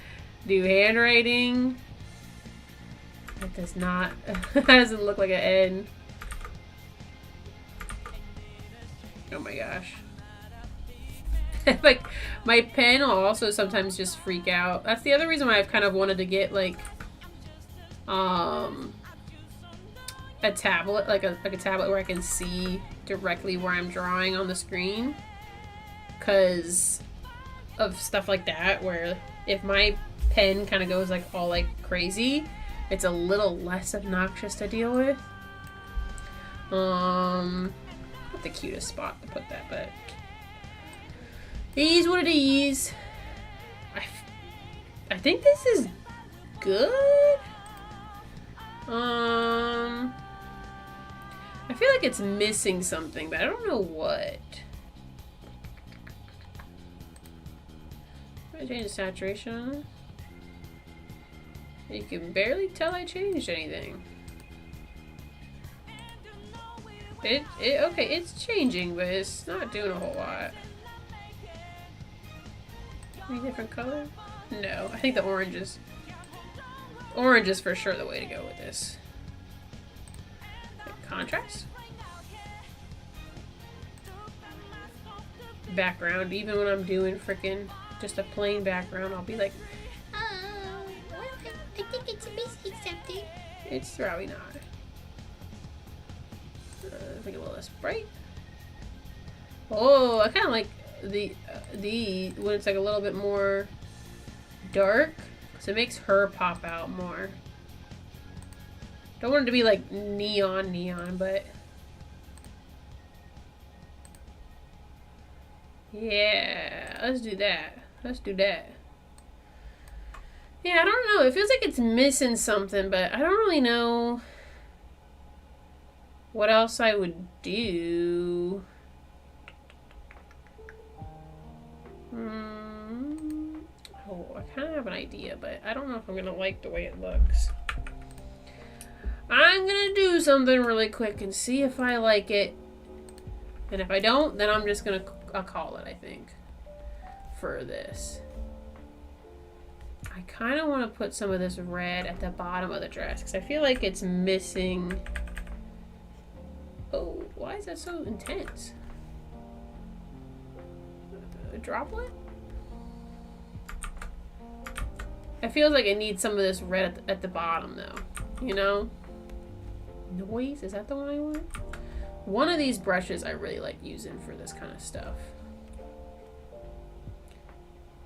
do handwriting. That does not, that doesn't look like an N. Oh my gosh. Like, my pen will also sometimes just freak out. That's the other reason why I've kind of wanted to get, like, a tablet, like a tablet where I can see directly where I'm drawing on the screen. Because of stuff like that, where if my pen kind of goes, like, all, like, crazy, it's a little less obnoxious to deal with. Not the cutest spot to put that, but... These what it is. I think this is good. I feel like it's missing something, but I don't know what. I changed the saturation on it. You can barely tell I changed anything. Okay, it's changing, but it's not doing a whole lot. Any different color? No, I think the orange is for sure the way to go with this. Contrast. Background, even when I'm doing freaking just a plain background, I'll be like, oh, well, I think it's a basic something. It's probably not. Make it a little less bright. Oh, I kind of like the when it's like a little bit more dark, so it makes her pop out more. Don't want it to be like neon, but yeah, let's do that. Let's do that. Yeah, I don't know. It feels like it's missing something, but I don't really know what else I would do. Oh, I kind of have an idea, but I don't know if I'm going to like the way it looks. I'm going to do something really quick and see if I like it. And if I don't, then I'm just going to call it, I think, for this. I kind of want to put some of this red at the bottom of the dress because I feel like it's missing. Oh, why is that so intense? A droplet? It feels like it needs some of this red at the bottom though, you know? Noise, is that the one I want? One of these brushes I really like using for this kind of stuff.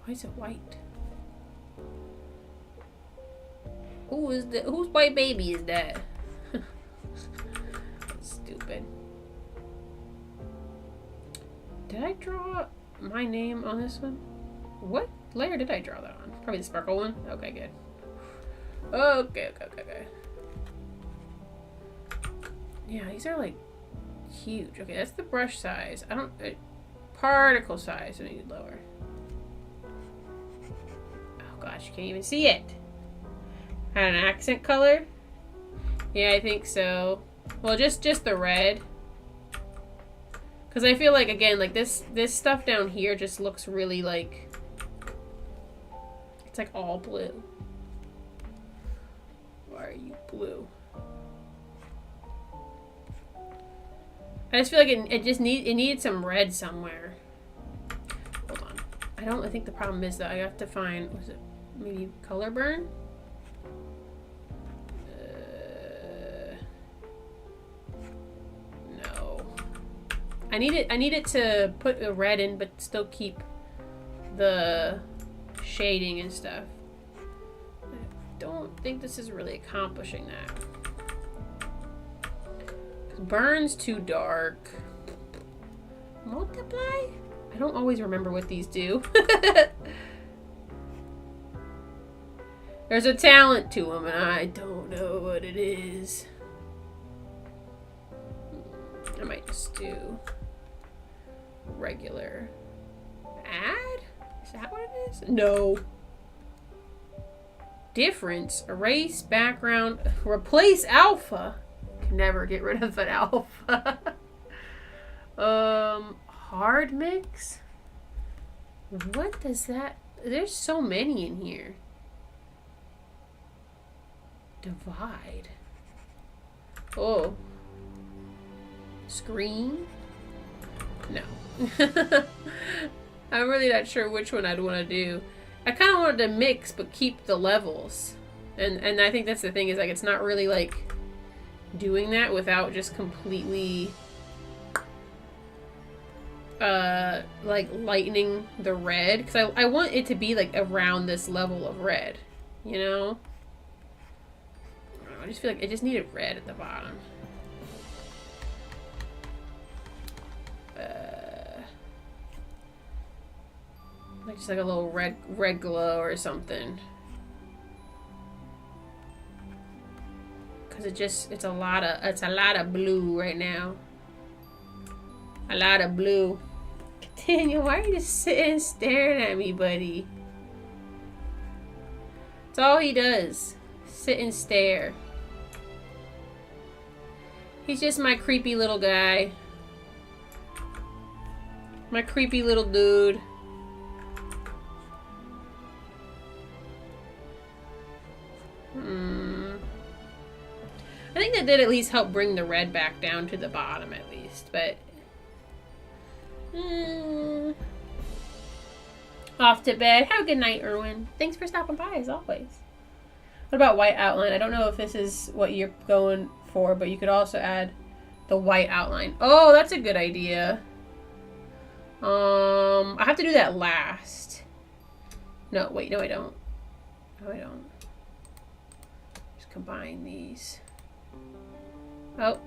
Why is it white? Whose white baby is that? Stupid. Did I draw my name on this one? What layer did I draw that on? Probably the sparkle one? Okay, good. Okay. Yeah, these are like huge. Okay, that's the brush size. I don't... particle size. I need lower. Oh gosh, you can't even see it. An accent color? Yeah, I think so. Well, just the red. Because I feel like, again, like this stuff down here just looks really like... It's like all blue. Why are you blue? I just feel like it needed some red somewhere. Hold on. I think the problem is that I have to find, was it maybe color burn? No. I need it to put the red in but still keep the shading and stuff. I don't think this is really accomplishing that. Burn's too dark. Multiply? I don't always remember what these do. There's a talent to them, and I don't know what it is. I might just do regular. Add? Is that what it is? No. Difference. Erase background. Replace alpha. Never get rid of an alpha. Hard mix? What does that... There's so many in here. Divide. Oh. Screen? No. I'm really not sure which one I'd want to do. I kind of wanted to mix but keep the levels. And I think that's the thing is like it's not really like doing that without just completely like lightening the red because I want it to be like around this level of red, you know? I just feel like it just needed red at the bottom. Like just like a little red glow or something. Cause it's a lot of blue right now. A lot of blue. Daniel, why are you just sitting staring at me, buddy? That's all he does. Sit and stare. He's just my creepy little guy. My creepy little dude. I think that did at least help bring the red back down to the bottom at least, but... Off to bed. Have a good night, Erwin. Thanks for stopping by, as always. What about white outline? I don't know if this is what you're going for, but you could also add the white outline. Oh, that's a good idea. I have to do that last. No, wait, no I don't. No I don't. Just combine these. Oh.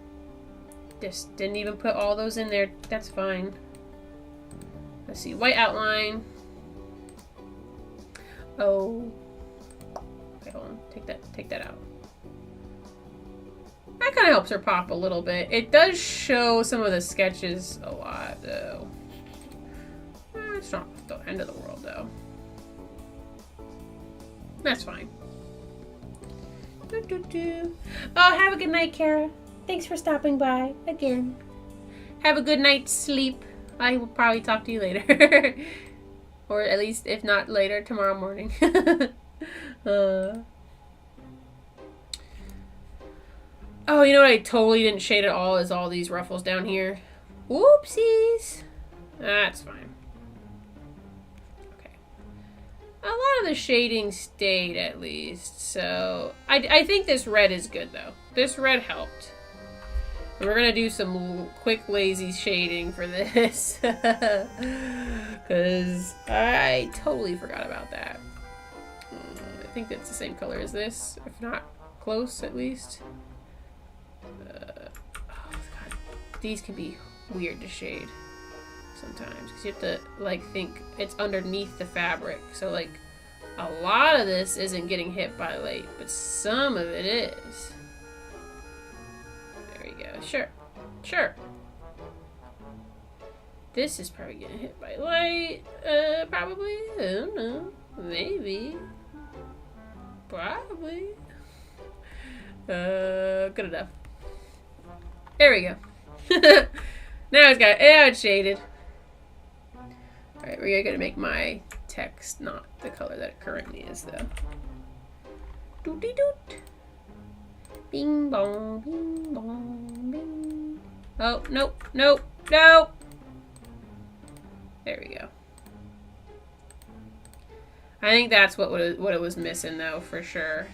Just didn't even put all those in there. That's fine. Let's see. White outline. Oh. Take that out. That kind of helps her pop a little bit. It does show some of the sketches a lot, though. It's not the end of the world, though. That's fine. Oh, have a good night, Kara. Thanks for stopping by again. Have a good night's sleep. I will probably talk to you later. Or at least, if not later, tomorrow morning. Oh, you know what I totally didn't shade at all is all these ruffles down here. Whoopsies. That's fine. Okay. A lot of the shading stayed at least, so... I think this red is good, though. This red helped. And we're gonna do some quick, lazy shading for this. Because I totally forgot about that. I think it's the same color as this, if not close, at least. Oh, God. These can be weird to shade sometimes because you have to like think it's underneath the fabric, so like a lot of this isn't getting hit by light, but some of it is. There we go. Sure. This is probably getting hit by light. Probably. I don't know. Maybe. Probably. Good enough. There we go. Now it's shaded. Alright, we're gonna make my text not the color that it currently is, though. Dooty doot. Bing bong, bing bong, bing. Oh, nope. There we go. I think that's what it was missing, though, for sure.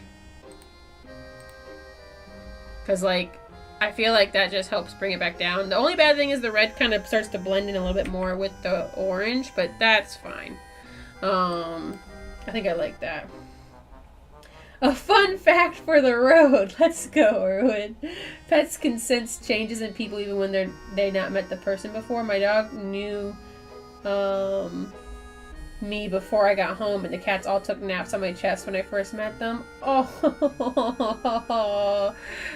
Because, like, I feel like that just helps bring it back down. The only bad thing is the red kind of starts to blend in a little bit more with the orange, but that's fine. I think I like that. A fun fact for the road. Let's go, Erwin. Pets can sense changes in people even when they not met the person before. My dog knew me before I got home, and the cats all took naps on my chest when I first met them. Oh,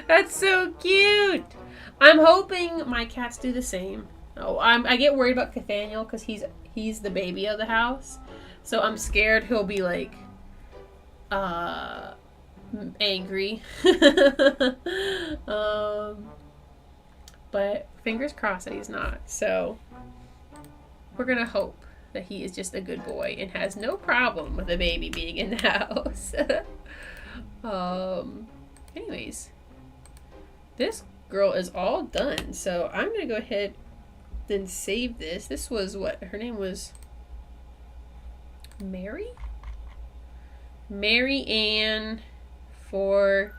that's so cute. I'm hoping my cats do the same. Oh, I get worried about Cathaniel because he's the baby of the house, so I'm scared he'll be like angry. But fingers crossed that he's not. So we're gonna hope that he is just a good boy and has no problem with a baby being in the house. Anyways, this girl is all done, so I'm gonna go ahead and save this. This was what her name was. Mary Ann for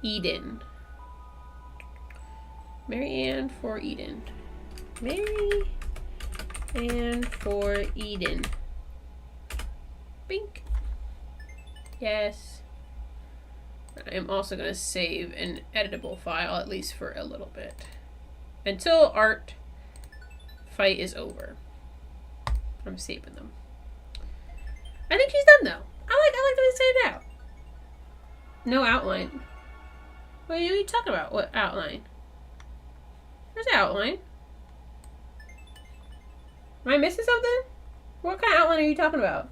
Eden. Mary Ann for Eden. Bink. Yes. I'm also going to save an editable file, at least for a little bit. Until art fight is over. I'm saving them. I think she's done, though. I like the way they say it out. No outline. What are you talking about? What outline? There's an outline. Am I missing something? What kind of outline are you talking about?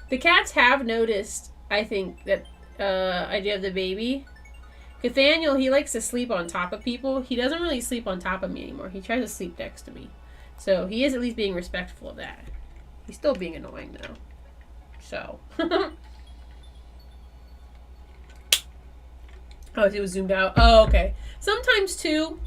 The cats have noticed, I think, that idea of the baby. Cathaniel, he likes to sleep on top of people. He doesn't really sleep on top of me anymore. He tries to sleep next to me. So he is at least being respectful of that. He's still being annoying, though. So. Oh, it was zoomed out. Oh, okay. Sometimes, too,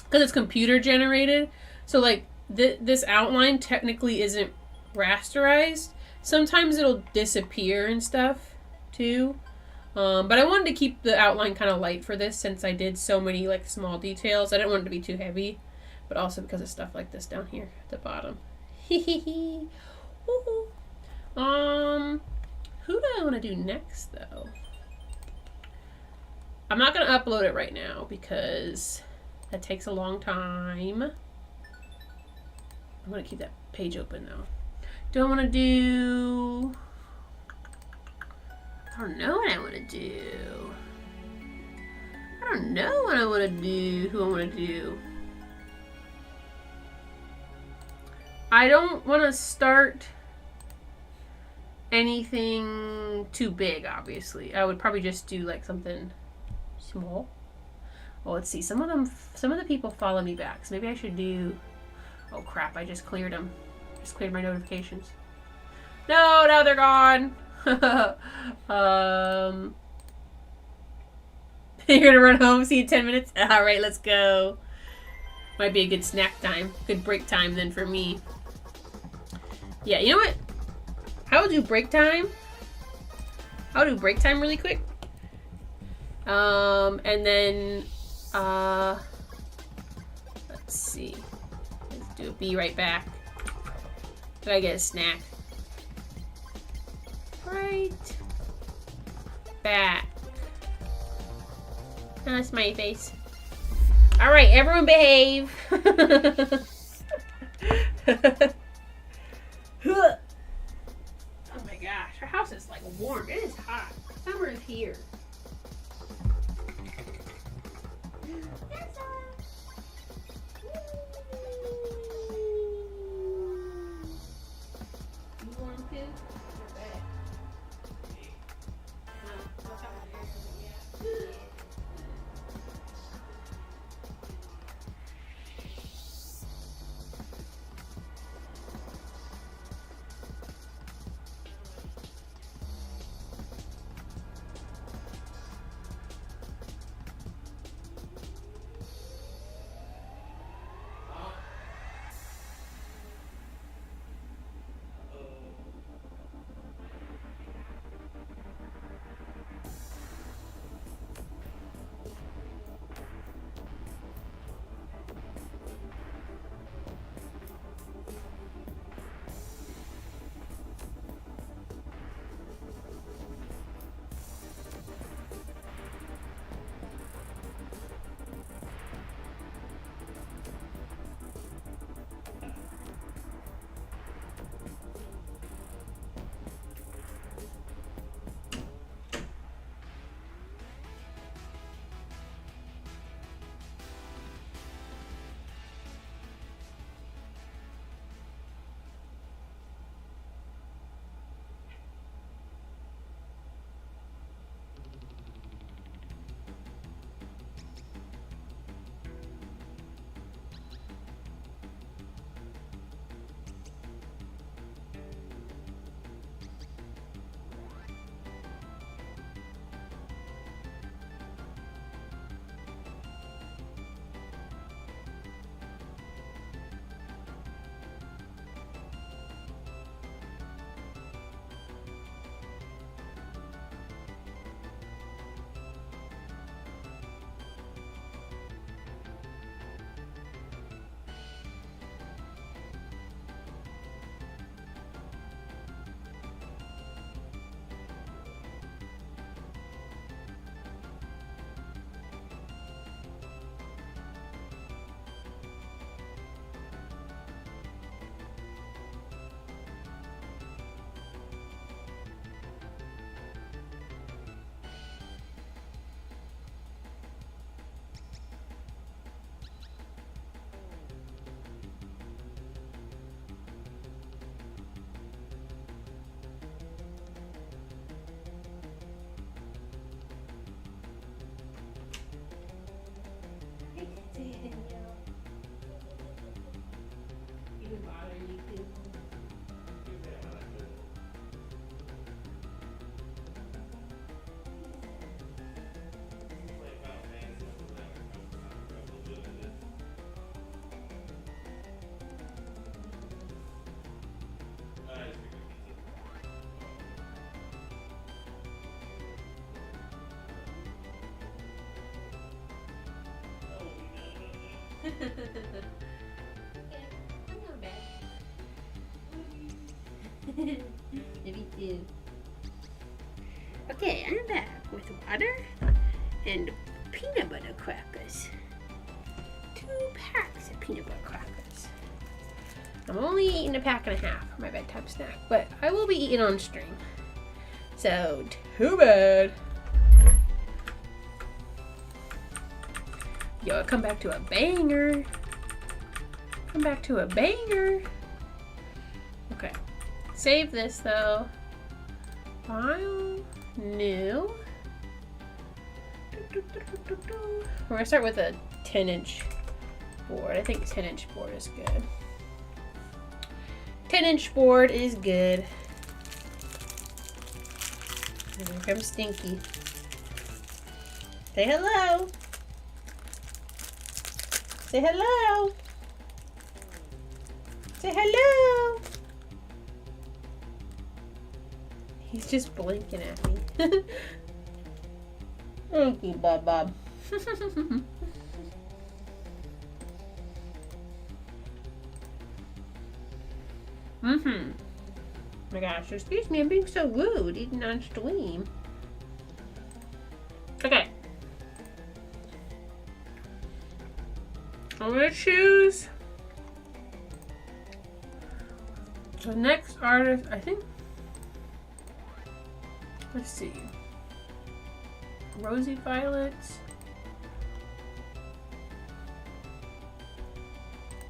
because it's computer generated, so, like, this outline technically isn't rasterized. Sometimes it'll disappear and stuff, too. But I wanted to keep the outline kind of light for this since I did so many, like, small details. I didn't want it to be too heavy, but also because of stuff like this down here at the bottom. Who do I want to do next, though? I'm not going to upload it right now because that takes a long time. I'm going to keep that page open, though. Do I want to do... I don't know what I want to do. I don't know what I want to do. Who I want to do. I don't want to start anything too big, obviously. I would probably just do like something small. Well, let's see. Some of the people follow me back. So maybe I should do... Oh crap, I just cleared them. Just cleared my notifications. No, now they're gone. You're gonna run home, see you in 10 minutes? Alright, let's go. Might be a good snack time. Good break time then for me. Yeah, you know what? I'll do break time. I'll do break time really quick. And then, let's see. Let's do a be right back. Did I get a snack? Right back. That's my face. Alright, everyone behave. Oh my gosh, our house is like warm. It is hot. Summer is here. You warm too? You're bad. No, what time is it? Yeah. Yeah, I'm not bad. Me too. Okay, I'm back with water and peanut butter crackers. 2 packs of peanut butter crackers. I'm only eating a pack and a half for my bedtime snack, but I will be eating on stream. So, too bad. Yo, come back to a banger. Come back to a banger. Okay. Save this though. File. New. We're gonna start with a 10-inch board. I think 10-inch board is good. 10-inch board is good. Here comes Stinky. Say hello. Say hello. Say hello. He's just blinking at me. Thank you, Bob. My gosh, excuse me, I'm being so rude eating on stream. Okay. I'm gonna choose the next artist, I think. Let's see. Rosy Violets.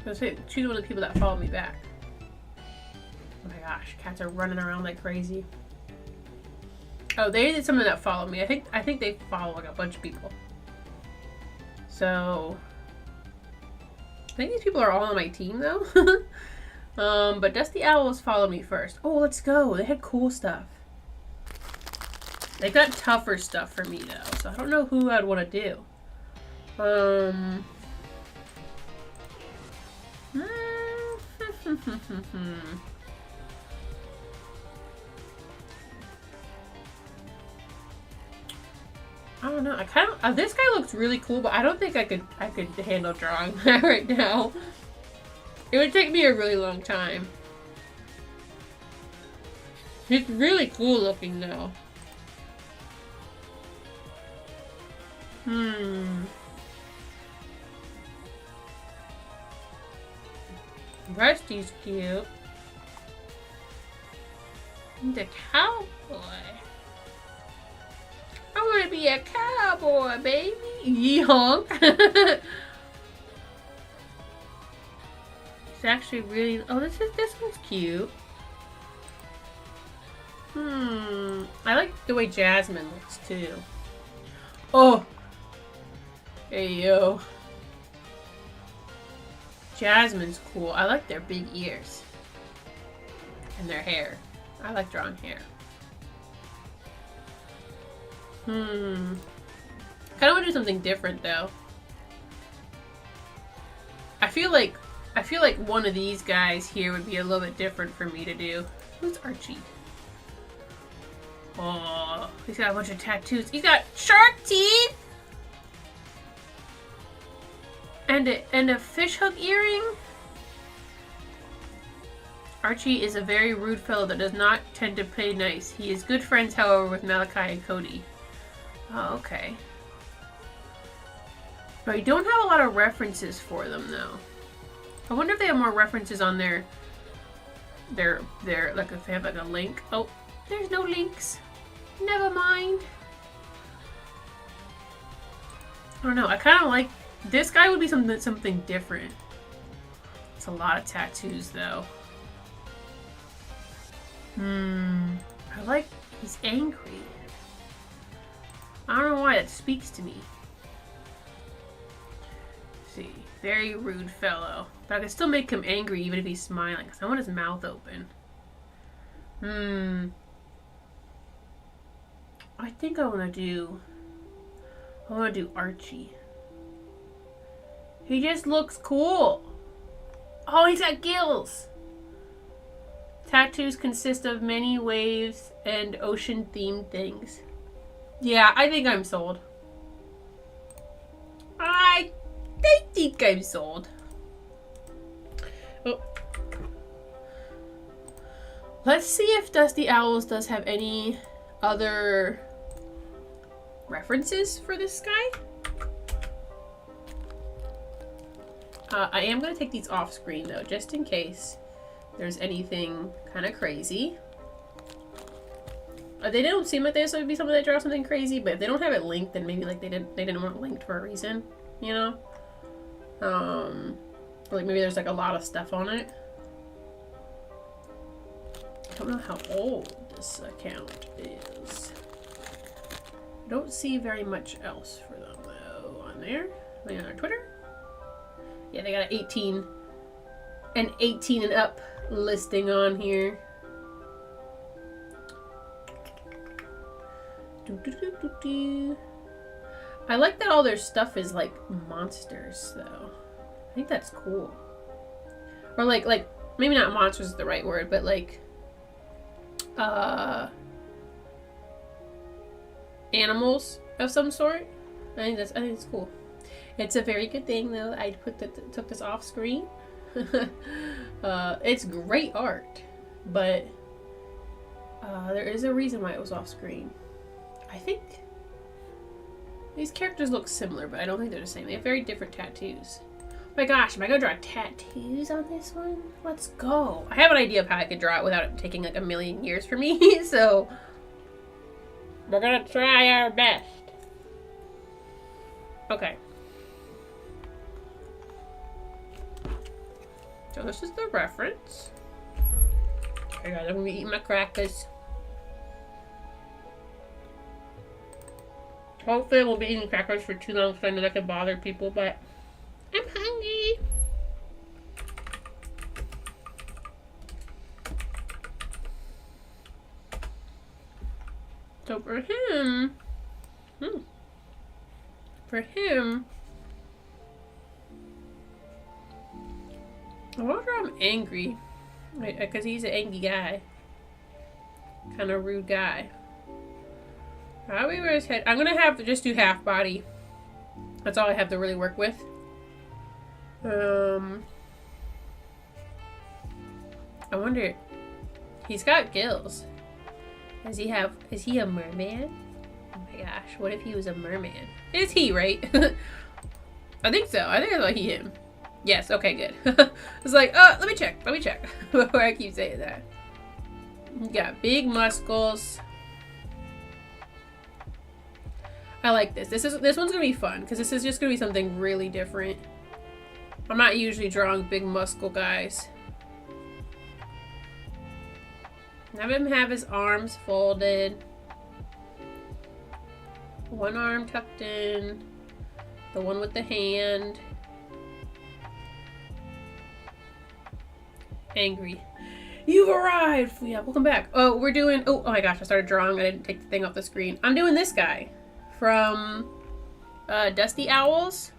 Let's say choose one of the people that follow me back. Oh my gosh, cats are running around like crazy. Oh, they did something that followed me. I think they follow like a bunch of people. So I think these people are all on my team though. But Dusty Owls followed me first. Oh, let's go. They had cool stuff. They got tougher stuff for me though, so I don't know who I'd want to do. I don't know. I kind of this guy looks really cool, but I don't think I could handle drawing that right now. It would take me a really long time. He's really cool looking though. Rusty's cute. The cowboy. I want to be a cowboy, baby. Yeehonk. It's actually really. Oh, this one's cute. I like the way Jasmine looks too. Oh. Hey yo. Jasmine's cool. I like their big ears. And their hair. I like drawing hair. I kind of want to do something different though. I feel like one of these guys here would be a little bit different for me to do. Who's Archie? Oh, he's got a bunch of tattoos. He's got shark teeth! And a fishhook earring? Archie is a very rude fellow that does not tend to play nice. He is good friends, however, with Malachi and Cody. Oh, okay. But I don't have a lot of references for them, though. I wonder if they have more references on their like if they have like a link. Oh, there's no links. Never mind. I don't know. I kind of like this guy would be something different. It's a lot of tattoos though. I like he's angry. I don't know why that speaks to me. Let's see, very rude fellow. But I can still make him angry even if he's smiling because I want his mouth open. I think I want to do Archie. He just looks cool. Oh, he's got gills. Tattoos consist of many waves and ocean-themed things. Yeah, I think I'm sold. I think I'm sold. Oh. Let's see if Dusty Owls does have any other references for this guy. I am going to take these off screen though, just in case. there's anything kind of crazy. They don't seem like there's going to be someone that draws something crazy, but if they don't have it linked, then maybe like they didn't want it linked for a reason, you know? Like maybe there's like a lot of stuff on it. I don't know how old this account is. I don't see very much else for them though on there. Maybe on their Twitter. Yeah, they got an 18 and up listing on here. I like that all their stuff is like monsters though. I think that's cool. Or like maybe not monsters is the right word, but like animals of some sort. I think it's cool. It's a very good thing though. I took this off screen. It's great art, but there is a reason why it was off screen. I think these characters look similar, but I don't think they're the same. They have very different tattoos. Oh my gosh, am I gonna draw tattoos on this one? Let's go. I have an idea of how I could draw it without it taking like a million years for me, so we're gonna try our best. Okay. So this is the reference. Okay guys, I'm gonna be eating my crackers. Hopefully I won't be eating crackers for too long so I know that can bother people, but I'm hungry. So for him, I want to draw him angry, because he's an angry guy, kind of rude guy. Probably where his head. I'm gonna have to just do half body. That's all I have to really work with. I wonder. He's got gills. Is he a merman? Oh my gosh, what if he was a merman? It's he, right? I think so. I think I thought him. Yes, okay, good. It's like, let me check. Before I keep saying that. You got big muscles. I like this. This one's gonna be fun because this is just gonna be something really different. I'm not usually drawing big muscle guys. Have him have his arms folded. One arm tucked in. The one with the hand. Angry. You've arrived! Yeah, welcome back. Oh, we're doing... Oh my gosh, I started drawing. I didn't take the thing off the screen. I'm doing this guy. From Dusty Owls.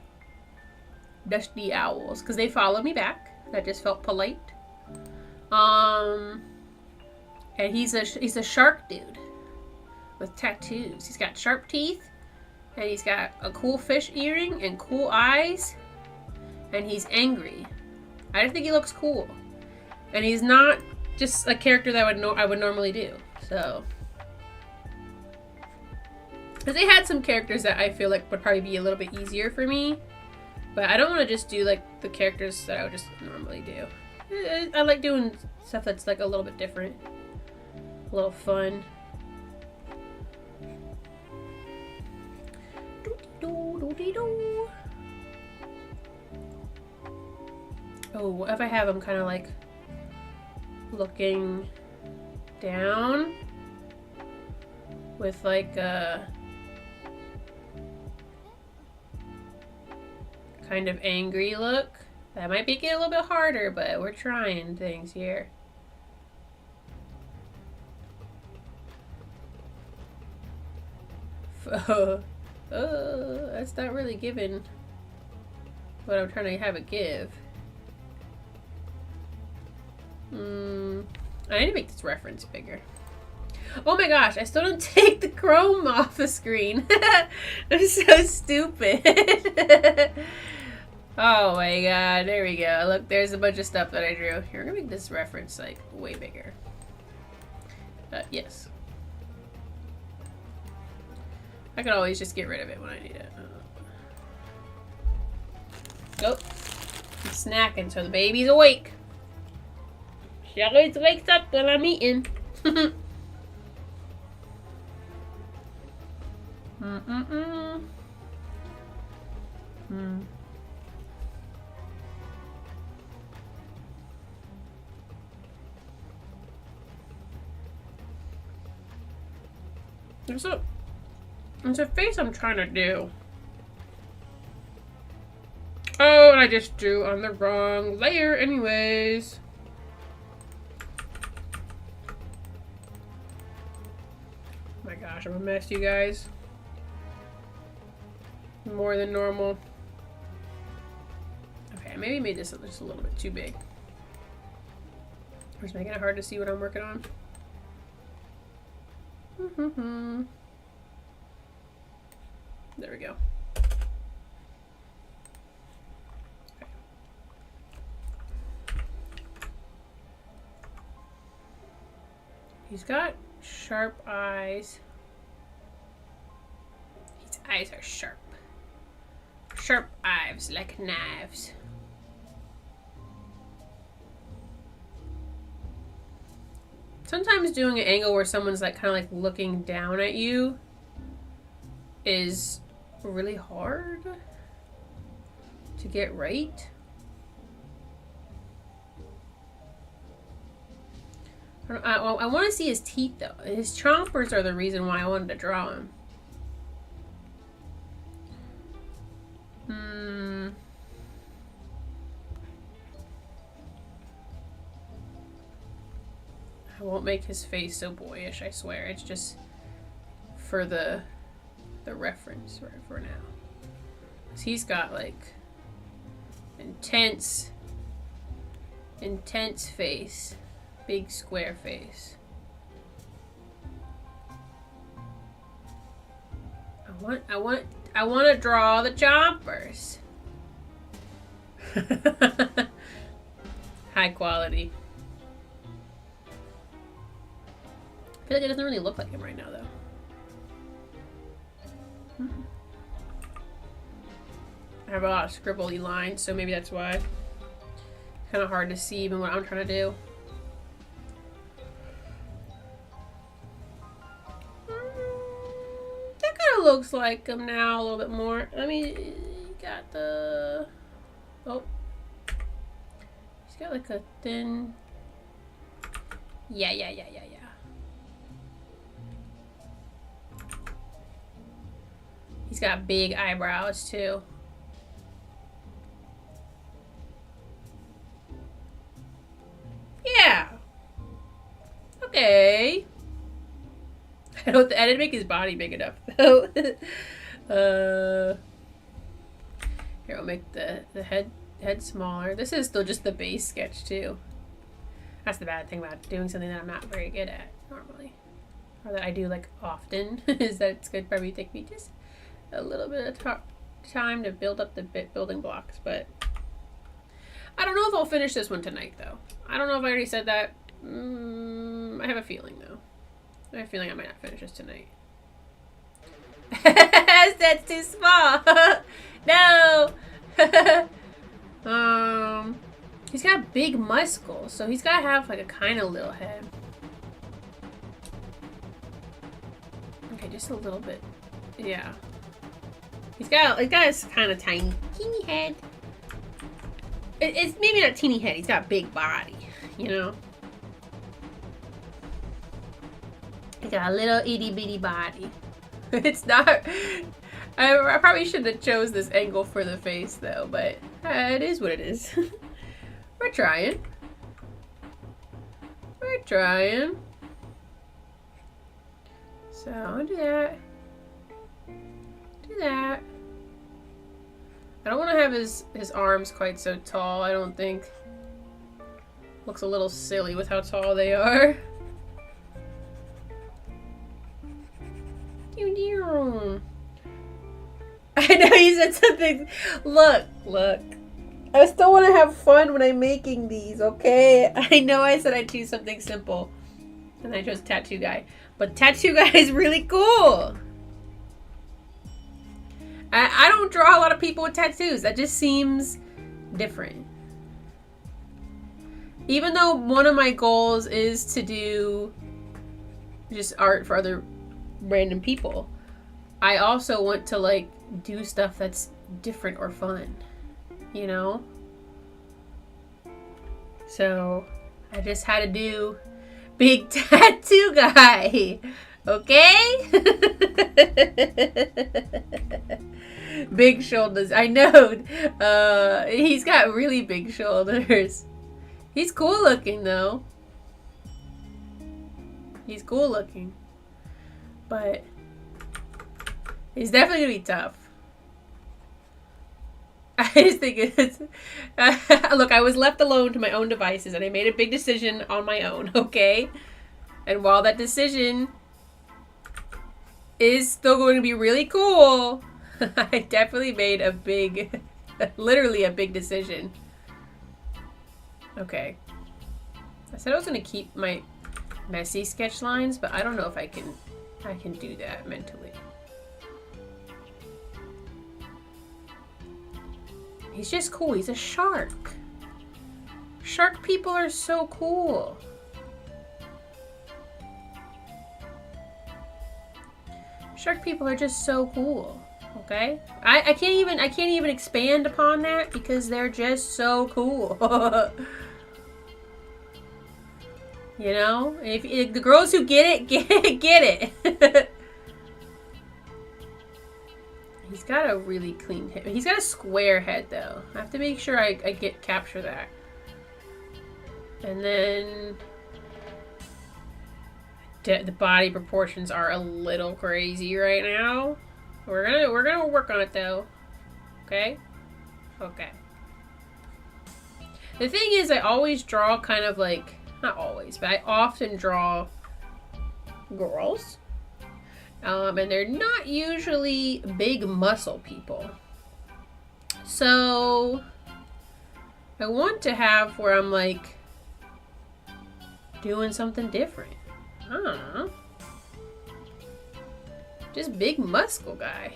Dusty Owls. Because they follow me back. That just felt polite. And he's a shark dude. With tattoos. He's got sharp teeth. And he's got a cool fish earring and cool eyes. And he's angry. I just think he looks cool. And he's not just a character that I would normally do. So... Because they had some characters that I feel like would probably be a little bit easier for me. But I don't want to just do like the characters that I would just normally do. I like doing stuff that's like a little bit different. A little fun. Oh, what if I have him kind of like looking down with like a kind of angry look? That might make it a little bit harder, but we're trying things here. That's not really giving what I'm trying to have it give. I need to make this reference bigger. Oh my gosh, I still don't take the chrome off the screen. I'm so stupid. Oh my god, there we go. Look, there's a bunch of stuff that I drew. Here, I'm gonna make this reference like way bigger. Yes. I can always just get rid of it when I need it. Oh, I'm snacking, so the baby's awake. She always wakes up when I'm eating. There's a face I'm trying to do. Oh, and I just drew on the wrong layer anyways. Oh my gosh, I'm a mess, you guys. More than normal. Okay, I maybe made this just a little bit too big. Just making it hard to see what I'm working on. There we go. Okay. He's got sharp eyes. His eyes are sharp. Sharp eyes like knives. Sometimes doing an angle where someone's like kind of like looking down at you is really hard to get right. I want to see his teeth though. His chompers are the reason why I wanted to draw him. I won't make his face so boyish, I swear. It's just for the reference right for now. 'Cause he's got like intense face. Big square face. I want to draw the chompers. High quality. I feel like it doesn't really look like him right now, though. I have a lot of scribbly lines, so maybe that's why. Kind of hard to see even what I'm trying to do. That kind of looks like him now a little bit more. I mean, he got the... Oh. He's got like a thin... Yeah. He's got big eyebrows, too. Yeah. Okay. I didn't make his body big enough, though. Here, I'll make the head smaller. This is still just the base sketch, too. That's the bad thing about doing something that I'm not very good at, normally. Or that I do, like, often, is that it's good probably take me just a little bit of time to build up the building blocks, but I don't know if I'll finish this one tonight, though. I don't know if I already said that. I have a feeling, though. I have a feeling I might not finish this tonight. That's too small. No. He's got big muscles, so he's got to have like a kind of little head. Okay, just a little bit. Yeah. He's got this kind of teeny head. It's maybe not teeny head. He's got a big body, you know. He's got a little itty bitty body. It's not. I probably shouldn't have chose this angle for the face though, but it is what it is. We're trying. We're trying. So I'll do that. Do that. I don't want to have his arms quite so tall, I don't think. Looks a little silly with how tall they are. I know you said something. Look. I still want to have fun when I'm making these, okay? I know I said I'd choose something simple. And I chose Tattoo Guy. But Tattoo Guy is really cool. I don't draw a lot of people with tattoos. That just seems different. Even though one of my goals is to do just art for other random people, I also want to like do stuff that's different or fun, you know? So I just had to do big tattoo guy, okay? Big shoulders. I know. He's got really big shoulders. He's cool looking though. He's cool looking. But he's definitely gonna be tough. I just think it's... look, I was left alone to my own devices and I made a big decision on my own, okay? And while that decision is still going to be really cool, I definitely made a big, literally a big decision. Okay. I said I was going to keep my messy sketch lines, but I don't know if I can do that mentally. He's just cool. He's a shark. Shark people are so cool. Shark people are just so cool. Okay? I can't even expand upon that because they're just so cool. You know? If the girls who get it, get it. He's got a really clean head. He's got a square head though. I have to make sure I capture that. And then the body proportions are a little crazy right now. We're gonna work on it though. Okay? Okay. The thing is, I always draw kind of like, not always, but I often draw girls. And they're not usually big muscle people. So I want to have where I'm like doing something different. I don't know. Just big muscle guy.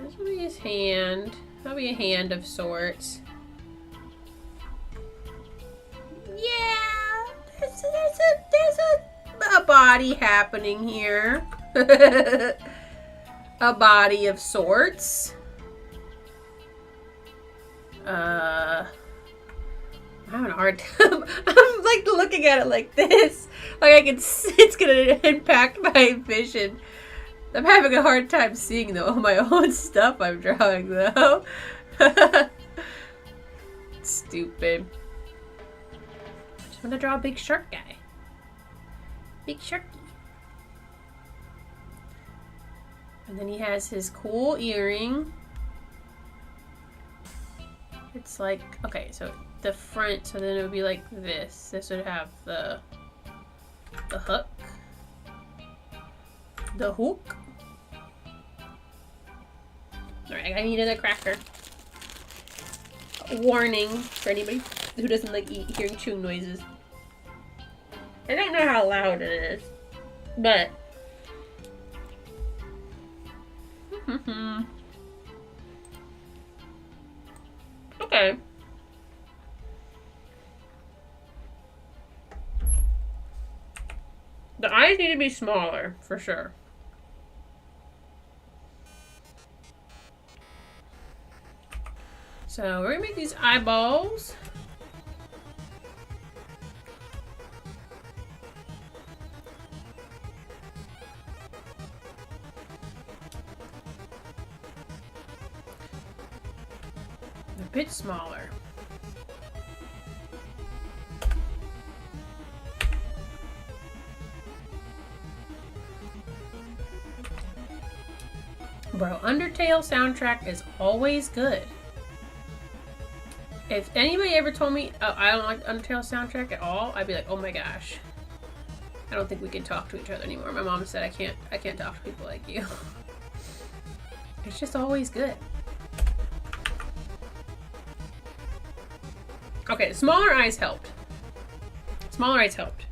This will be his hand. That'll be a hand of sorts. Yeah, there's a body happening here. A body of sorts. I'm having a hard time. I'm like looking at it like this. Like I can see it's gonna impact my vision. I'm having a hard time seeing though my own stuff I'm drawing though. Stupid. I just want to draw a big shark guy. Big sharky. And then he has his cool earring. It's like, okay, so the front, so then it would be like this. This would have the hook. The hook. Alright, I need another cracker. Warning for anybody who doesn't like hearing chewing noises. I don't know how loud it is, but okay. The eyes need to be smaller, for sure. So we're gonna make these eyeballs. A bit smaller. Bro, Undertale soundtrack is always good. If anybody ever told me I don't like Undertale soundtrack at all, I'd be like, oh my gosh. I don't think we can talk to each other anymore. My mom said I can't talk to people like you. It's just always good. Okay, smaller eyes helped. Smaller eyes helped.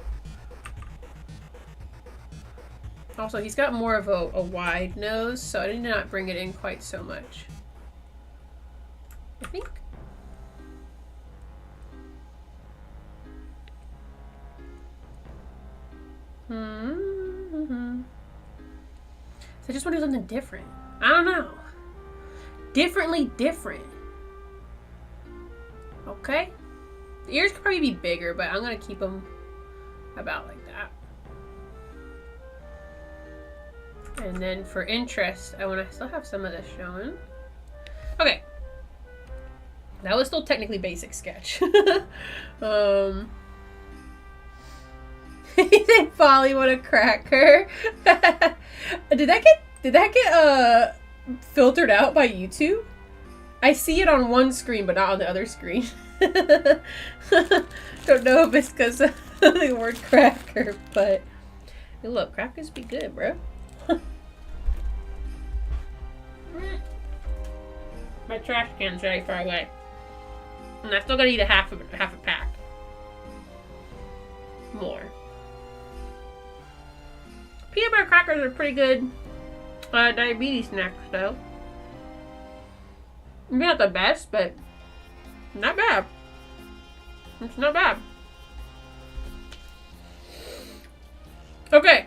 Also, he's got more of a wide nose, so I did not bring it in quite so much. I think. So I just want to do something different. I don't know. Differently different. Okay? The ears could probably be bigger, but I'm going to keep them about like that. And then for interest, I want to still have some of this showing. Okay. That was still technically basic sketch. He said Polly, what a cracker. Did that get filtered out by YouTube? I see it on one screen, but not on the other screen. Don't know if it's because of the word cracker, but hey, look, crackers be good, bro. My trash can's very far away, and I still gotta eat half a pack. More. Peanut butter crackers are pretty good diabetes snacks, though. Maybe not the best, but not bad. It's not bad. Okay.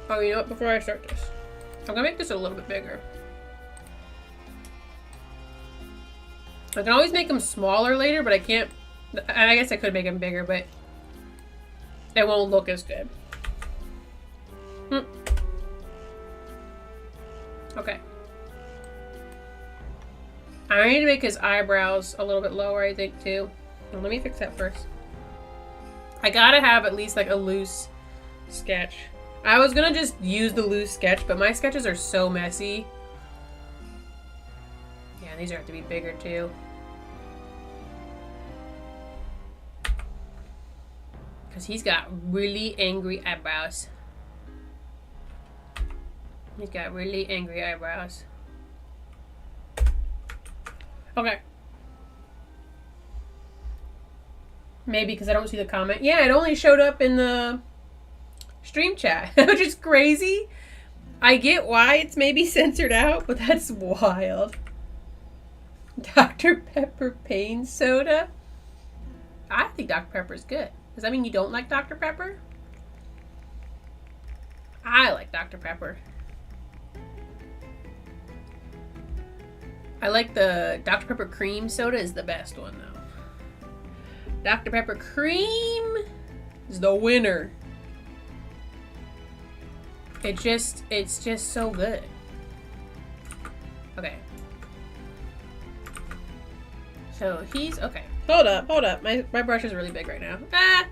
Oh, you know what? Before I start this, I'm gonna make this a little bit bigger. I can always make them smaller later, but I can't. I guess I could make them bigger, but it won't look as good. Okay. I need to make his eyebrows a little bit lower, I think, too. Well, let me fix that first. I gotta have at least, like, a loose sketch. I was gonna just use the loose sketch, but my sketches are so messy. Yeah, these are have to be bigger, too. Because he's got really angry eyebrows. He's got really angry eyebrows. Okay. Maybe because I don't see the comment. Yeah, it only showed up in the stream chat, which is crazy. I get why it's maybe censored out, but that's wild. Dr. Pepper Pain Soda? I think Dr. Pepper's good. Does that mean you don't like Dr. Pepper? I like Dr. Pepper. I like the Dr. Pepper Cream Soda is the best one, though. Dr. Pepper Cream is the winner. It's just so good. Okay. So he's, okay. Hold up. My brush is really big right now. Ah!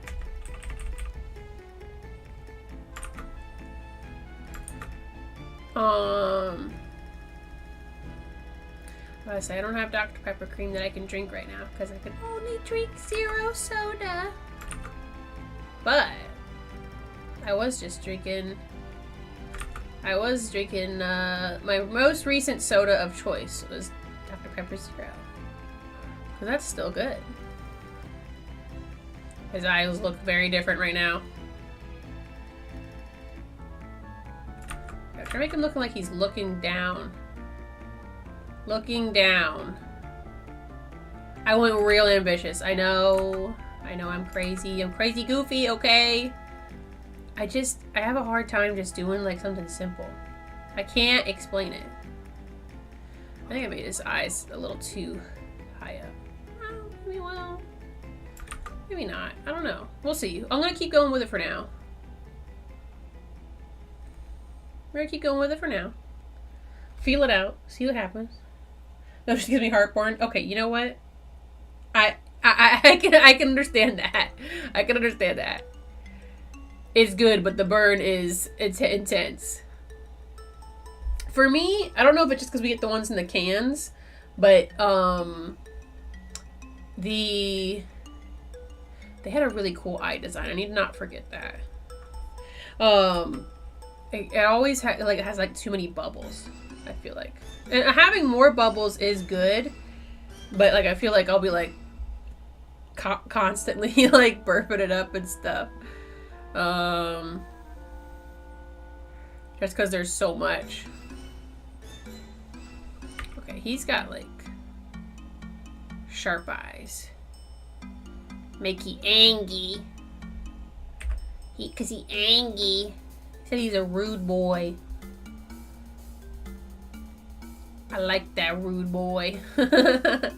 I say I don't have Dr. Pepper cream that I can drink right now because I can only drink zero soda. But I was drinking my most recent soda of choice was Dr. Pepper Zero. So that's still good. His eyes look very different right now. I'm trying to make him look like he's looking down. Looking down. I went real ambitious. I know I'm crazy. I'm crazy goofy, okay? I have a hard time just doing like something simple. I can't explain it. I think I made his eyes a little too high up. Maybe, well, maybe not. I don't know. We'll see. I'm gonna keep going with it for now. We're gonna keep going with it for now. Feel it out. See what happens. No, she gives me heartburn. Okay, you know what? I can understand that. I can understand that. It's good, but the burn it's intense. For me, I don't know if it's just because we get the ones in the cans, but they had a really cool eye design. I need to not forget that. It always has like too many bubbles, I feel like. And having more bubbles is good, but like I feel like I'll be like constantly like burping it up and stuff. Just because there's so much. Okay, he's got like sharp eyes. Make he angry. Cause he angry. He said he's a rude boy. I like that rude boy. I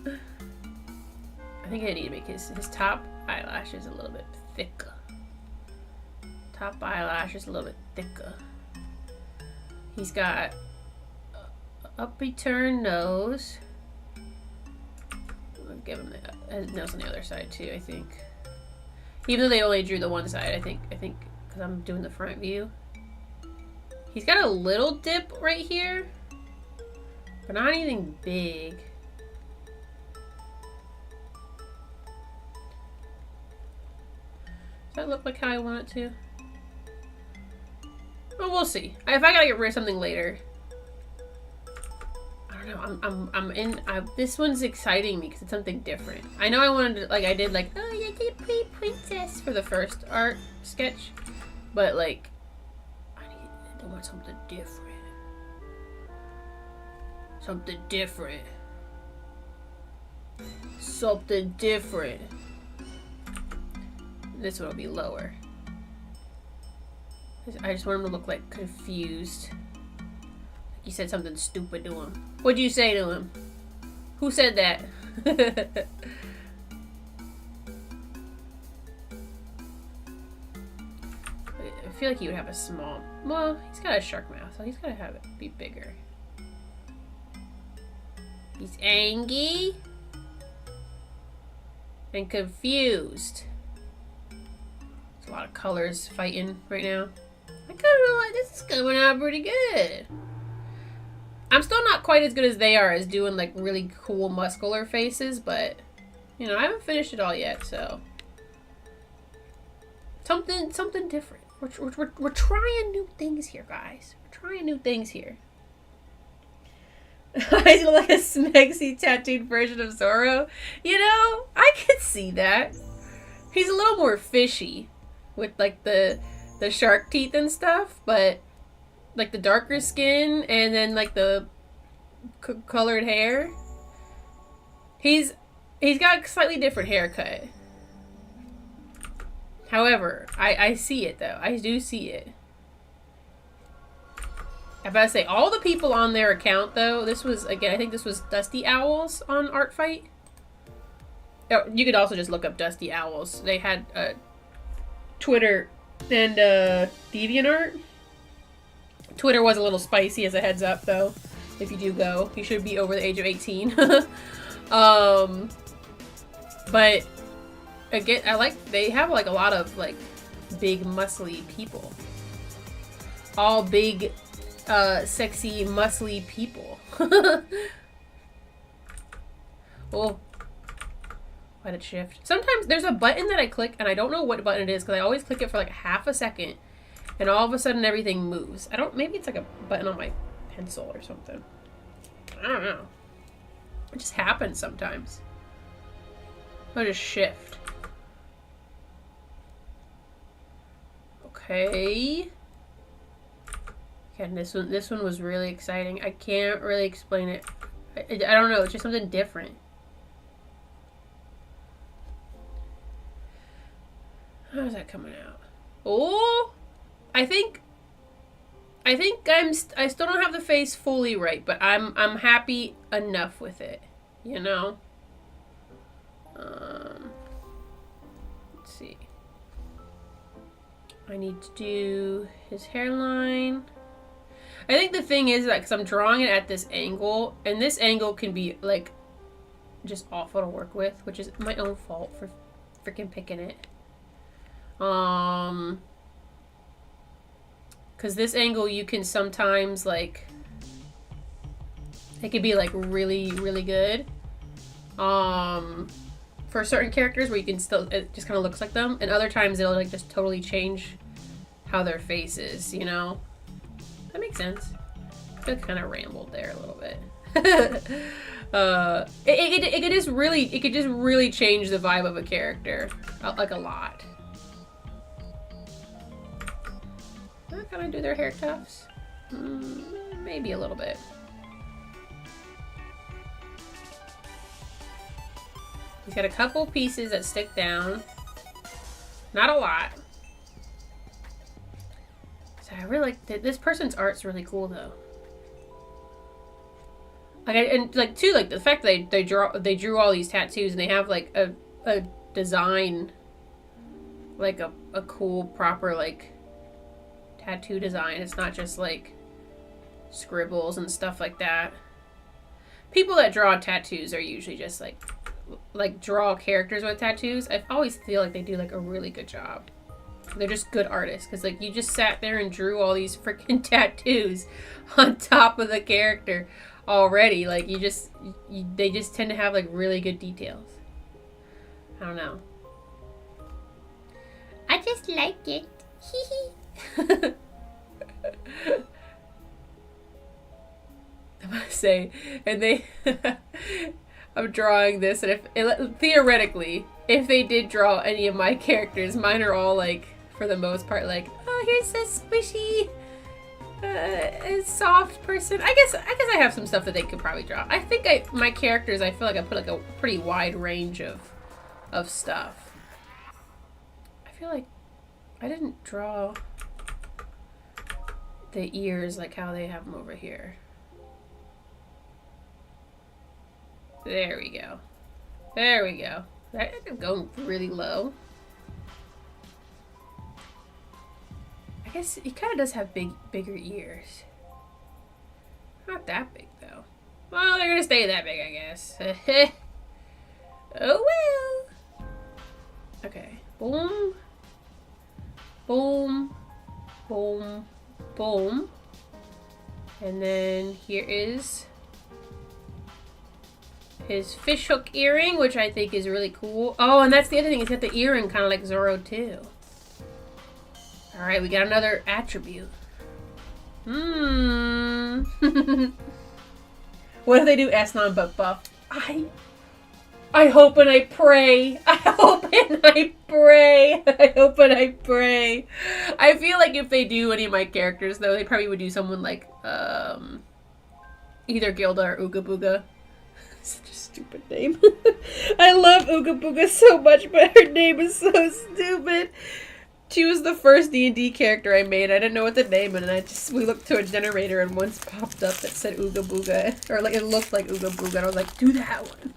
think I need to make his top eyelashes a little bit thicker. Top eyelashes a little bit thicker. He's got a uppy turn nose. I'll give him the nose on the other side too, I think. Even though they only drew the one side, I think because I'm doing the front view. He's got a little dip right here, but not anything big. Does that look like how I want it to? Well, we'll see. If I gotta get rid of something later. I don't know. I'm in. This one's exciting me because it's something different. I know I wanted to, like, I did like, oh yeah, get a pretty princess for the first art sketch, but like, I want something different. Something different. Something different. This one will be lower. I just want him to look like confused. Like you said something stupid to him. What'd you say to him? Who said that? I feel like he would have a small... Well, he's got a shark mouth, so he's gotta have it be bigger. He's angry and confused. There's a lot of colors fighting right now. I kind of feel like this is coming out pretty good. I'm still not quite as good as they are as doing like really cool muscular faces, but you know, I haven't finished it all yet, so something different. We're trying new things here, guys. We're trying new things here. I look like a smexy tattooed version of Zoro. You know, I could see that. He's a little more fishy with like the shark teeth and stuff, but like the darker skin and then like the colored hair. He's got a slightly different haircut. However, I see it though. I do see it. I about to say, all the people on their account though, this was, again, I think this was Dusty Owls on Artfight. Oh, you could also just look up Dusty Owls. They had Twitter and DeviantArt. Twitter was a little spicy as a heads up though. If you do go, you should be over the age of 18. But again, they have like a lot of like big muscly people. All big, sexy, muscly people. Oh, why did it shift? Sometimes there's a button that I click and I don't know what button it is because I always click it for like half a second and all of a sudden everything moves. Maybe it's like a button on my pencil or something. I don't know. It just happens sometimes. I'll just shift. Okay. And this one was really exciting. I can't really explain it. I don't know. It's just something different. How's that coming out? Oh, I think I still don't have the face fully right, but I'm happy enough with it. You know. Let's see. I need to do his hairline. I think the thing is that because I'm drawing it at this angle, and this angle can be like just awful to work with, which is my own fault for freaking picking it. Because this angle you can sometimes like, it could be like really, really good. For certain characters where you can still, it just kind of looks like them, and other times it'll like just totally change how their face is, you know? That makes sense. I kind of rambled there a little bit. It could just really change the vibe of a character, like a lot. Can I do their hair tufts? Maybe a little bit. He's got a couple pieces that stick down. Not a lot. So I really like this person's art's really cool though. Like, and like too, like the fact that they drew all these tattoos and they have like a design, like a cool proper like tattoo design. It's not just like scribbles and stuff like that. People that draw tattoos are usually just like draw characters with tattoos. I always feel like they do like a really good job. They're just good artists because like you just sat there and drew all these freaking tattoos on top of the character already. Like they just tend to have like really good details. I don't know. I just like it. I'm gonna say, and they I'm drawing this, and theoretically, if they did draw any of my characters, mine are all like, for the most part, like, oh, here's this squishy, soft person. I guess I have some stuff that they could probably draw. I think my characters, I feel like I put like a pretty wide range of stuff. I feel like I didn't draw the ears like how they have them over here. There we go. There we go. I'm going really low. I guess he kind of does have bigger ears. Not that big though. Well, they're gonna stay that big, I guess. Oh well. Okay. Boom. Boom. Boom. Boom. And then here is his fishhook earring, which I think is really cool. Oh, and that's the other thing. He's got the earring kind of like Zoro too. Alright, we got another attribute. What if they do S-Non but buff? I hope and I pray. I hope and I pray. I hope and I pray. I feel like if they do any of my characters, though, they probably would do someone like, either Gilda or Ooga Booga. Such a stupid name. I love Ooga Booga so much, but her name is so stupid. She was the first D&D character I made. I didn't know what to name it, and we looked to a generator and once popped up that said Ooga Booga. Or like it looked like Ooga Booga, and I was like, do that one.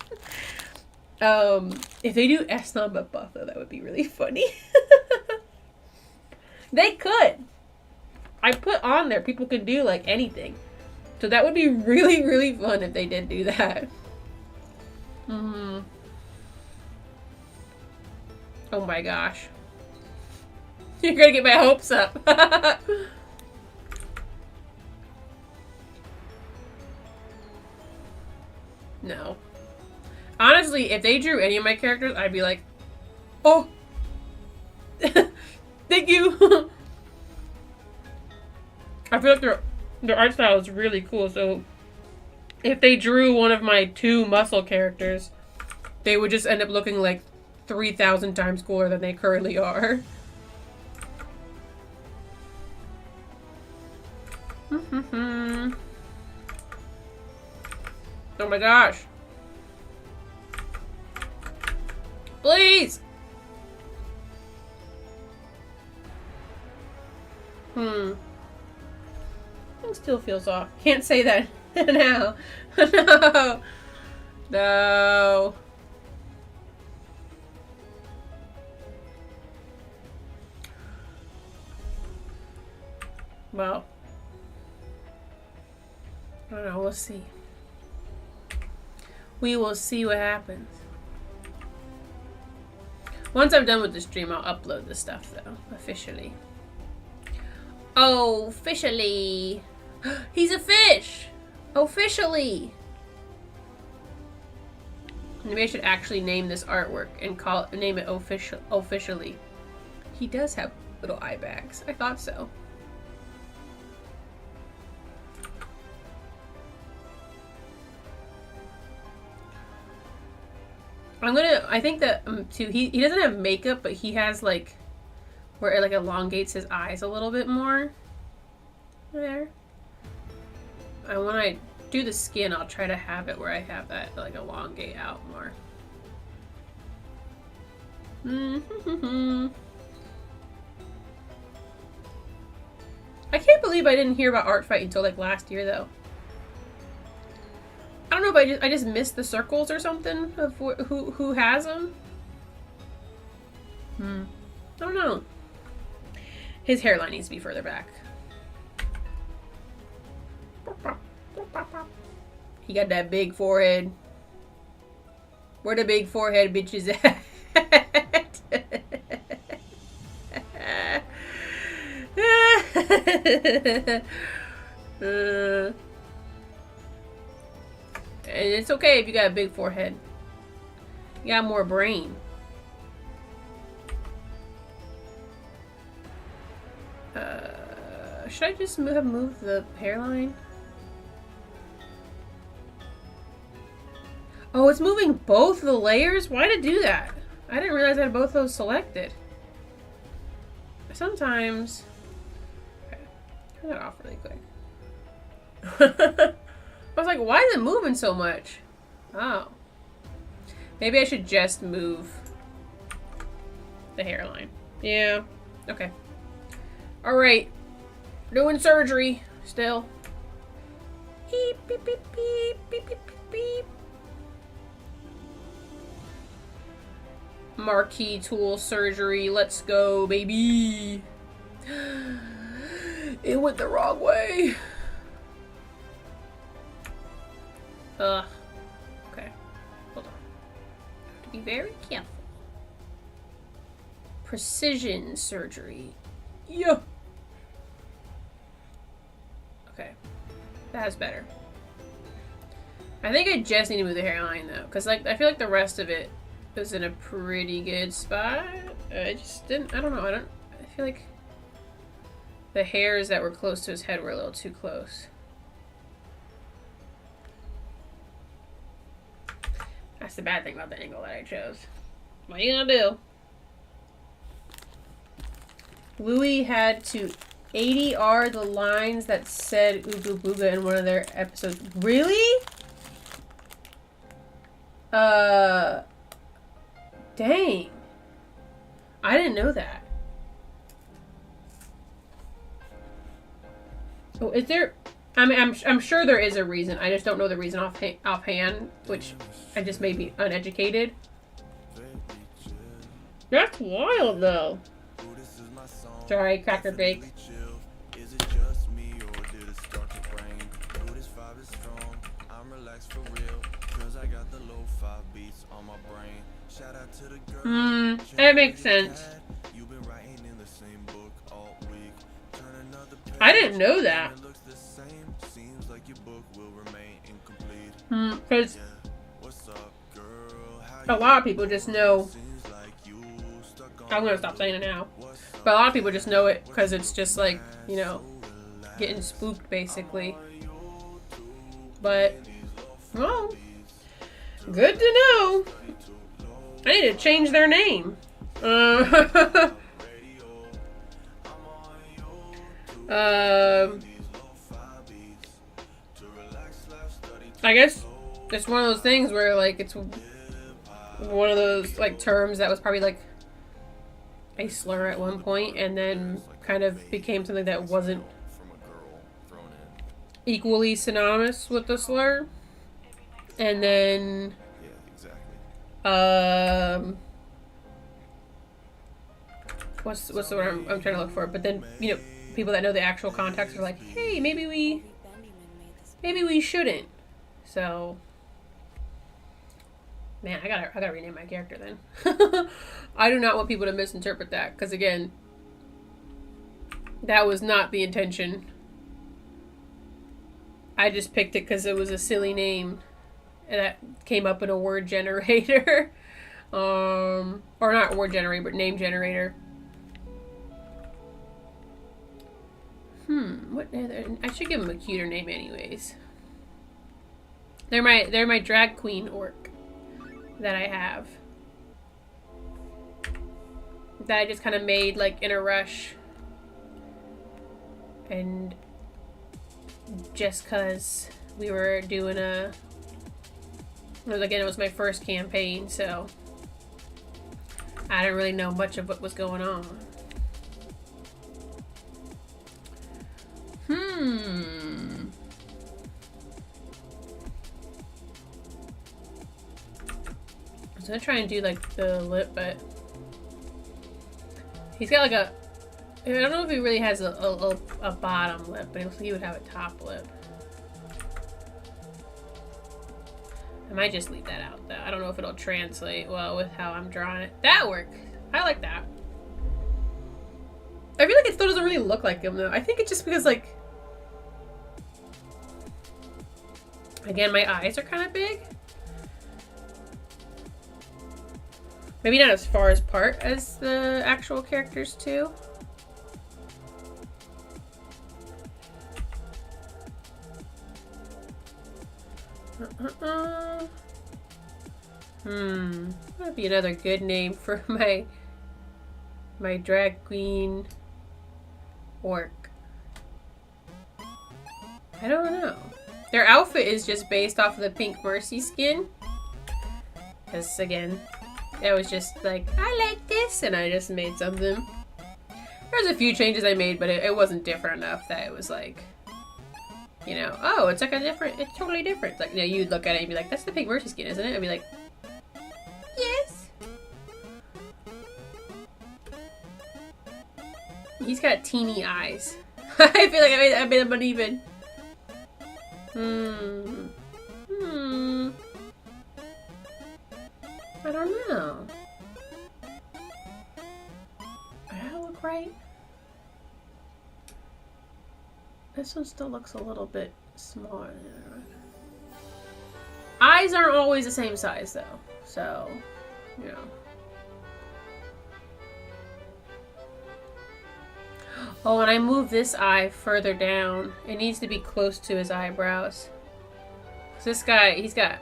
If they do S-Non but buff, though, that would be really funny. They could. I put on there, people can do like anything. So that would be really, really fun if they did do that. Oh my gosh. You're gonna get my hopes up. No. Honestly, if they drew any of my characters, I'd be like, oh, thank you. I feel like their art style is really cool. So if they drew one of my 2 muscle characters, they would just end up looking like 3,000 times cooler than they currently are. Oh my gosh. Please! It still feels off. Can't say that now. No. No. Well. I don't know. We'll see. We will see what happens. Once I'm done with the stream, I'll upload the stuff, though, officially. Oh, officially. He's a fish! Officially! Maybe I should actually name this artwork and name it officially. He does have little eye bags. I thought so. I think that, too, he doesn't have makeup, but he has, like, where it, like, elongates his eyes a little bit more. There. And when I do the skin, I'll try to have it where I have that, like, elongate out more. I can't believe I didn't hear about Art Fight until like last year, though. I don't know if I just missed the circles or something of who has them. I don't know. His hairline needs to be further back. He got that big forehead. Where the big forehead bitches at? And it's okay if you got a big forehead. You got more brain. Should I just have moved the hairline? Oh, it's moving both the layers? Why did it do that? I didn't realize I had both those selected. Sometimes... Okay. Turn that off really quick. I was like, why is it moving so much? Oh. Maybe I should just move the hairline. Yeah. Okay. Alright. Doing surgery still. Beep, beep, beep, beep, beep, beep, beep. Marquee tool surgery. Let's go, baby. It went the wrong way. Okay. Hold on. I have to be very careful. Precision surgery. Yeah. Okay. That's better. I think I just need to move the hairline though, because like I feel like the rest of it is in a pretty good spot. I just didn't. I don't know. I feel like the hairs that were close to his head were a little too close. That's the bad thing about the angle that I chose. What are you gonna do? Louis had to ADR the lines that said Ooga Booga in one of their episodes. Really? Dang. I didn't know that. Oh, is there... I mean, I'm sure there is a reason. I just don't know the reason offhand, which I just may be uneducated. That's wild, though. Sorry, Cracker Bake. That makes sense. I didn't know that. Because a lot of people just know. I'm gonna stop saying it now. But a lot of people just know it because it's just like, you know, getting spooked basically. But, well, good to know. I need to change their name. I guess it's one of those things where like it's one of those like terms that was probably like a slur at one point and then kind of became something that wasn't equally synonymous with the slur. And then what's the word I'm trying to look for? But then, you know, people that know the actual context are like, hey, maybe we shouldn't. So, man, I gotta rename my character then. I do not want people to misinterpret that, because again, that was not the intention. I just picked it because it was a silly name, and that came up in a word generator, or not word generator, but name generator. What? I should give them a cuter name, anyways. They're my drag queen orc that I have. That I just kind of made like in a rush. And just cause we were doing again, it was my first campaign, so I didn't really know much of what was going on. So I'm gonna try and do like the lip, but he's got like a, I don't know if he really has a bottom lip, but it looks like he would have a top lip. I might just leave that out though. I don't know if it'll translate well with how I'm drawing it. That worked. I like that. I feel like it still doesn't really look like him though. I think it's just because like, again, my eyes are kind of big. Maybe not as far apart as the actual characters too. That'd be another good name for my drag queen orc. I don't know. Their outfit is just based off of the Pink Mercy skin. Because again, it was just like, I like this, and I just made something. There's a few changes I made, but it wasn't different enough that it was like, you know, oh, it's like a different, it's totally different. It's like, you know, you'd look at it and be like, that's the Pink Mercy skin, isn't it? I'd be like, yes. He's got teeny eyes. I feel like I made him uneven. I don't know. Does that look right? This one still looks a little bit smaller. Eyes aren't always the same size though, so, you know. Oh, and I moved this eye further down. It needs to be close to his eyebrows. 'Cause this guy, he's got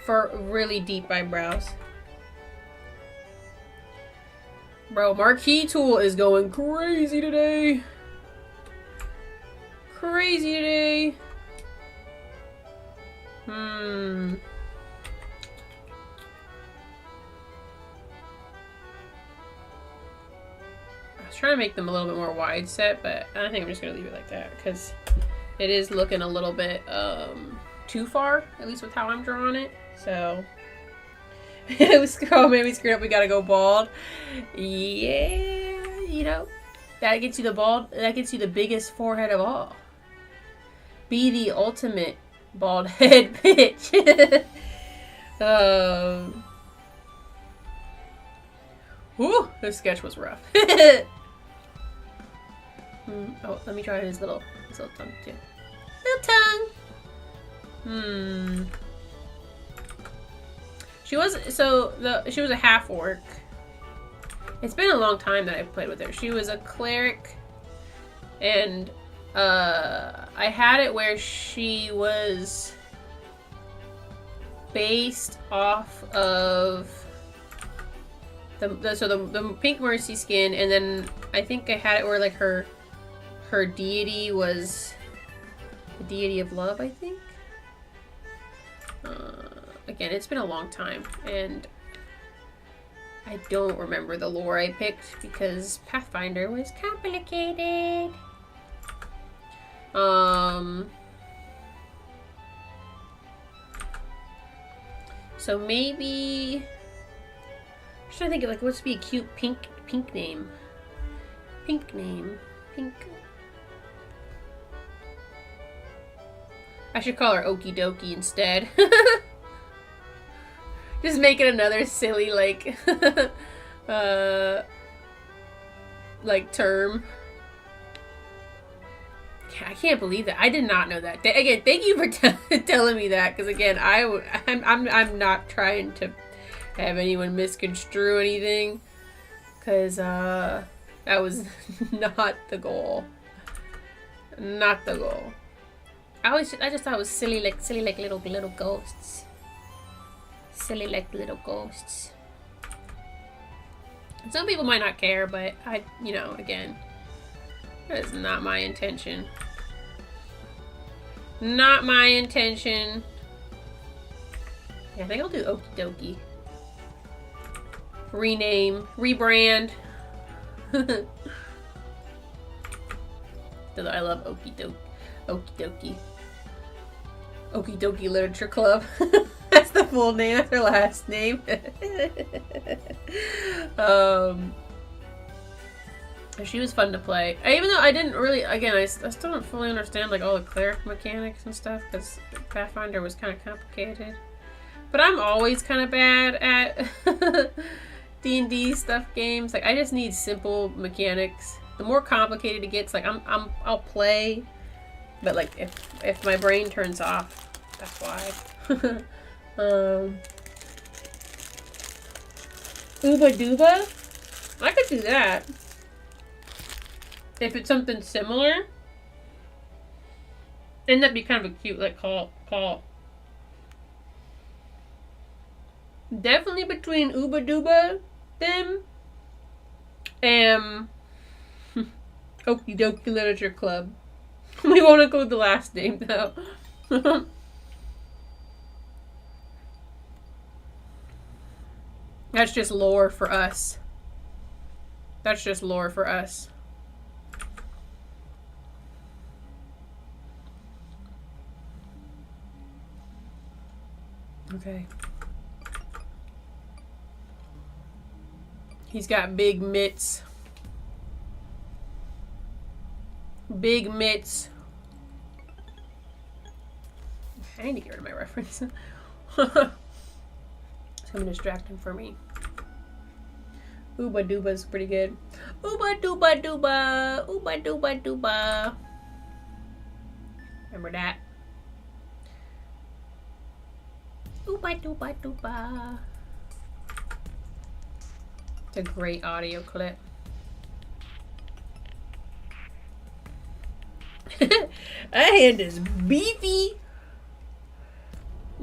really deep eyebrows. Bro, Marquee Tool is going crazy today. Crazy today. I was trying to make them a little bit more wide set, but I think I'm just gonna leave it like that because it is looking a little bit too far, at least with how I'm drawing it. So oh man, we screwed up, we gotta go bald. Yeah, you know, that gets you the bald, that gets you the biggest forehead of all. Be the ultimate bald head bitch. Whew, this sketch was rough. Oh, let me try his little tongue too. Little tongue. She was a half orc. It's been a long time that I've played with her. She was a cleric, and I had it where she was based off of the Pink Mercy skin, and then I think I had it where like her deity was the deity of love, I think. Again, it's been a long time, and I don't remember the lore I picked because Pathfinder was complicated. So maybe I'm trying to think of like what's be a cute pink name. Pink. I should call her Okie Dokie instead. Just make it another silly like like term. I can't believe that. I did not know that. Again, thank you for telling me that, because again, I'm not trying to have anyone misconstrue anything, because that was not the goal. Not the goal. I just thought it was silly like little ghosts. Silly like little ghosts. Some people might not care, but you know, again, that is not my intention. Not my intention. Yeah, I think I'll do Okie Dokie. rename, rebrand. I love Okie Dokie. Okie Dokie Literature Club. That's the full name. That's her last name. She was fun to play. Even though I didn't really, again, I still don't fully understand like all the cleric mechanics and stuff because Pathfinder was kind of complicated. But I'm always kind of bad at D&D stuff games. Like I just need simple mechanics. The more complicated it gets, like I'll play, but like if my brain turns off, that's why. Ooba Dooba? I could do that. If it's something similar. And that'd be kind of a cute like call. Definitely between Ooba Dooba them and Okie Dokie Literature Club. We won't include the last name though. That's just lore for us. That's just lore for us. Okay. He's got big mitts. Big mitts. I need to get rid of my reference. It's gonna distract him for me. Ooba Dooba's pretty good. Ooba Dooba Dooba. Ooba Dooba Dooba. Remember that? Ooba Dooba Dooba. It's a great audio clip. That hand is beefy.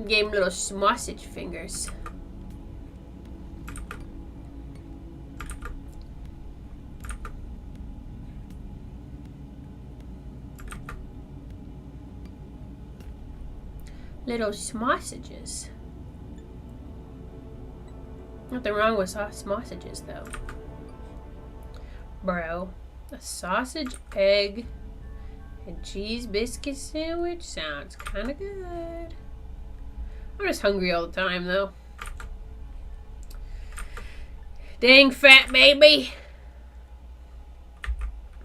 Gave him little sausage fingers. Little sausages. Nothing wrong with sausages though. Bro, a sausage, egg, and cheese biscuit sandwich sounds kind of good. I'm just hungry all the time though. Dang fat baby.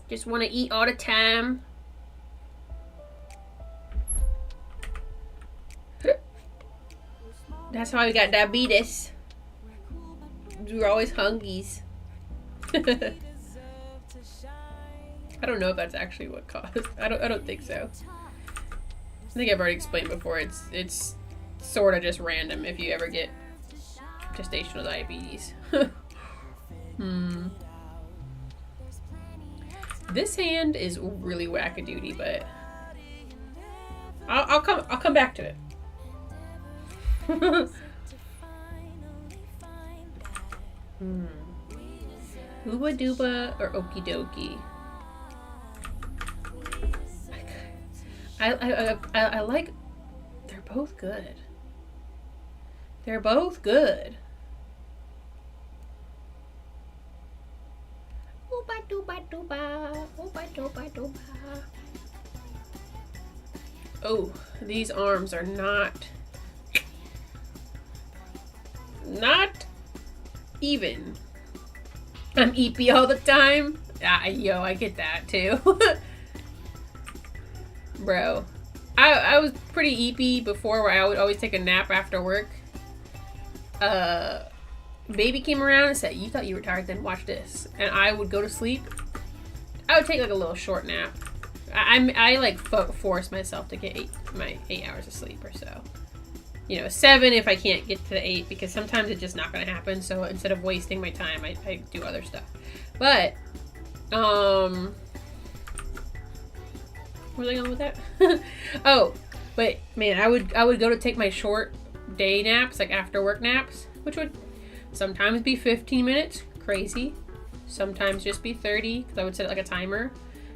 Just want to eat all the time. That's why we got diabetes. We're always hungies. I don't know if that's actually what caused. I don't think so. I think I've already explained before. It's sort of just random if you ever get gestational diabetes. This hand is really wackadoodie, but I'll come back to it. Ooba Dooba or Okie Dokie? I like. They're both good. They're both good. Ooba Dooba Dooba. Ooba Dooba Dooba. Oh, these arms are not even. I'm eepy all the time. Yo, I get that too. Bro, I was pretty eepy before, where I would always take a nap after work. Baby came around and said, "You thought you were tired, then watch this." And I would go to sleep. I would take like a little short nap. I like force myself to get my 8 hours of sleep or so. You know, 7 if I can't get to the 8, because sometimes it's just not going to happen. So instead of wasting my time, I do other stuff. But, where was I going with that? Oh, but man, I would go to take my short day naps, like after work naps, which would sometimes be 15 minutes, crazy. Sometimes just be 30, because I would set like a timer,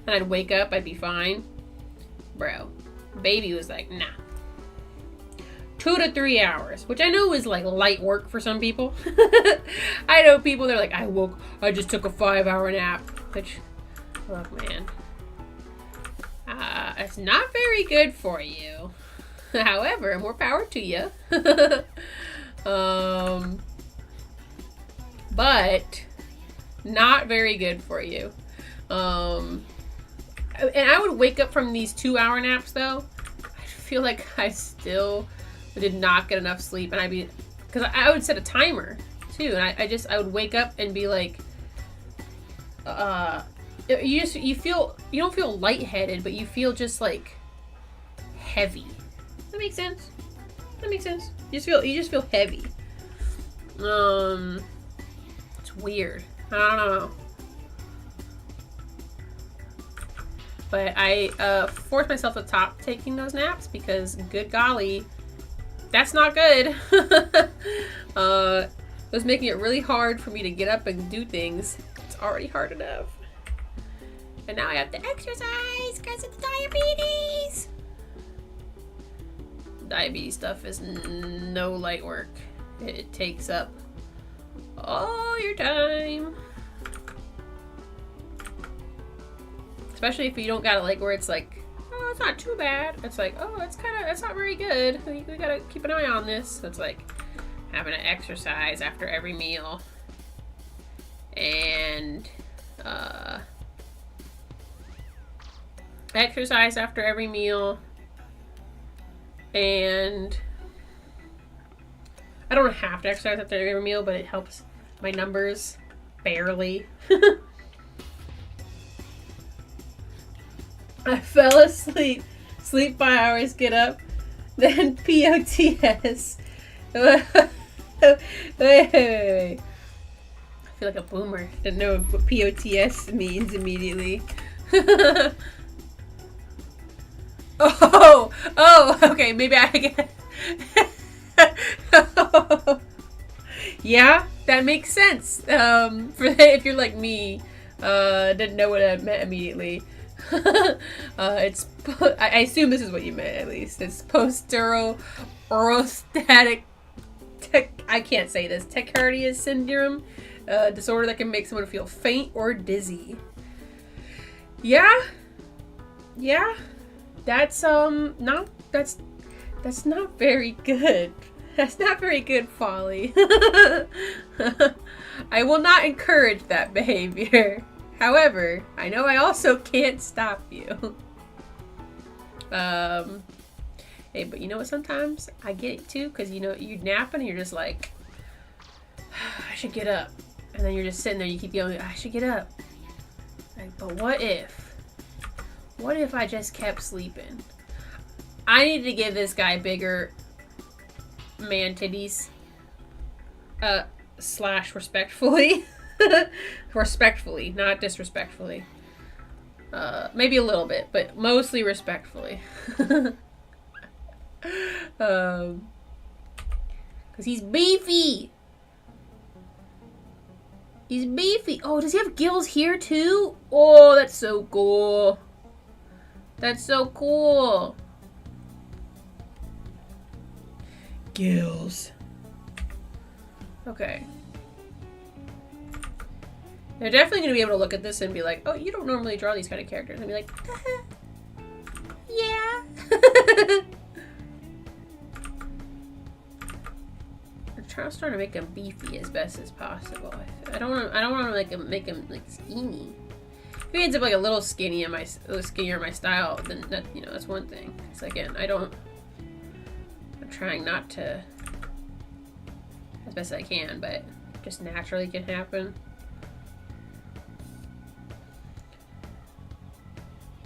and I'd wake up, I'd be fine. Bro, baby was like, nah. 2 to 3 hours, which I know is like light work for some people. I know people that are like, I just took a 5-hour nap, which, look, man, it's not very good for you. However, more power to you. But not very good for you. And I would wake up from these 2-hour naps though. I feel like I still did not get enough sleep, and because I would set a timer too, and I would wake up and be like, you don't feel lightheaded, but you feel just like heavy. Does that make sense? You just feel heavy. It's weird. I don't know. But I forced myself to stop taking those naps because, good golly, that's not good. It was making it really hard for me to get up and do things. It's already hard enough. And now I have to exercise because of the diabetes. Diabetes stuff is no light work. It takes up all your time. Especially if you don't got it like where it's like, oh, it's not too bad. It's like, oh, it's not very good. We gotta keep an eye on this. So it's like having to exercise after every meal. And exercise after every meal. And I don't have to exercise after every meal, but it helps my numbers barely. I fell asleep, sleep 5 hours, get up, then POTS. Wait. I feel like a boomer. Didn't know what POTS means immediately. Okay, maybe I get. Yeah, that makes sense. If you're like me, didn't know what it meant immediately. I assume this is what you meant, at least. It's post-dural orthostatic I can't say this. Tachycardia syndrome, disorder that can make someone feel faint or dizzy. Yeah. That's not very good. That's not very good, Folly. I will not encourage that behavior. However, I know I also can't stop you. Hey, but you know what? Sometimes I get it too, because you're napping and you're just like, I should get up. And then you're just sitting there, you keep yelling, I should get up. Like, but what if I just kept sleeping? I need to give this guy bigger man titties. / respectfully. Respectfully, not disrespectfully. Maybe a little bit, but mostly respectfully. Because he's beefy. He's beefy. Oh, does he have gills here too? Oh, that's so cool. That's so cool. Gills. Okay. They're definitely going to be able to look at this and be like, oh, you don't normally draw these kind of characters. And be like, yeah. I'm trying to make him beefy as best as possible. I don't want to make him like skinny. If he ends up like a little skinnier in my style, then that's one thing. Because again, I'm trying not to, as best as I can, but just naturally can happen.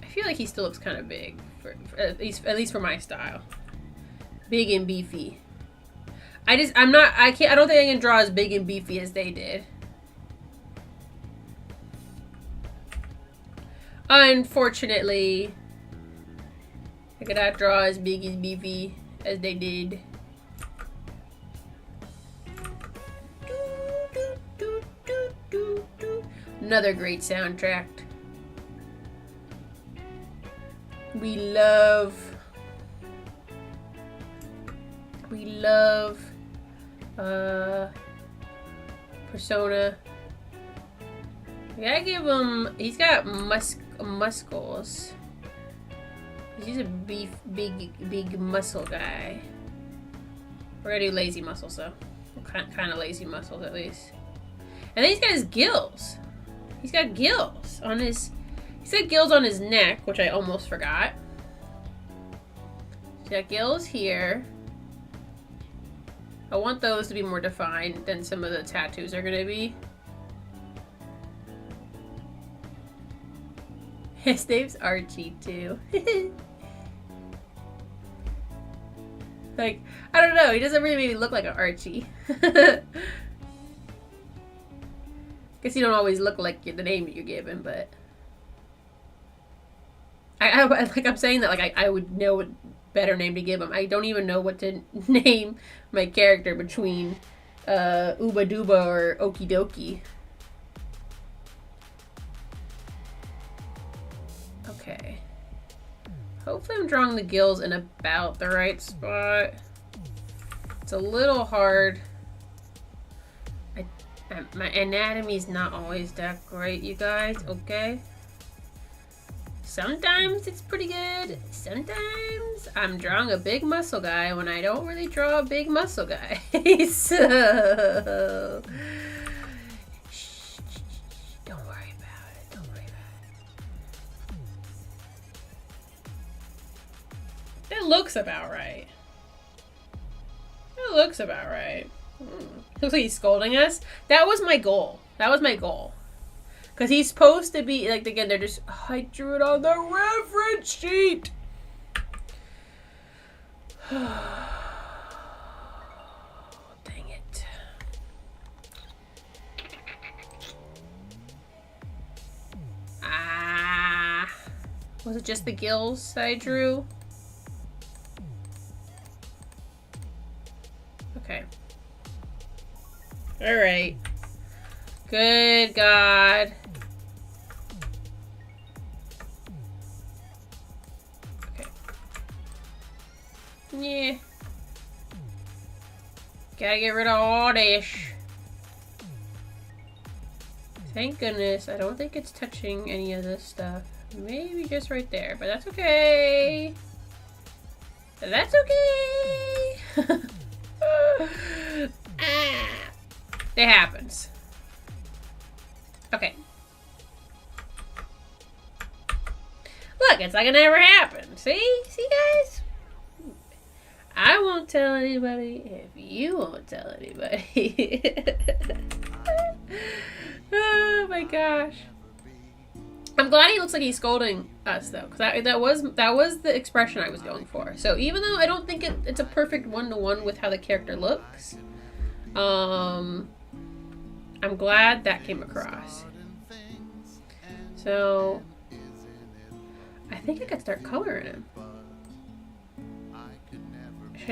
I feel like he still looks kind of big, for at least for my style. Big and beefy. I don't think I can draw as big and beefy as they did. Unfortunately, I cannot draw as big and beefy as they did. Another great soundtrack. We we love. Persona. We gotta give him. He's got muscles. He's a big muscle guy. We're gonna do lazy muscles though. Kind of lazy muscles at least. And then he's got his gills. He's got gills on his. He's got gills on his neck, which I almost forgot. He's got gills here. I want those to be more defined than some of the tattoos are gonna be. His name's Archie too. Like, I don't know, he doesn't really make me look like an Archie. Guess you don't always look like the name that you're given, but like I'm saying that like I would know what better name to give him. I don't even know what to name my character between Uba Duba or Okie Dokie. Okay. Hopefully I'm drawing the gills in about the right spot. It's a little hard. My anatomy's not always that great, you guys, okay? Sometimes it's pretty good. Sometimes I'm drawing a big muscle guy when I don't really draw a big muscle guy. So... don't worry about it. Don't worry about it. That looks about right. That looks about right. Looks like he's scolding us. That was my goal. That was my goal. Because he's supposed to be, like, again, they're just, oh, I drew it on the reference sheet. Dang it. Ah. Was it just the gills that I drew? Okay. All right. Good God. Okay. Yeah. Gotta get rid of all this. Thank goodness. I don't think it's touching any of this stuff. Maybe just right there, but that's okay. That's okay. Ah. It happens. Okay. Look, it's like it never happened. See? See, guys? I won't tell anybody if you won't tell anybody. Oh my gosh. I'm glad he looks like he's scolding us though, because that was the expression I was going for. So even though I don't think it's a perfect one-to-one with how the character looks, I'm glad that came across. So I think I could start coloring him.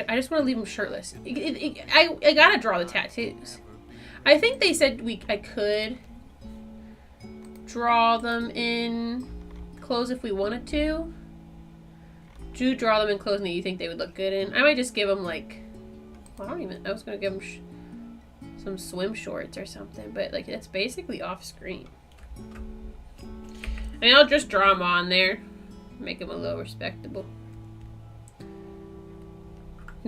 I just want to leave him shirtless. I gotta draw the tattoos. I think they said I could draw them in clothes if we wanted to. Do you draw them in clothes that you think they would look good in? I might just give them like, well, I was gonna give them some swim shorts or something, but like it's basically off screen. I mean, I'll just draw them on there, make them a little respectable.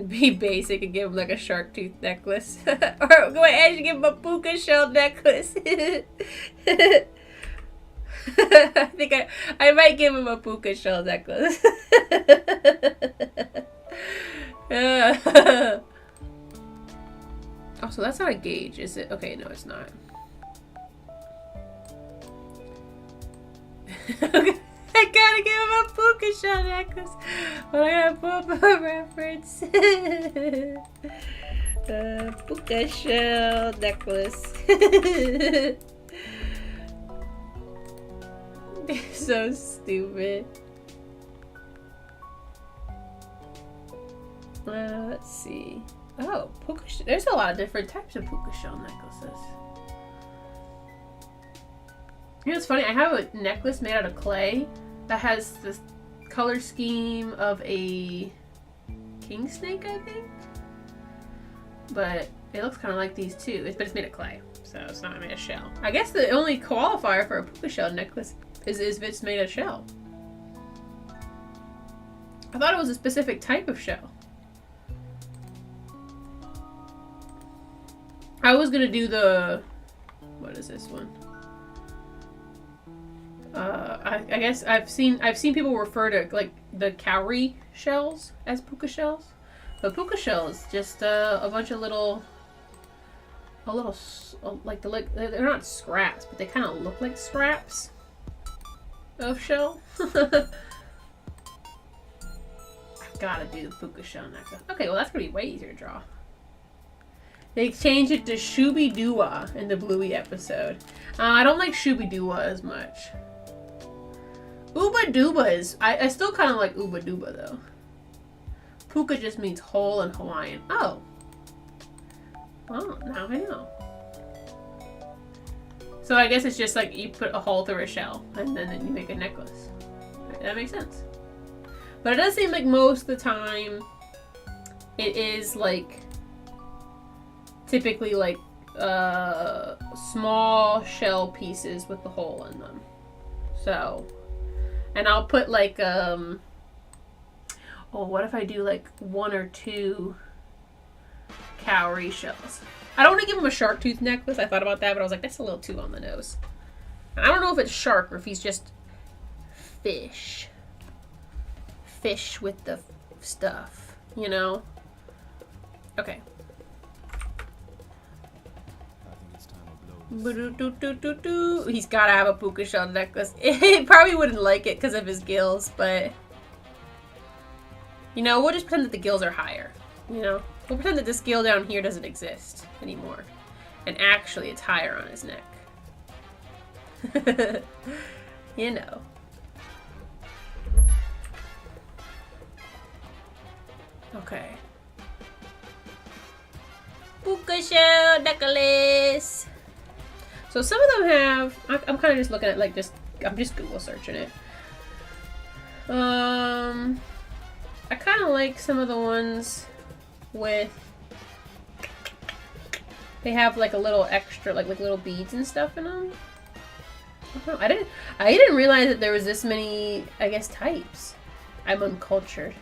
Be basic and give him like a shark tooth necklace. Or go ahead and give him a puka shell necklace. I think I might give him a puka shell necklace. Oh, so that's not a gauge, is it? Okay, no, it's not. I gotta give him a puka shell necklace. But I gotta pull up a reference. Puka shell necklace. So stupid. Let's see. Oh, puka shell. There's a lot of different types of puka shell necklaces. You know, it's funny. I have a necklace made out of clay that has this color scheme of a king snake, I think. but it looks kind of like these too. But it's made of clay, so it's not made of shell. I guess the only qualifier for a puka shell necklace is if it's made of shell. I thought it was a specific type of shell. I was gonna do the... What is this one? I guess I've seen people refer to like the cowrie shells as puka shells. But puka shell is just a bunch of they're not scraps, but they kind of look like scraps of shell. I've gotta do the puka shell necklace. Okay, well that's gonna be way easier to draw. They changed it to Shooby-Doo-Wah in the Bluey episode. I don't like Shooby-Doo-Wah as much. Ooba-Dooba is... I still kind of like Ooba-Dooba, though. Puka just means whole in Hawaiian. Oh. Oh, now I know. So I guess it's just like you put a hole through a shell, and then you make a necklace. That makes sense. But it does seem like most of the time, it is like... typically like small shell pieces with the hole in them. So, and I'll put like oh, what if I do like 1 or 2 cowrie shells? I don't want to give him a shark tooth necklace. I thought about that, but I was like, that's a little too on the nose. And I don't know if it's shark or if he's just fish with the stuff, you know? Okay. He's gotta have a puka shell necklace. He probably wouldn't like it because of his gills, but you know, we'll just pretend that the gills are higher. You know, we'll pretend that this gill down here doesn't exist anymore, and actually it's higher on his neck. You know. Okay. Puka shell necklace. So some of them have, I'm kind of just looking at like just, I'm just Google searching it. I kind of like some of the ones with, they have like a little extra, like little beads and stuff in them. I didn't realize that there was this many, I guess, types. I'm uncultured.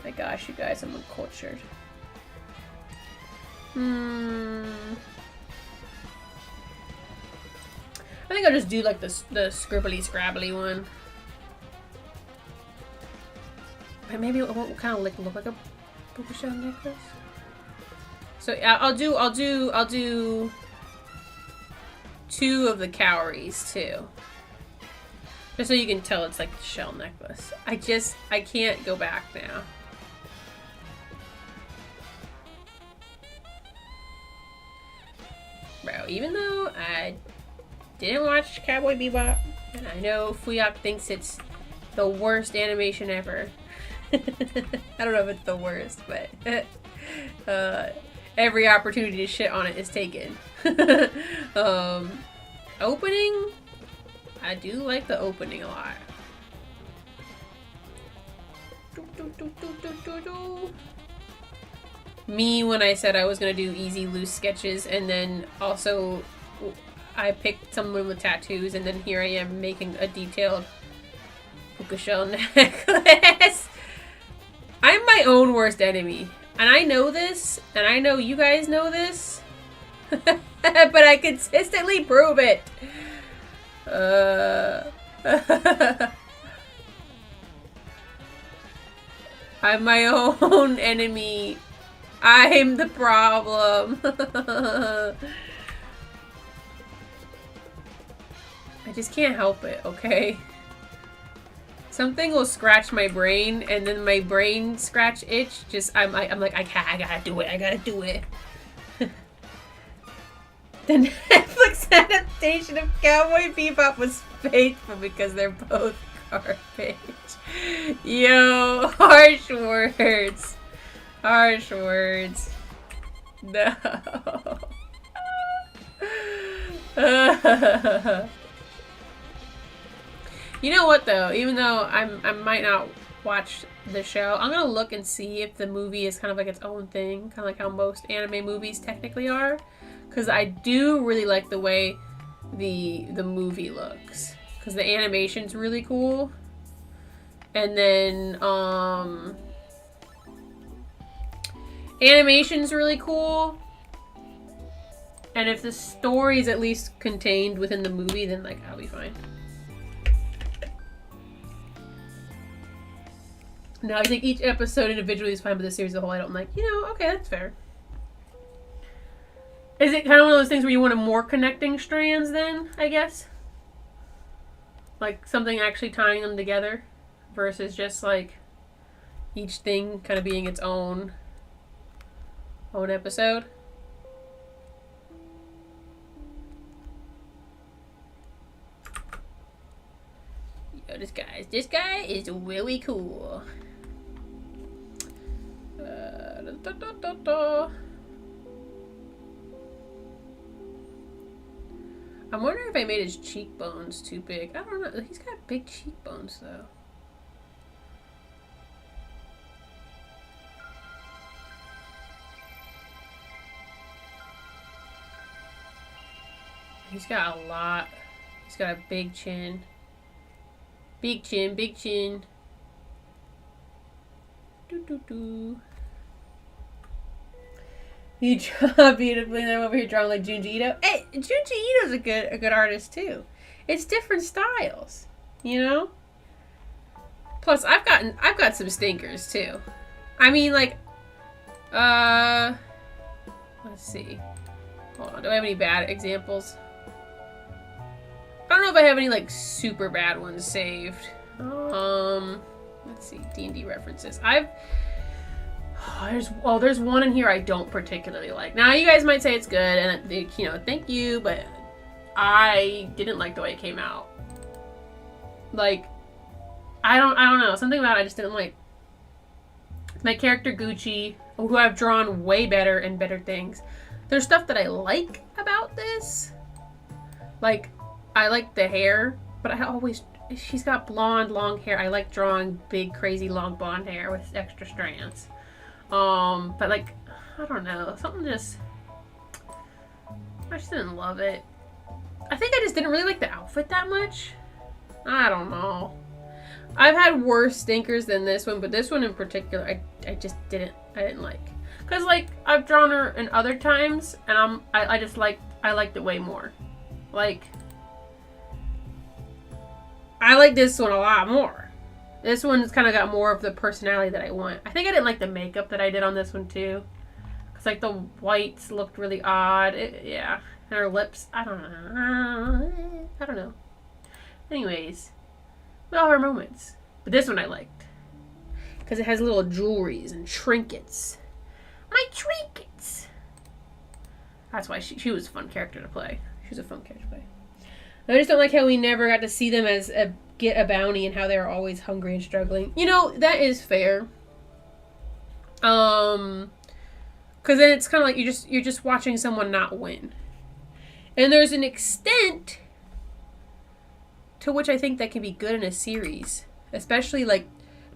My gosh, you guys, I'm uncultured. I think I'll just do like the scribbly scrabbly one. But maybe it won't kind of like look like a puka shell necklace. So I'll do 2 of the cowries too. Just so you can tell it's like a shell necklace. I can't go back now. Bro, even though I didn't watch Cowboy Bebop, and I know Fuyok thinks it's the worst animation ever. I don't know if it's the worst, but every opportunity to shit on it is taken. Opening, I do like the opening a lot. Me when I said I was gonna do easy loose sketches, and then also I picked someone with tattoos, and then here I am making a detailed puka shell necklace. I'm my own worst enemy, and I know this, and I know you guys know this, but I consistently prove it. I'm my own enemy. I'm the problem. I just can't help it, okay? Something will scratch my brain, and then my brain scratch itch. I'm like, I gotta do it. I gotta do it. The Netflix adaptation of Cowboy Bebop was faithful because they're both garbage. Yo, harsh words. Harsh words. No. You know what though? Even though I might not watch the show. I'm gonna look and see if the movie is kind of like its own thing, kind of like how most anime movies technically are, because I do really like the way the movie looks, because the animation's really cool. And then animation's really cool. And if the story's at least contained within the movie, then like I'll be fine. No, I think each episode individually is fine, but the series as a whole I don't like. You know, okay, that's fair. Is it kind of one of those things where you want more connecting strands then, I guess? Like something actually tying them together versus just like each thing kind of being its own episode? Yo, this guy is really cool. I'm wondering if I made his cheekbones too big. I don't know. He's got big cheekbones though. He's got a lot. He's got a big chin. Big chin, big chin. Doo doo doo. You draw beautifully, and I'm over here drawing like Junji Ito. Hey, Junji Ito's a good artist too. It's different styles, you know. Plus, I've got some stinkers too. I mean, like, let's see. Hold on, do I have any bad examples? I don't know if I have any like super bad ones saved. Let's see, D&D references. There's one in here I don't particularly like. Now you guys might say it's good, and you know, thank you, but I didn't like the way it came out. Like, I don't know, something about it I just didn't like. My character Gucci, who I've drawn way better and better things. There's stuff that I like about this, like I like the hair, but she's got blonde, long hair. I like drawing big, crazy, long blonde hair with extra strands. But like, I don't know, I just didn't love it. I think I just didn't really like the outfit that much. I don't know. I've had worse stinkers than this one, but this one in particular, I didn't like. Cause like, I've drawn her in other times, and I liked it way more. Like, I like this one a lot more. This one's kind of got more of the personality that I want. I think I didn't like the makeup that I did on this one too. Because like the whites looked really odd. Yeah. And her lips, I don't know. Anyways, we all have our moments. But this one I liked. Because it has little jewelries and trinkets. My trinkets! That's why she was a fun character to play. She was a fun character to play. I just don't like how we never got to see them as get a bounty and how they're always hungry and struggling. You know, that is fair. Because then it's kind of like you're just watching someone not win. And there's an extent to which I think that can be good in a series, especially like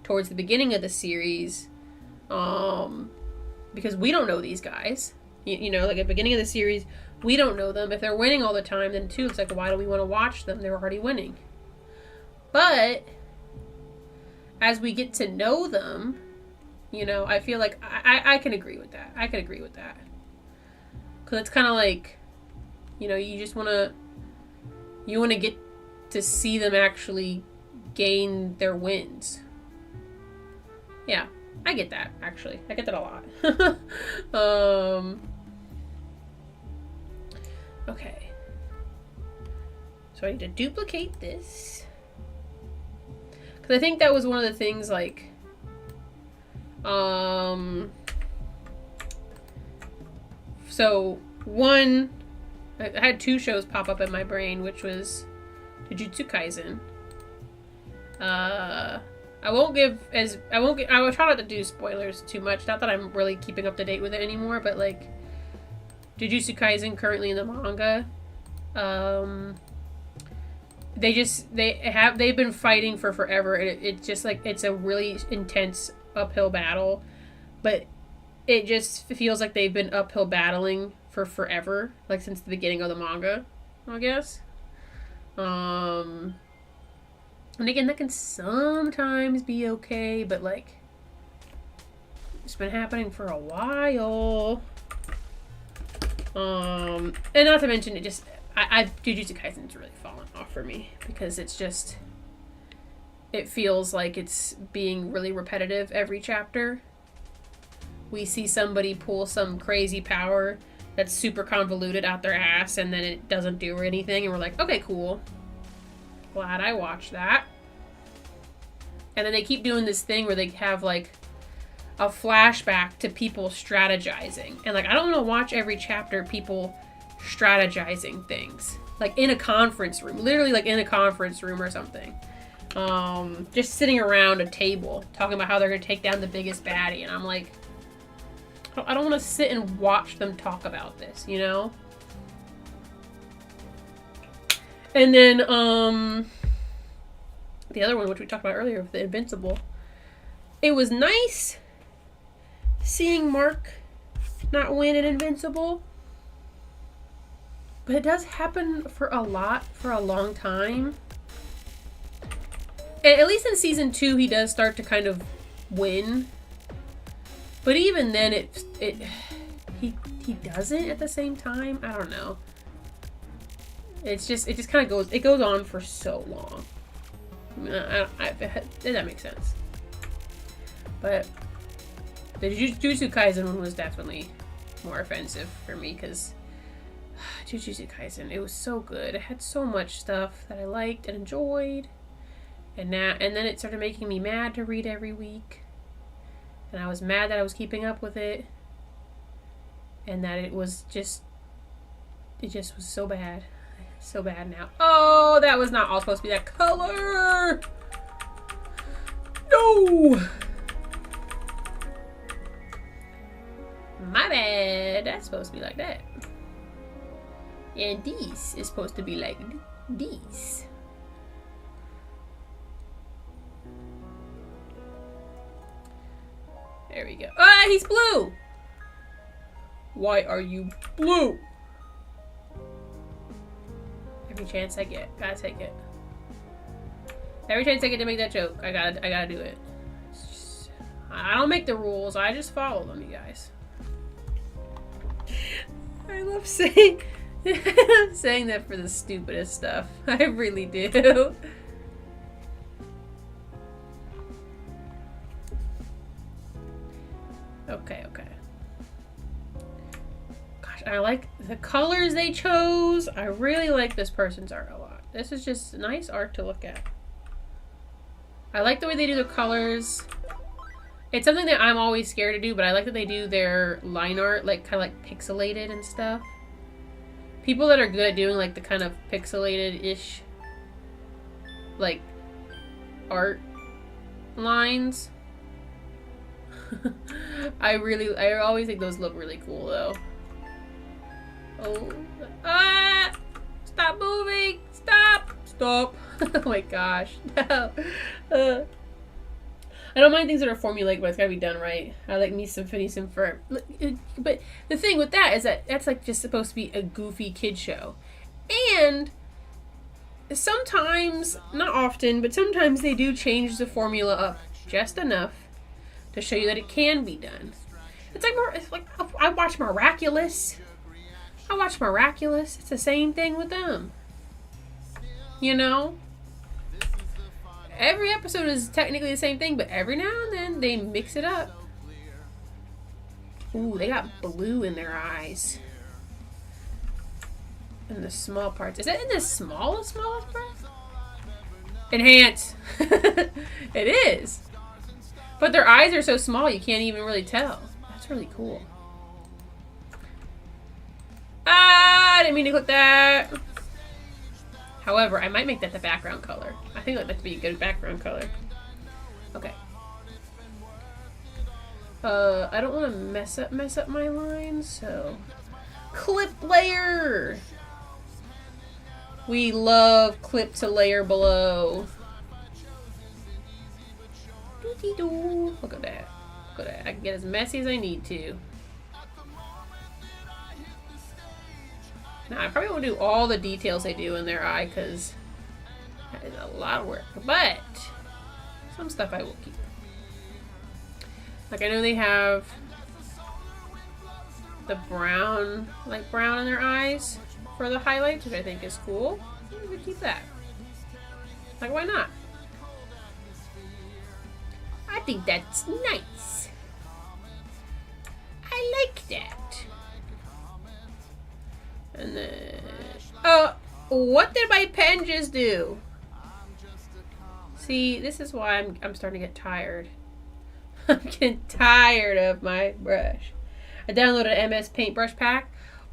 towards the beginning of the series, because we don't know these guys. You know, like at the beginning of the series, we don't know them. If they're winning all the time, then too, it's like, why do we want to watch them? They're already winning. But as we get to know them, you know, I feel like I can agree with that. I can agree with that. Because it's kind of like, you know, you want to get to see them actually gain their wins. Yeah, I get that, actually. I get that a lot. Okay. So I need to duplicate this. Because I think that was one of the things, like, so one, I had two shows pop up in my brain, which was Jujutsu Kaisen. I will try not to do spoilers too much. Not that I'm really keeping up to date with it anymore, but like Jujutsu Kaisen currently in the manga. they've been fighting for forever, and it's just like it's a really intense uphill battle, but it just feels like they've been uphill battling for forever, like since the beginning of the manga, I guess. And again, that can sometimes be okay, but like it's been happening for a while. And not to mention, Jujutsu Kaisen's really fallen off for me because it's just, it feels like it's being really repetitive every chapter. We see somebody pull some crazy power that's super convoluted out their ass, and then it doesn't do anything, and we're like, okay, cool. Glad I watched that. And then they keep doing this thing where they have like a flashback to people strategizing. And like, I don't want to watch every chapter people strategizing things. Like in a conference room. Literally like in a conference room or something. Just sitting around a table talking about how they're going to take down the biggest baddie. And I'm like, I don't want to sit and watch them talk about this, you know? And then, the other one, which we talked about earlier, with the Invincible. It was nice seeing Mark not win an Invincible. But it does happen for a long time. And at least in season 2, he does start to kind of win. But even then, he doesn't at the same time. I don't know. It just kind of goes on for so long. That makes sense. But the Jujutsu Kaisen one was definitely more offensive for me because Jujutsu Kaisen, it was so good. It had so much stuff that I liked and enjoyed, and then it started making me mad to read every week, and I was mad that I was keeping up with it, and that it just was so bad. So bad now. Oh, that was not all supposed to be that color. No. My bad. That's supposed to be like that. And this is supposed to be like this. There we go. Ah, he's blue. Why are you blue? Every chance I get, gotta take it. Every chance I get to make that joke, I gotta do it. I don't make the rules, I just follow them, you guys. I love saying that for the stupidest stuff. I really do. Okay. I like the colors they chose. I really like this person's art a lot. This is just nice art to look at. I like the way they do the colors. It's something that I'm always scared to do, but I like that they do their line art like kind of like pixelated and stuff. People that are good at doing like the kind of pixelated-ish like art lines. I always think those look really cool though. Oh, stop moving! Stop! Oh my gosh, no. I don't mind things that are formulaic, but it's gotta be done right. I like me some Phineas and Ferb. But the thing with that is that that's like just supposed to be a goofy kid show. And sometimes, not often, but sometimes they do change the formula up just enough to show you that it can be done. It's like I watch Miraculous. It's the same thing with them. You know? Every episode is technically the same thing, but every now and then they mix it up. Ooh, they got blue in their eyes. In the small parts. Is that in the smallest part? Enhance. It is. But their eyes are so small you can't even really tell. That's really cool. I didn't mean to click that. However, I might make that the background color. I think that would be a good background color. Okay. I don't want to mess up my lines, so clip layer. We love clip to layer below. Doo-dee-doo. Look at that. Look at that. I can get as messy as I need to. Now, I probably won't do all the details they do in their eye because that is a lot of work. But some stuff I will keep. Like, I know they have the brown, like brown in their eyes for the highlights, which I think is cool. I'm gonna keep that. Like, why not? I think that's nice. I like that. And then, what did my pen just do? See, this is why I'm starting to get tired. I'm getting tired of my brush. I downloaded MS Paintbrush Pack.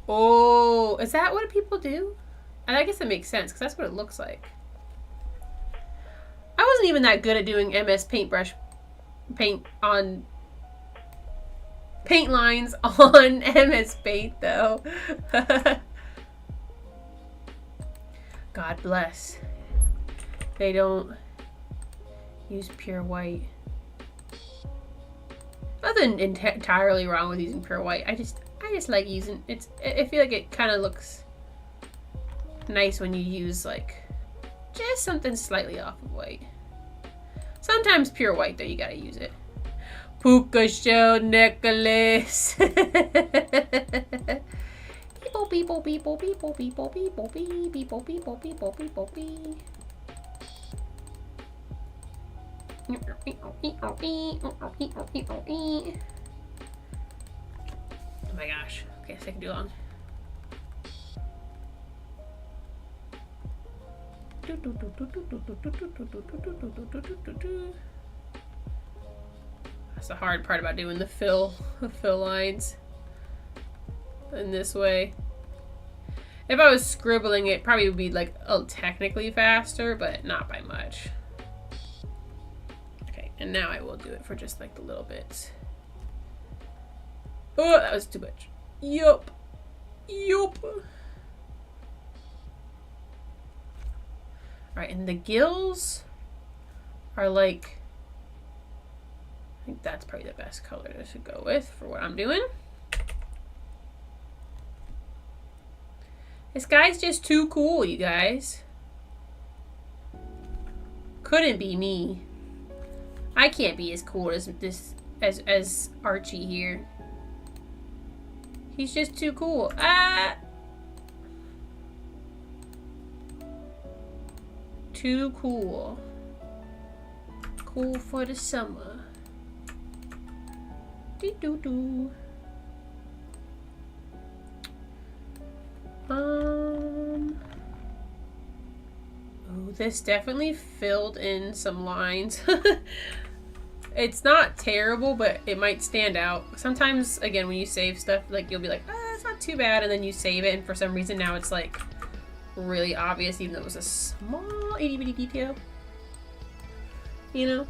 Oh, is that what people do? I guess that makes sense because that's what it looks like. I wasn't even that good at doing MS Paintbrush paint lines on MS Paint though. God bless. They don't use pure white. Nothing entirely wrong with using pure white. I just like using it. I feel like it kind of looks nice when you use like just something slightly off of white. Sometimes pure white though, you gotta use it. Puka shell necklace. Beepo beepo beepo beepo beepo beepo beepo beepo beepo beepo beepo beep. Oh my gosh. Okay, it's taking too long. That's the hard part about doing the fill lines in this way. If I was scribbling, it probably would be like technically faster, but not by much. Okay, and now I will do it for just like the little bits. Oh, that was too much. Yup. Yup. Alright, and the gills are like, I think that's probably the best color to go with for what I'm doing. This guy's just too cool, you guys. Couldn't be me. I can't be as cool as as Archie here. He's just too cool. Ah! Too cool. Cool for the summer. Doo-doo-doo. Oh, this definitely filled in some lines. It's not terrible, but it might stand out. Sometimes, again, when you save stuff, like you'll be like, it's not too bad, and then you save it, and for some reason now it's like really obvious, even though it was a small itty bitty detail. You know?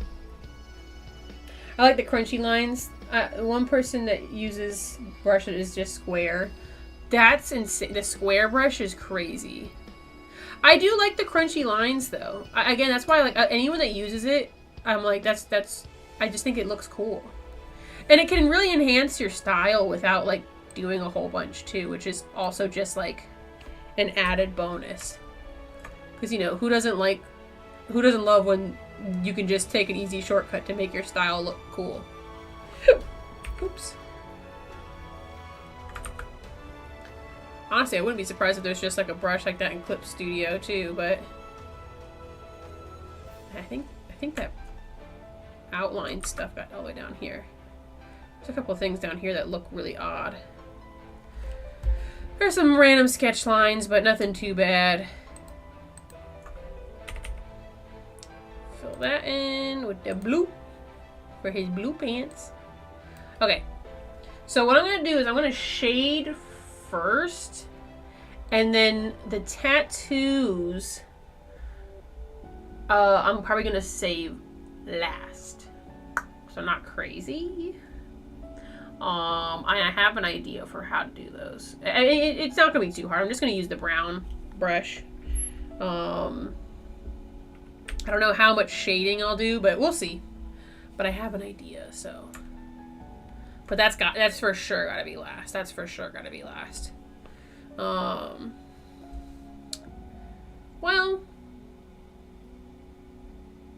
I like the crunchy lines. One person that uses brush that is just square. That's insane. The square brush is crazy. I do like the crunchy lines though. Again, that's why like anyone that uses it, I'm like that's. I just think it looks cool, and it can really enhance your style without like doing a whole bunch too, which is also just like an added bonus. Because you know who doesn't love when you can just take an easy shortcut to make your style look cool. Oops. Honestly, I wouldn't be surprised if there's just like a brush like that in Clip Studio too, but I think that outline stuff got all the way down here. There's a couple of things down here that look really odd. There's some random sketch lines, but nothing too bad. Fill that in with the blue for his blue pants. Okay, so what I'm going to do is I'm going to shade first, and then the tattoos I'm probably going to save last. So I'm not crazy. I have an idea for how to do those. It's not going to be too hard. I'm just going to use the brown brush I don't know how much shading I'll do, but we'll see. But I have an idea, so. But that's for sure gotta be last. That's for sure gotta be last. Well,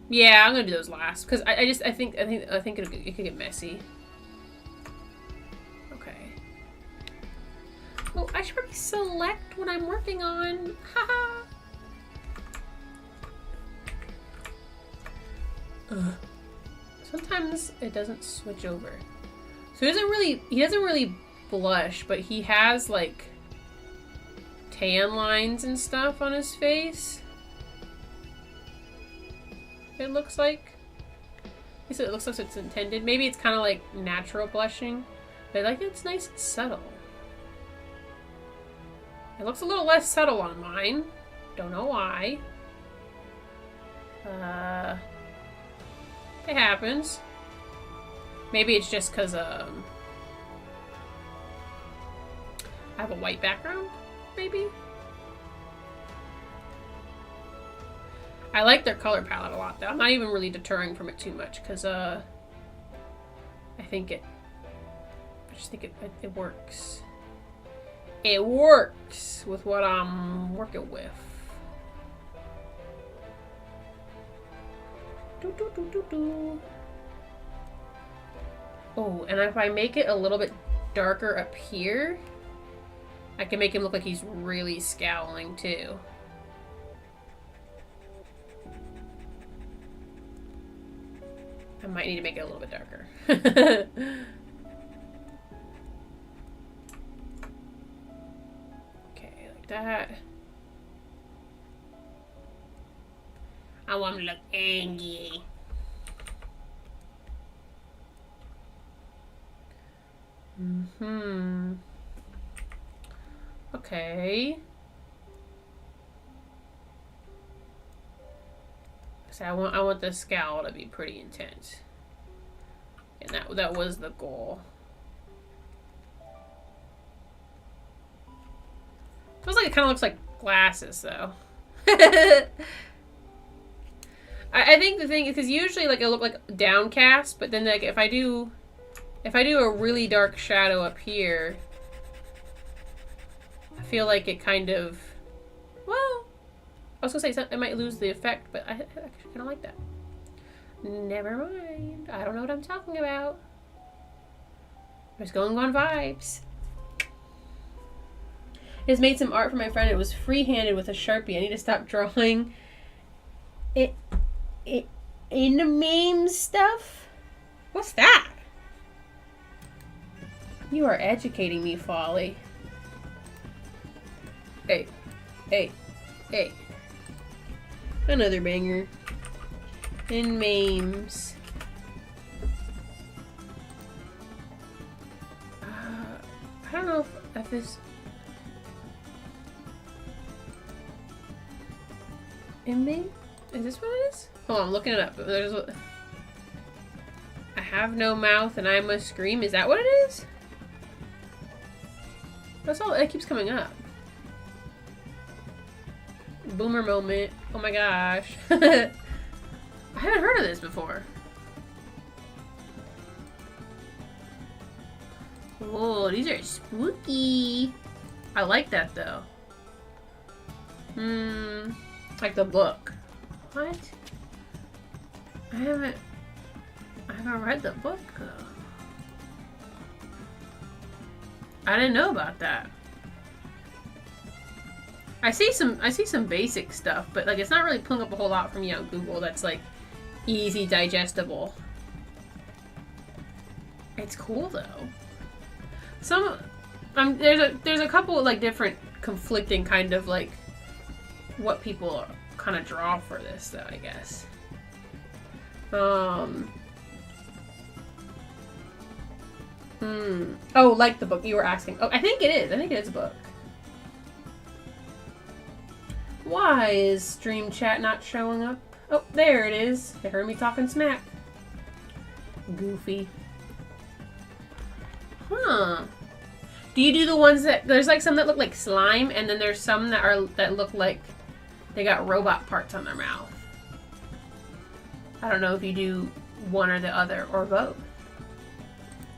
yeah, I'm gonna do those last because I think it could get messy. Okay. Oh, I should probably select what I'm working on. Haha. Sometimes it doesn't switch over. So he doesn't really blush, but he has like tan lines and stuff on his face. It looks like. It looks like it's intended. Maybe it's kind of like natural blushing, but like it's nice and subtle. It looks a little less subtle on mine. Don't know why. It happens. Maybe it's just because I have a white background, maybe? I like their color palette a lot, though. I'm not even really deterring from it too much, because, I just think it works. It works with what I'm working with. Oh, and if I make it a little bit darker up here, I can make him look like he's really scowling too. I might need to make it a little bit darker. Okay, like that. I want him to look angry. Okay. So I want the scowl to be pretty intense. And that was the goal. Feels like it kind of looks like glasses though. I think the thing is because usually like it'll look like downcast, but then like if I do a really dark shadow up here, I feel like it kind of, well, I was gonna say it might lose the effect, but I actually kind of like that. Never mind. I don't know what I'm talking about. I'm just going on vibes. I just made some art for my friend. It was free-handed with a Sharpie. I need to stop drawing it in the meme stuff. What's that? You are educating me, Folly. Hey. Another banger. In memes. I don't know if this... In meme? Is this what it is? Hold on, I'm looking it up. There's a... I have no mouth and I must scream. Is that what it is? That's all that keeps coming up. Boomer moment. Oh my gosh. I haven't heard of this before. Oh, these are spooky. I like that though. Like the book. What? I haven't read the book though. I didn't know about that. I see some basic stuff, but like it's not really pulling up a whole lot for me on Google that's like easy digestible. It's cool though. There's a couple like different conflicting kind of like what people kind of draw for this though, I guess. Oh, like the book you were asking. Oh, I think it is. I think it is a book. Why is stream chat not showing up? Oh, there it is. They heard me talking smack. Goofy. Huh. Do you do the ones that there's like some that look like slime, and then there's some that look like they got robot parts on their mouth. I don't know if you do one or the other or both.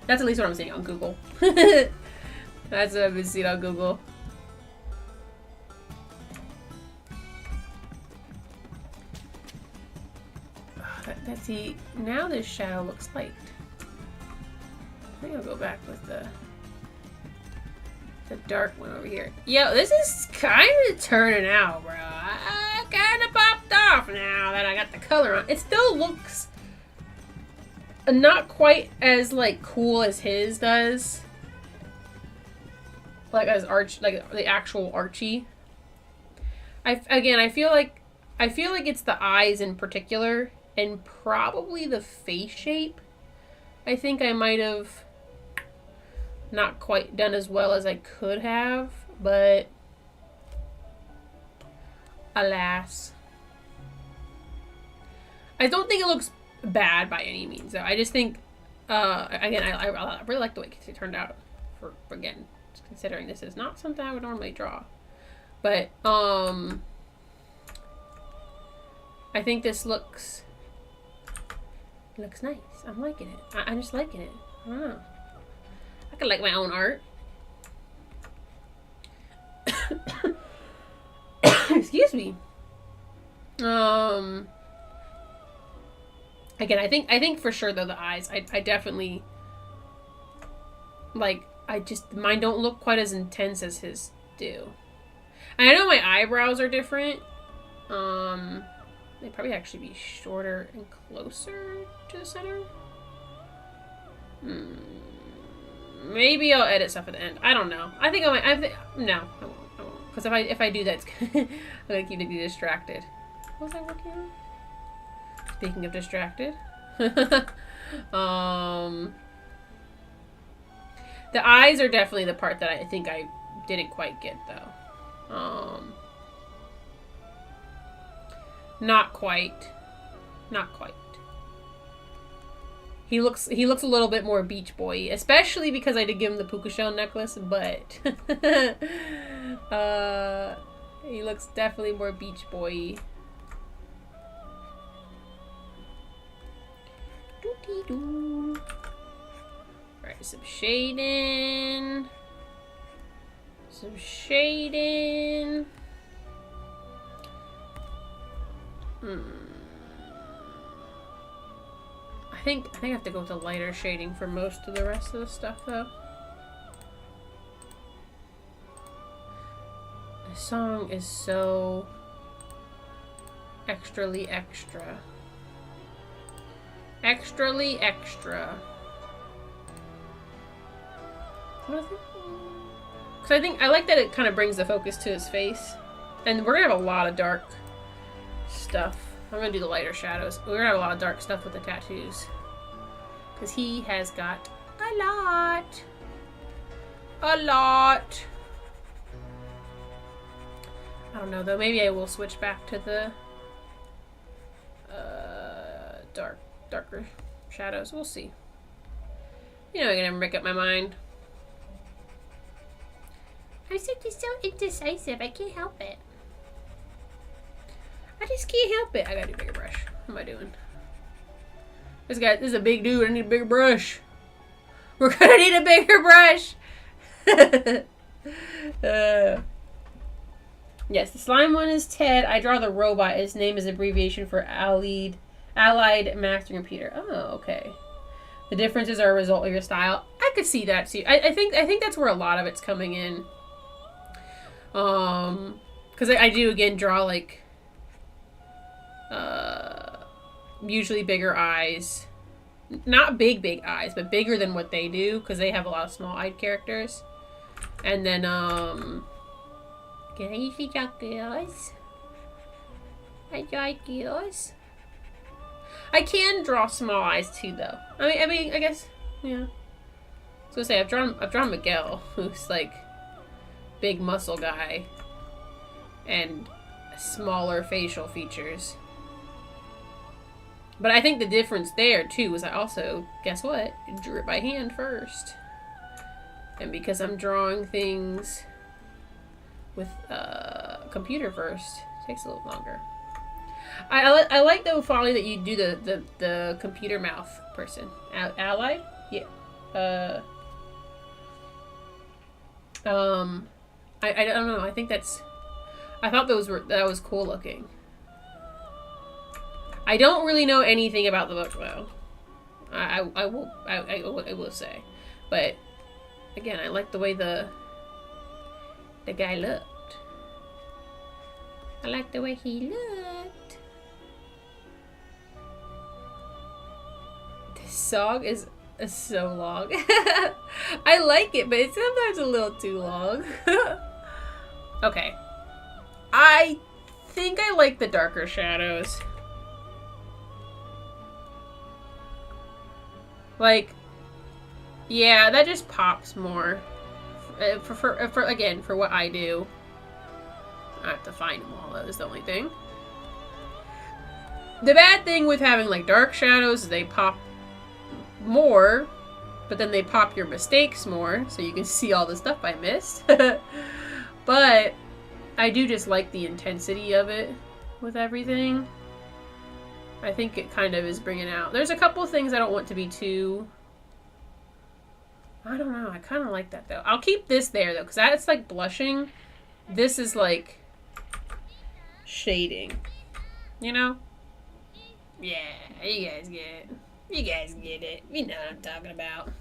That's at least what I'm seeing on Google. That's what I've been seeing on Google. Let's see. Now this shadow looks light. I think I'll go back with the dark one over here. Yo, this is kind of turning out, bro. I kind of popped off now that I got the color on. It still looks not quite as like cool as his does. Like as like the actual Archie. I feel like it's the eyes in particular and probably the face shape. I think I might have not quite done as well as I could have, but alas. I don't think it looks bad by any means, though. I just think, again, I really like the way it turned out, for again, considering this is not something I would normally draw. But, I think this looks nice. I'm liking it. I'm just liking it. I don't know. I can like my own art. Excuse me. Again, I think for sure though the eyes. I definitely like. Mine don't look quite as intense as his do. And I know my eyebrows are different. They'd probably actually be shorter and closer to the center. Maybe I'll edit stuff at the end. I don't know. I think I might. No, I won't. Because if I do that, I'm gonna keep me distracted. What was I working on? Speaking of distracted, the eyes are definitely the part that I think I didn't quite get though. Not quite. Not quite. He looks a little bit more Beach Boy, especially because I did give him the puka shell necklace, but he looks definitely more Beach Boy. Doo-dee-doo. Alright, some shading. Some shading. I think I have to go with the lighter shading for most of the rest of the stuff though. The song is so extra-ly extra. Extra-ly extra. What is it? Because I like that it kind of brings the focus to his face. And we're gonna have a lot of dark stuff. I'm gonna do the lighter shadows. We're gonna have a lot of dark stuff with the tattoos. Because he has got a lot. A lot. I don't know though, maybe I will switch back to the darker shadows. We'll see. You know I can never make up my mind. I'm so indecisive, I can't help it. I just can't help it. I gotta do a bigger brush. What am I doing? This is a big dude. I need a bigger brush. We're gonna need a bigger brush. Yes, the slime one is Ted. I draw the robot. His name is abbreviation for Allied Master Computer. Oh, okay. The differences are a result of your style. I could see that too. I think that's where a lot of it's coming in. Because I do again draw like usually bigger eyes. Not big eyes, but bigger than what they do, because they have a lot of small-eyed characters. And then, can I usually draw girls? I draw girls. I can draw small eyes too, though. I mean, I guess, yeah. I was gonna say, I've drawn Miguel, who's like big muscle guy and smaller facial features. But I think the difference there, too, is I also, guess what? Drew it by hand first. And because I'm drawing things with computer first, Takes a little longer. I like though, Folly, that you do the computer mouth person. Ally? Yeah. I don't know. I think that's. I thought that was cool looking. I don't really know anything about the book though. I will say, but again, I like the way the guy looked. I like the way he looked. This song is so long. I like it, but it's sometimes a little too long. Okay. I think I like the darker shadows. Like, yeah, that just pops more. For again, for what I do. I have to find them all, that is the only thing. The bad thing with having, like, dark shadows is they pop more, but then they pop your mistakes more, so you can see all the stuff I missed. But I do just like the intensity of it with everything. I think it kind of is bringing out. There's a couple of things I don't want to be too... I don't know. I kind of like that, though. I'll keep this there, though, because that's, like, blushing. This is, like, shading. You know? Yeah, you guys get it. You guys get it. You know what I'm talking about.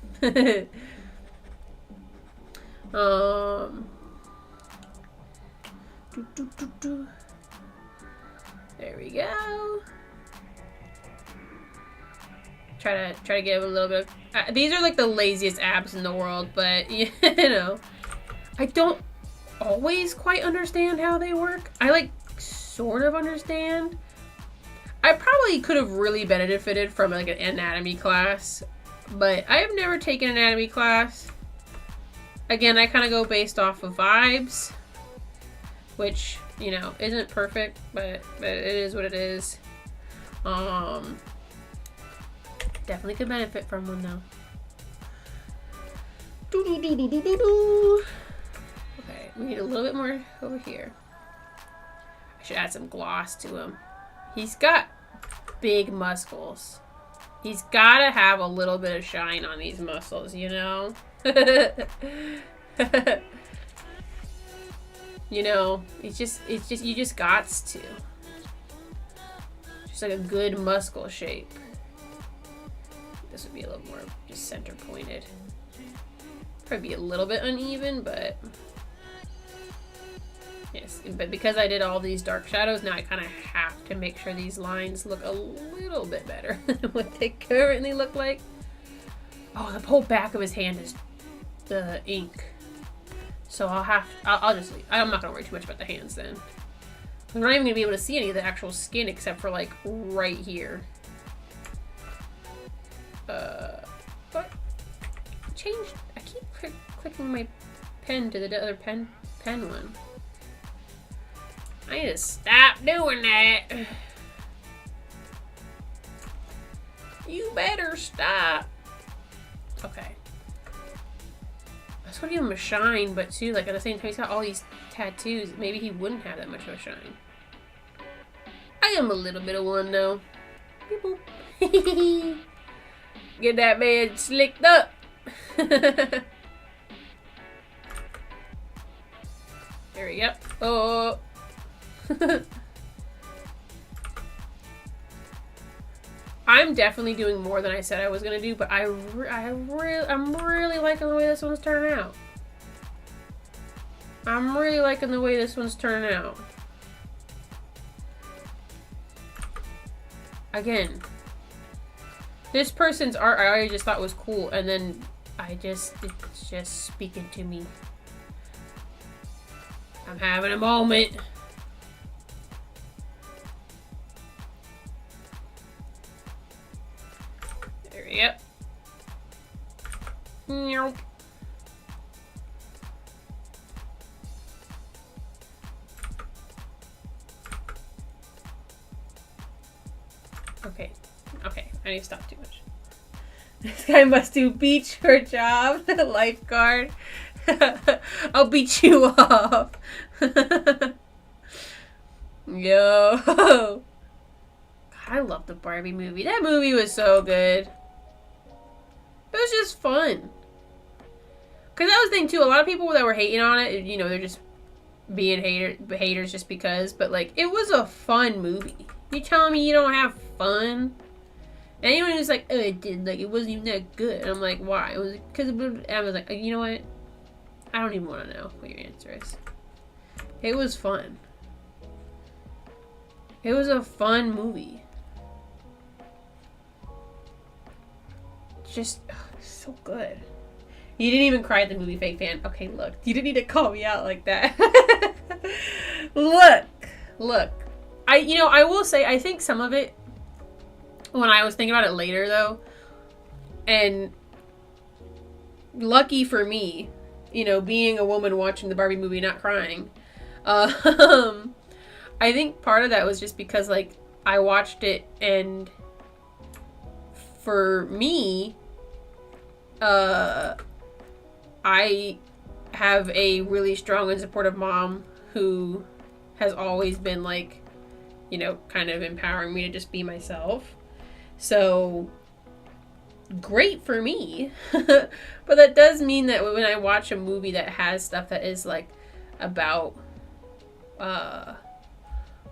There we go. Try to give a little bit of... these are like the laziest abs in the world, but you know, I don't always quite understand how they work. I like sort of understand. I probably could have really benefited from like an anatomy class, but I have never taken an anatomy class. Again, I kind of go based off of vibes, which, you know, isn't perfect, but it is what it is. Definitely could benefit from one though. Okay, we need a little bit more over here. I should add some gloss to him. He's got big muscles. He's gotta have a little bit of shine on these muscles, you know? You know, it's just, you just gots to. Just like a good muscle shape. This would be a little more just center pointed. Probably be a little bit uneven, but yes. But because I did all these dark shadows, now I kind of have to make sure these lines look a little bit better than what they currently look like. Oh, the whole back of his hand is the ink. So I'll just leave. I'm not gonna worry too much about the hands then. I'm not even gonna be able to see any of the actual skin except for like right here. What? Change. I keep clicking my pen to the other pen one. I need to stop doing that. You better stop. Okay. I was gonna give him a shine, but too, like at the same time, he's got all these tattoos. Maybe he wouldn't have that much of a shine. I am a little bit of one though. Beep boop. Get that man slicked up. There we go. Oh. I'm definitely doing more than I said I was gonna do, but I'm really liking the way this one's turning out. I'm really liking the way this one's turning out. Again, this person's art I already just thought was cool, and then it's just speaking to me. I'm having a moment. There we go. Nope. Okay. Okay, I need to stop too much. This guy must do beach or job. Lifeguard. I'll beat you off. Yo. I love the Barbie movie. That movie was so good. It was just fun. Because that was the thing, too. A lot of people that were hating on it, you know, they're just being haters just because. But, like, it was a fun movie. You telling me you don't have fun? Anyone who's like, oh, it did, like, it wasn't even that good. And I'm like, why? It was because I was like, you know what? I don't even want to know what your answer is. It was fun. It was a fun movie. Just so good. You didn't even cry at the movie, fake fan. Okay, look. You didn't need to call me out like that. Look. I will say, I think some of it, when I was thinking about it later, though, and lucky for me, you know, being a woman watching the Barbie movie, not crying, I think part of that was just because, like, I watched it, and for me, I have a really strong and supportive mom who has always been, like, you know, kind of empowering me to just be myself. So, great for me. But that does mean that when I watch a movie that has stuff that is, like, about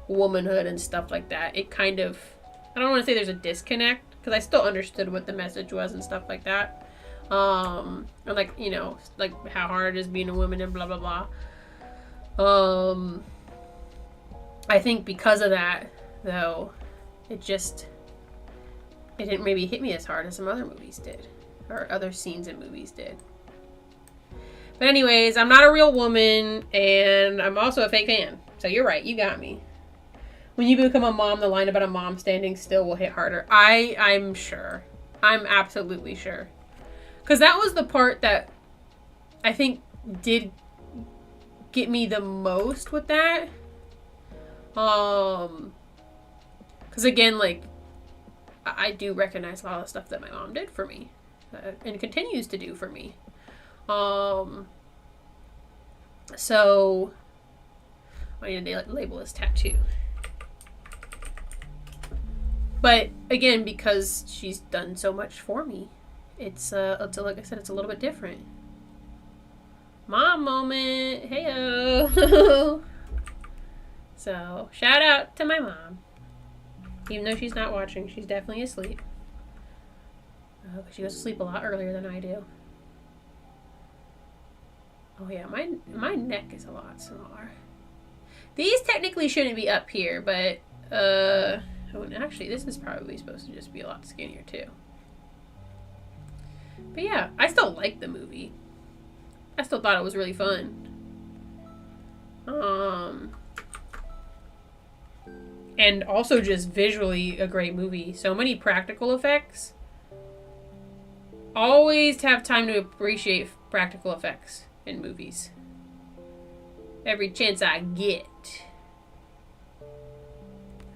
womanhood and stuff like that, it kind of, I don't want to say there's a disconnect, because I still understood what the message was and stuff like that. And like, you know, like how hard it is being a woman and blah, blah, blah. I think because of that, though, it didn't maybe hit me as hard as some other movies did, or other scenes in movies did. But anyways, I'm not a real woman, and I'm also a fake fan. So you're right, you got me. When you become a mom, the line about a mom standing still will hit harder. I'm sure. I'm absolutely sure. Because that was the part that I think did get me the most with that. Because again, like, I do recognize a lot of the stuff that my mom did for me. And continues to do for me. So, I need to label this tattoo. But again, because she's done so much for me, it's like I said, it's a little bit different. Mom moment, heyo. So shout out to my mom. Even though she's not watching, she's definitely asleep. She goes to sleep a lot earlier than I do. Oh yeah, my neck is a lot smaller. These technically shouldn't be up here, but actually, this is probably supposed to just be a lot skinnier too. But yeah, I still like the movie. I still thought it was really fun. And also just visually a great movie. So many practical effects. Always have time to appreciate practical effects in movies. Every chance I get.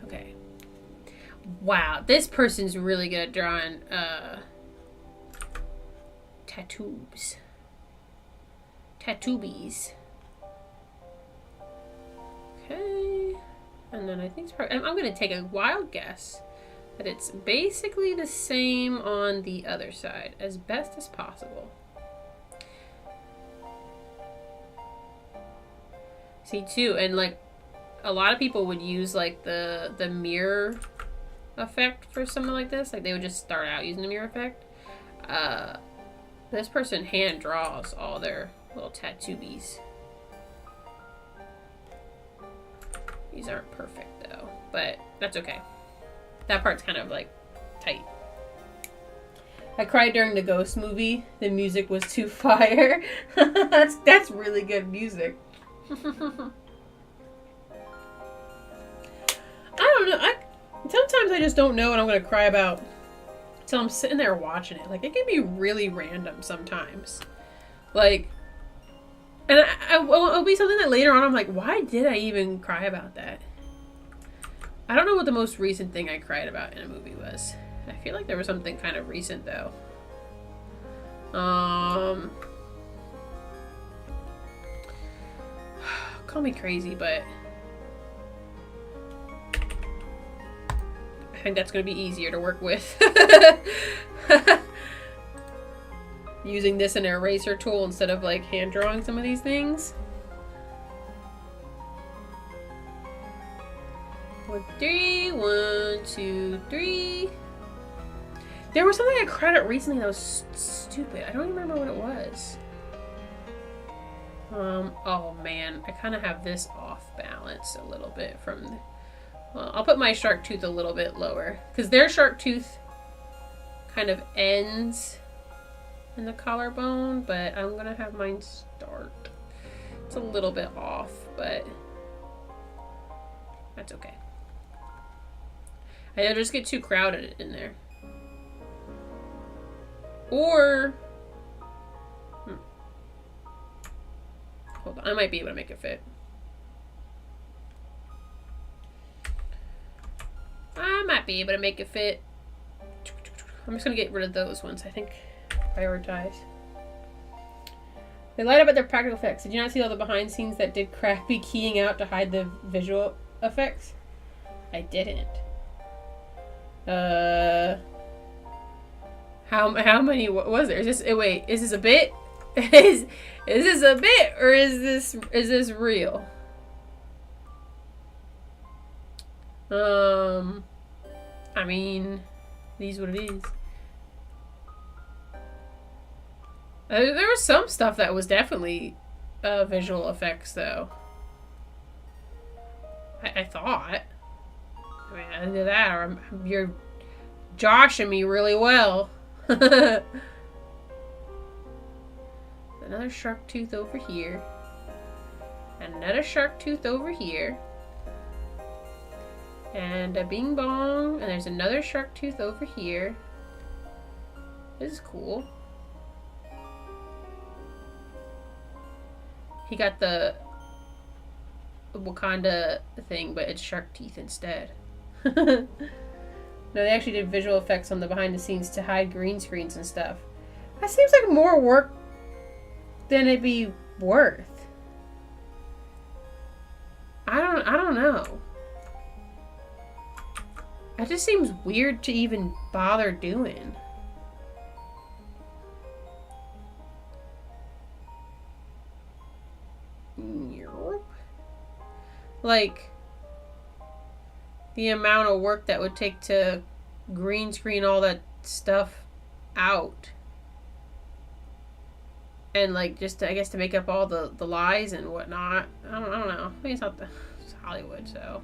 Okay. Wow, this person's really good at drawing tattoos. Tattoobies. Okay. And then I think it's probably, I'm going to take a wild guess that it's basically the same on the other side as best as possible. See, too, and like a lot of people would use like the mirror effect for something like this. Like they would just start out using the mirror effect. This person hand draws all their little tattoobies. These aren't perfect though, but that's okay. That part's kind of like tight. I cried during the Ghost movie. The music was too fire. That's really good music. I don't know. Sometimes I just don't know what I'm gonna cry about until I'm sitting there watching it. Like it can be really random sometimes. Like, and it'll be something that later on I'm like, why did I even cry about that? I don't know what the most recent thing I cried about in a movie was. I feel like there was something kind of recent though. Call me crazy, but I think that's going to be easier to work with. Using this in an eraser tool instead of like hand drawing some of these things. 1, 3, 1, 2, 3. There was something I crowded recently that was stupid. I don't remember what it was. Oh man, I kind of have this off balance a little bit from the, well, I'll put my shark tooth a little bit lower because their shark tooth kind of ends in the collarbone, but I'm gonna have mine start. It's a little bit off, but that's okay. I just get too crowded in there. Or hold on, I might be able to make it fit. I might be able to make it fit. I'm just gonna get rid of those ones. I think prioritize. They light up at their practical effects. Did you not see all the behind scenes that did crappy keying out to hide the visual effects? I didn't. How many was there? Is this, wait, is this a bit? Is this a bit or is this real? I mean, it is what it is. There was some stuff that was definitely visual effects, though. I thought. I mean, either that or you're joshing me really well. Another shark tooth over here. Another shark tooth over here. And a bing bong. And there's another shark tooth over here. This is cool. He got the Wakanda thing, but it's shark teeth instead. No, they actually did visual effects on the behind the scenes to hide green screens and stuff. That seems like more work than it'd be worth. I don't know. That just seems weird to even bother doing. Like, the amount of work that would take to green screen all that stuff out. And, like, just to, I guess, to make up all the lies and whatnot. I don't know. I mean, it's Hollywood, so.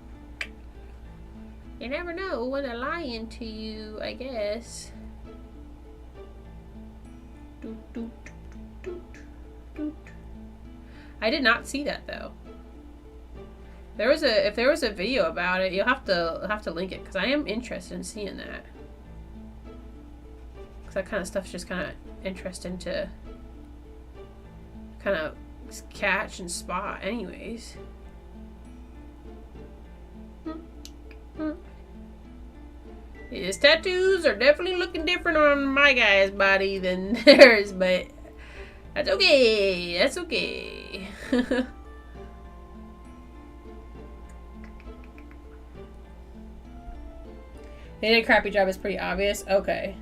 You never know when they're lying to you, I guess. I did not see that, though. If there was a video about it, you'll have to link it because I am interested in seeing that. Because that kind of stuff's just kind of interesting to kind of catch and spot, anyways. His tattoos are definitely looking different on my guy's body than theirs, but that's okay. That's okay. They did a crappy job, it's pretty obvious. Okay.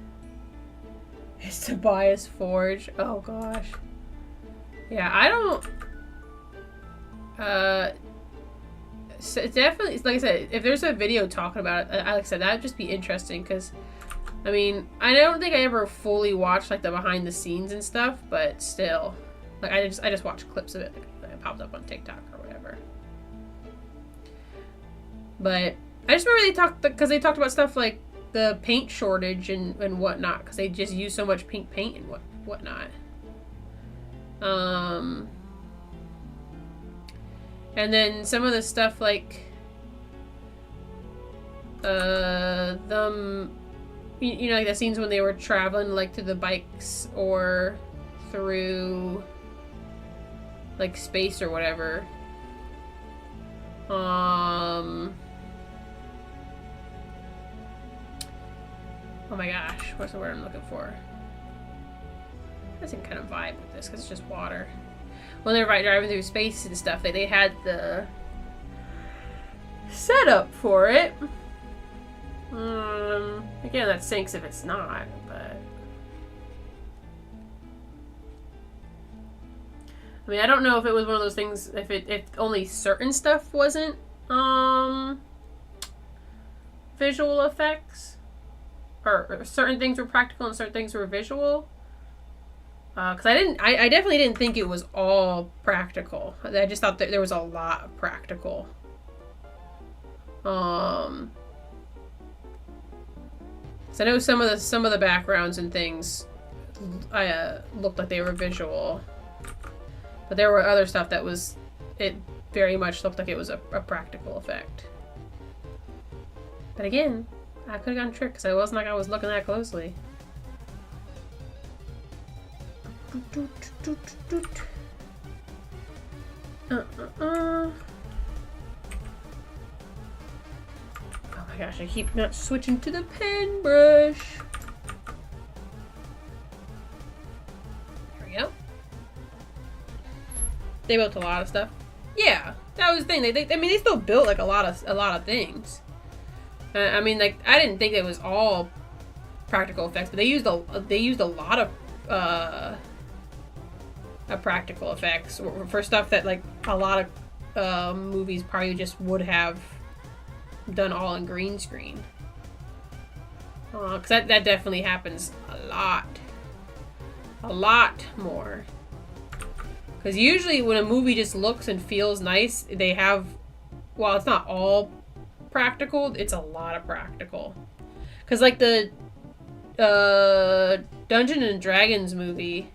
It's Tobias Forge. Oh gosh. Yeah, I don't... so it's definitely, like I said, if there's a video talking about it, like I said, that would just be interesting, because, I mean, I don't think I ever fully watched, like, the behind the scenes and stuff, but still. Like, I just watched clips of it, like, it popped up on TikTok or whatever. But I just remember they talked about stuff like the paint shortage and whatnot, because they just use so much pink paint and whatnot. And then some of the stuff like them, you know, like the scenes when they were traveling like through the bikes or through like space or whatever. Oh my gosh, what's the word I'm looking for? I can kind of vibe with this because it's just water. When they're driving through space and stuff, they had the setup for it. Again, that sinks if it's not, but... I mean, I don't know if it was one of those things, if only certain stuff wasn't, visual effects. Or certain things were practical and certain things were visual. Because I definitely didn't think it was all practical. I just thought that there was a lot of practical. So I know some of the backgrounds and things looked like they were visual. But there were other stuff that was, it very much looked like it was a practical effect. But again, I could have gotten tricked because I wasn't like I was looking that closely. Oh my gosh, I keep not switching to the pen brush. There we go. They built a lot of stuff. Yeah, that was the thing. I mean, they still built like a lot of things. I mean, like, I didn't think it was all practical effects, but they used a lot of practical effects for stuff that like a lot of movies probably just would have done all in green screen. Because that definitely happens a lot more. Because usually when a movie just looks and feels nice, they have, while it's not all practical, it's a lot of practical. Because like the Dungeons and Dragons movie,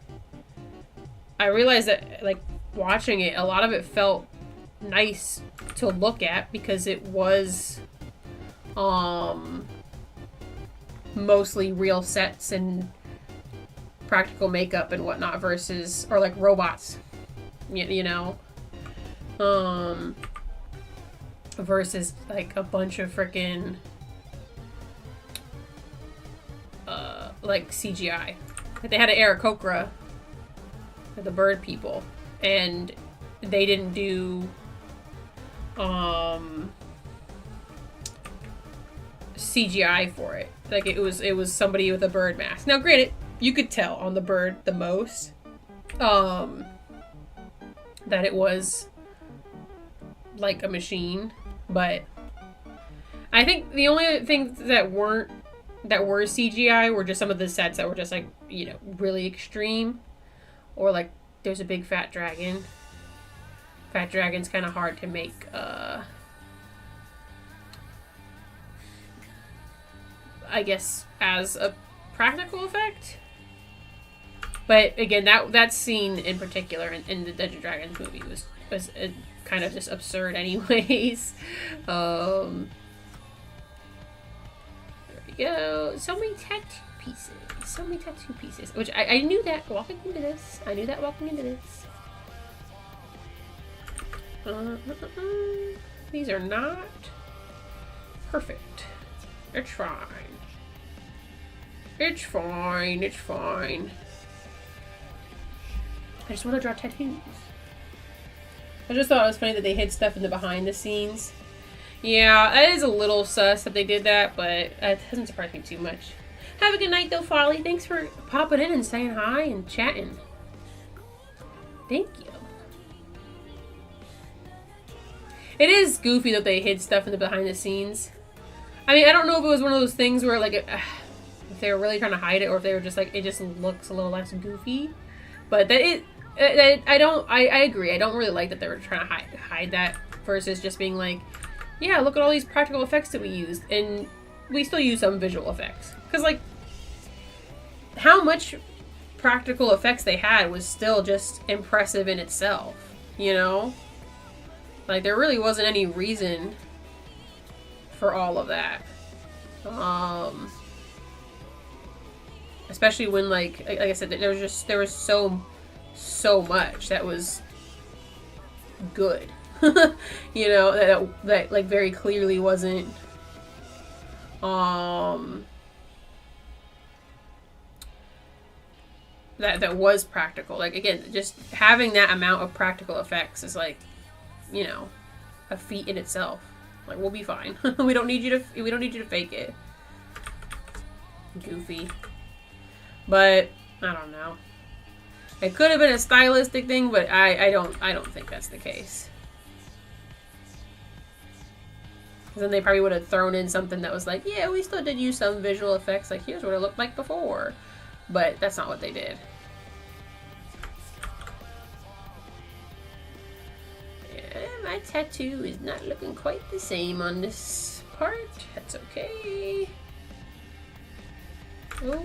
I realized that like watching it, a lot of it felt nice to look at because it was mostly real sets and practical makeup and whatnot versus, or like robots, you know, versus like a bunch of freaking like CGI. Like they had an Aarakocra, the bird people, and they didn't do CGI for it. Like it was somebody with a bird mask. Now granted, you could tell on the bird the most that it was like a machine, but I think the only things that were CGI were just some of the sets that were just like, you know, really extreme, or like there's a big fat dragon. Fat dragon's kind of hard to make I guess as a practical effect. But again, that scene in particular in the Dungeons & Dragons movie was kind of just absurd anyways. There we go. So many tattoo pieces. Which I knew that walking into this. These are not perfect. It's fine. It's fine. I just want to draw tattoos. I just thought it was funny that they hid stuff in the behind the scenes. Yeah, that is a little sus that they did that, but it doesn't surprise me too much. Have a good night though, Folly. Thanks for popping in and saying hi and chatting. Thank you. It is goofy that they hid stuff in the behind the scenes. I mean, I don't know if it was one of those things where like if they were really trying to hide it, or if they were just like, it just looks a little less goofy. But I agree. I don't really like that they were trying to hide that versus just being like, yeah, look at all these practical effects that we used, and we still use some visual effects. Because like, how much practical effects they had was still just impressive in itself, you know? Like, there really wasn't any reason for all of that. Especially when, like I said, there was so much that was good. You know, that like very clearly wasn't that was practical. Like, again, just having that amount of practical effects is like, you know, a feat in itself. Like, we'll be fine. we don't need you to fake it. goofy. But I don't know. It could have been a stylistic thing, but I don't think that's the case. Because then they probably would have thrown in something that was like, yeah, we still did use some visual effects. Like, here's what it looked like before. But that's not what they did. Yeah, my tattoo is not looking quite the same on this part. That's okay. Oh.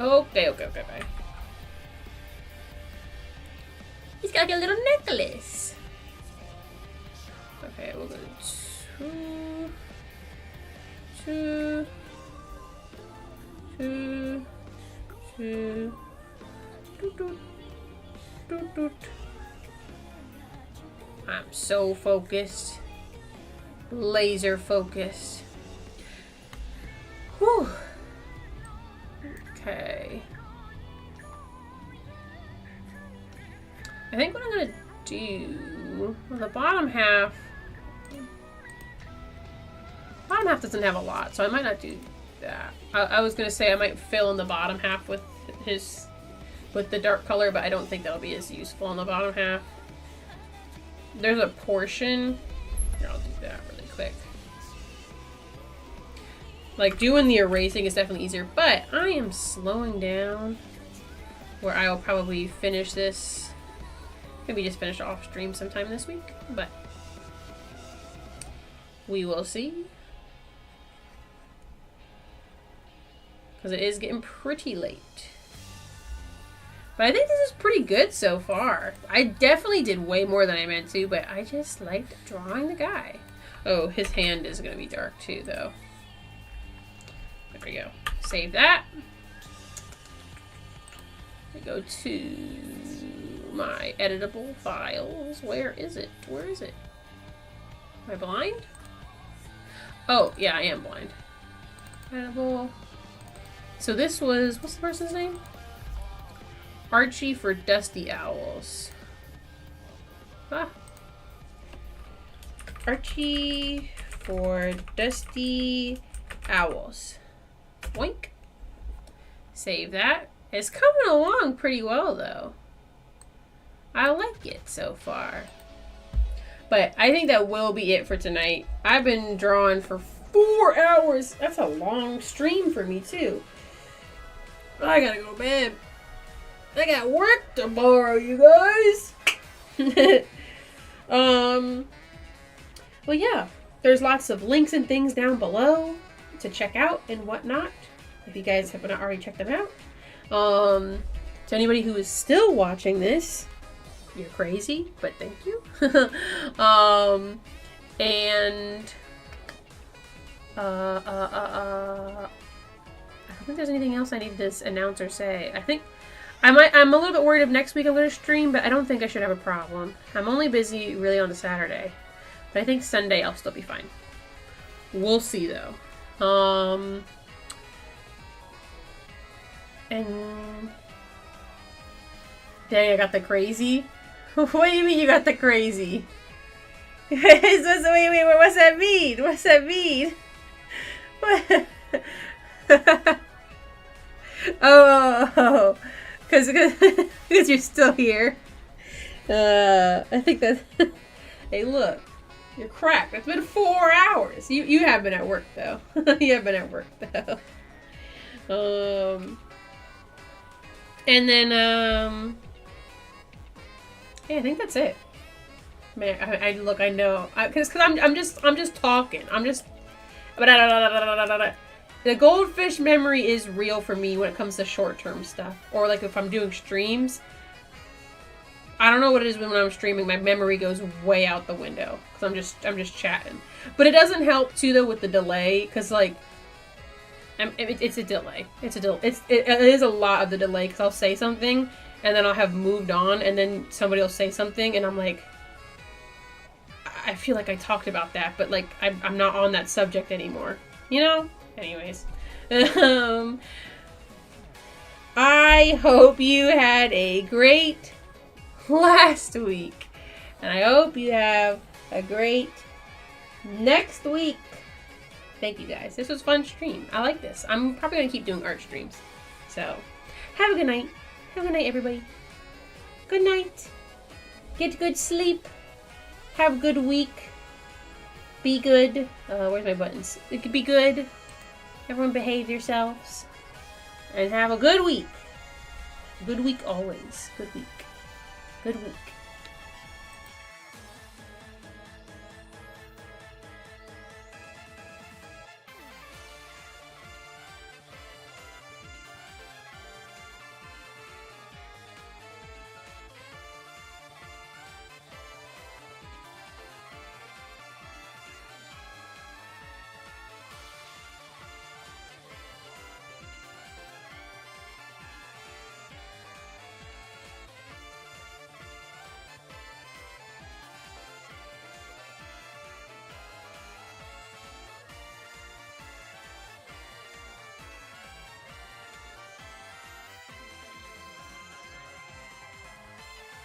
Okay. He's got like a little necklace. Okay, we'll go two. I'm so focused. Laser focused. Whew. Okay. I think what I'm gonna do on the bottom half doesn't have a lot, so I might not do that. I was gonna say I might fill in the bottom half with the dark color, but I don't think that'll be as useful in the bottom half. There's a portion. Here, I'll do that really quick. Like, doing the erasing is definitely easier, but I am slowing down where I will probably finish this. Maybe just finish off stream sometime this week, but we will see. Because it is getting pretty late. But I think this is pretty good so far. I definitely did way more than I meant to, but I just liked drawing the guy. Oh, his hand is going to be dark too, though. There we go. Save that. We go to my editable files. Where is it? Where is it? Am I blind? Oh, yeah, I am blind. Editable. So this was, what's the person's name? Archie for Dusty Owls. Ah. Archie for Dusty Owls. Boink. Save that. It's coming along pretty well, though. I like it so far. But I think that will be it for tonight. I've been drawing for 4 hours. That's a long stream for me, too. I gotta go to bed. I got work tomorrow, you guys. Well, yeah. There's lots of links and things down below to check out and whatnot, if you guys have not already checked them out. To anybody who is still watching this, you're crazy, but thank you. And I don't think there's anything else I need to announce or say. I think I'm a little bit worried if next week I'm going to stream, but I don't think I should have a problem. I'm only busy really on a Saturday, but I think Sunday I'll still be fine. We'll see though. And dang, I got the crazy. What do you mean you got the crazy? Wait, what's that mean? What's that mean? What? Oh, because you're still here. I think that. Hey, look, you're cracked. It's been 4 hours. You have been at work though. You have been at work though. And then yeah, I think that's it. Man, I look, I know, because I'm just talking. The goldfish memory is real for me when it comes to short-term stuff, or like if I'm doing streams. I don't know what it is when I'm streaming. My memory goes way out the window because I'm just chatting. But it doesn't help too though with the delay, because like it's a delay. It is a lot of the delay, because I'll say something and then I'll have moved on, and then somebody will say something and I'm like, I feel like I talked about that, but like I'm not on that subject anymore. You know? Anyways. I hope you had a great last week. And I hope you have a great next week. Thank you guys. This was a fun stream. I like this. I'm probably going to keep doing art streams. So, have a good night. Have a good night, everybody. Good night. Get good sleep. Have a good week. Be good. Where's my buttons? It could be good. Everyone behave yourselves. And have a good week. Good week always. Good week. Good week.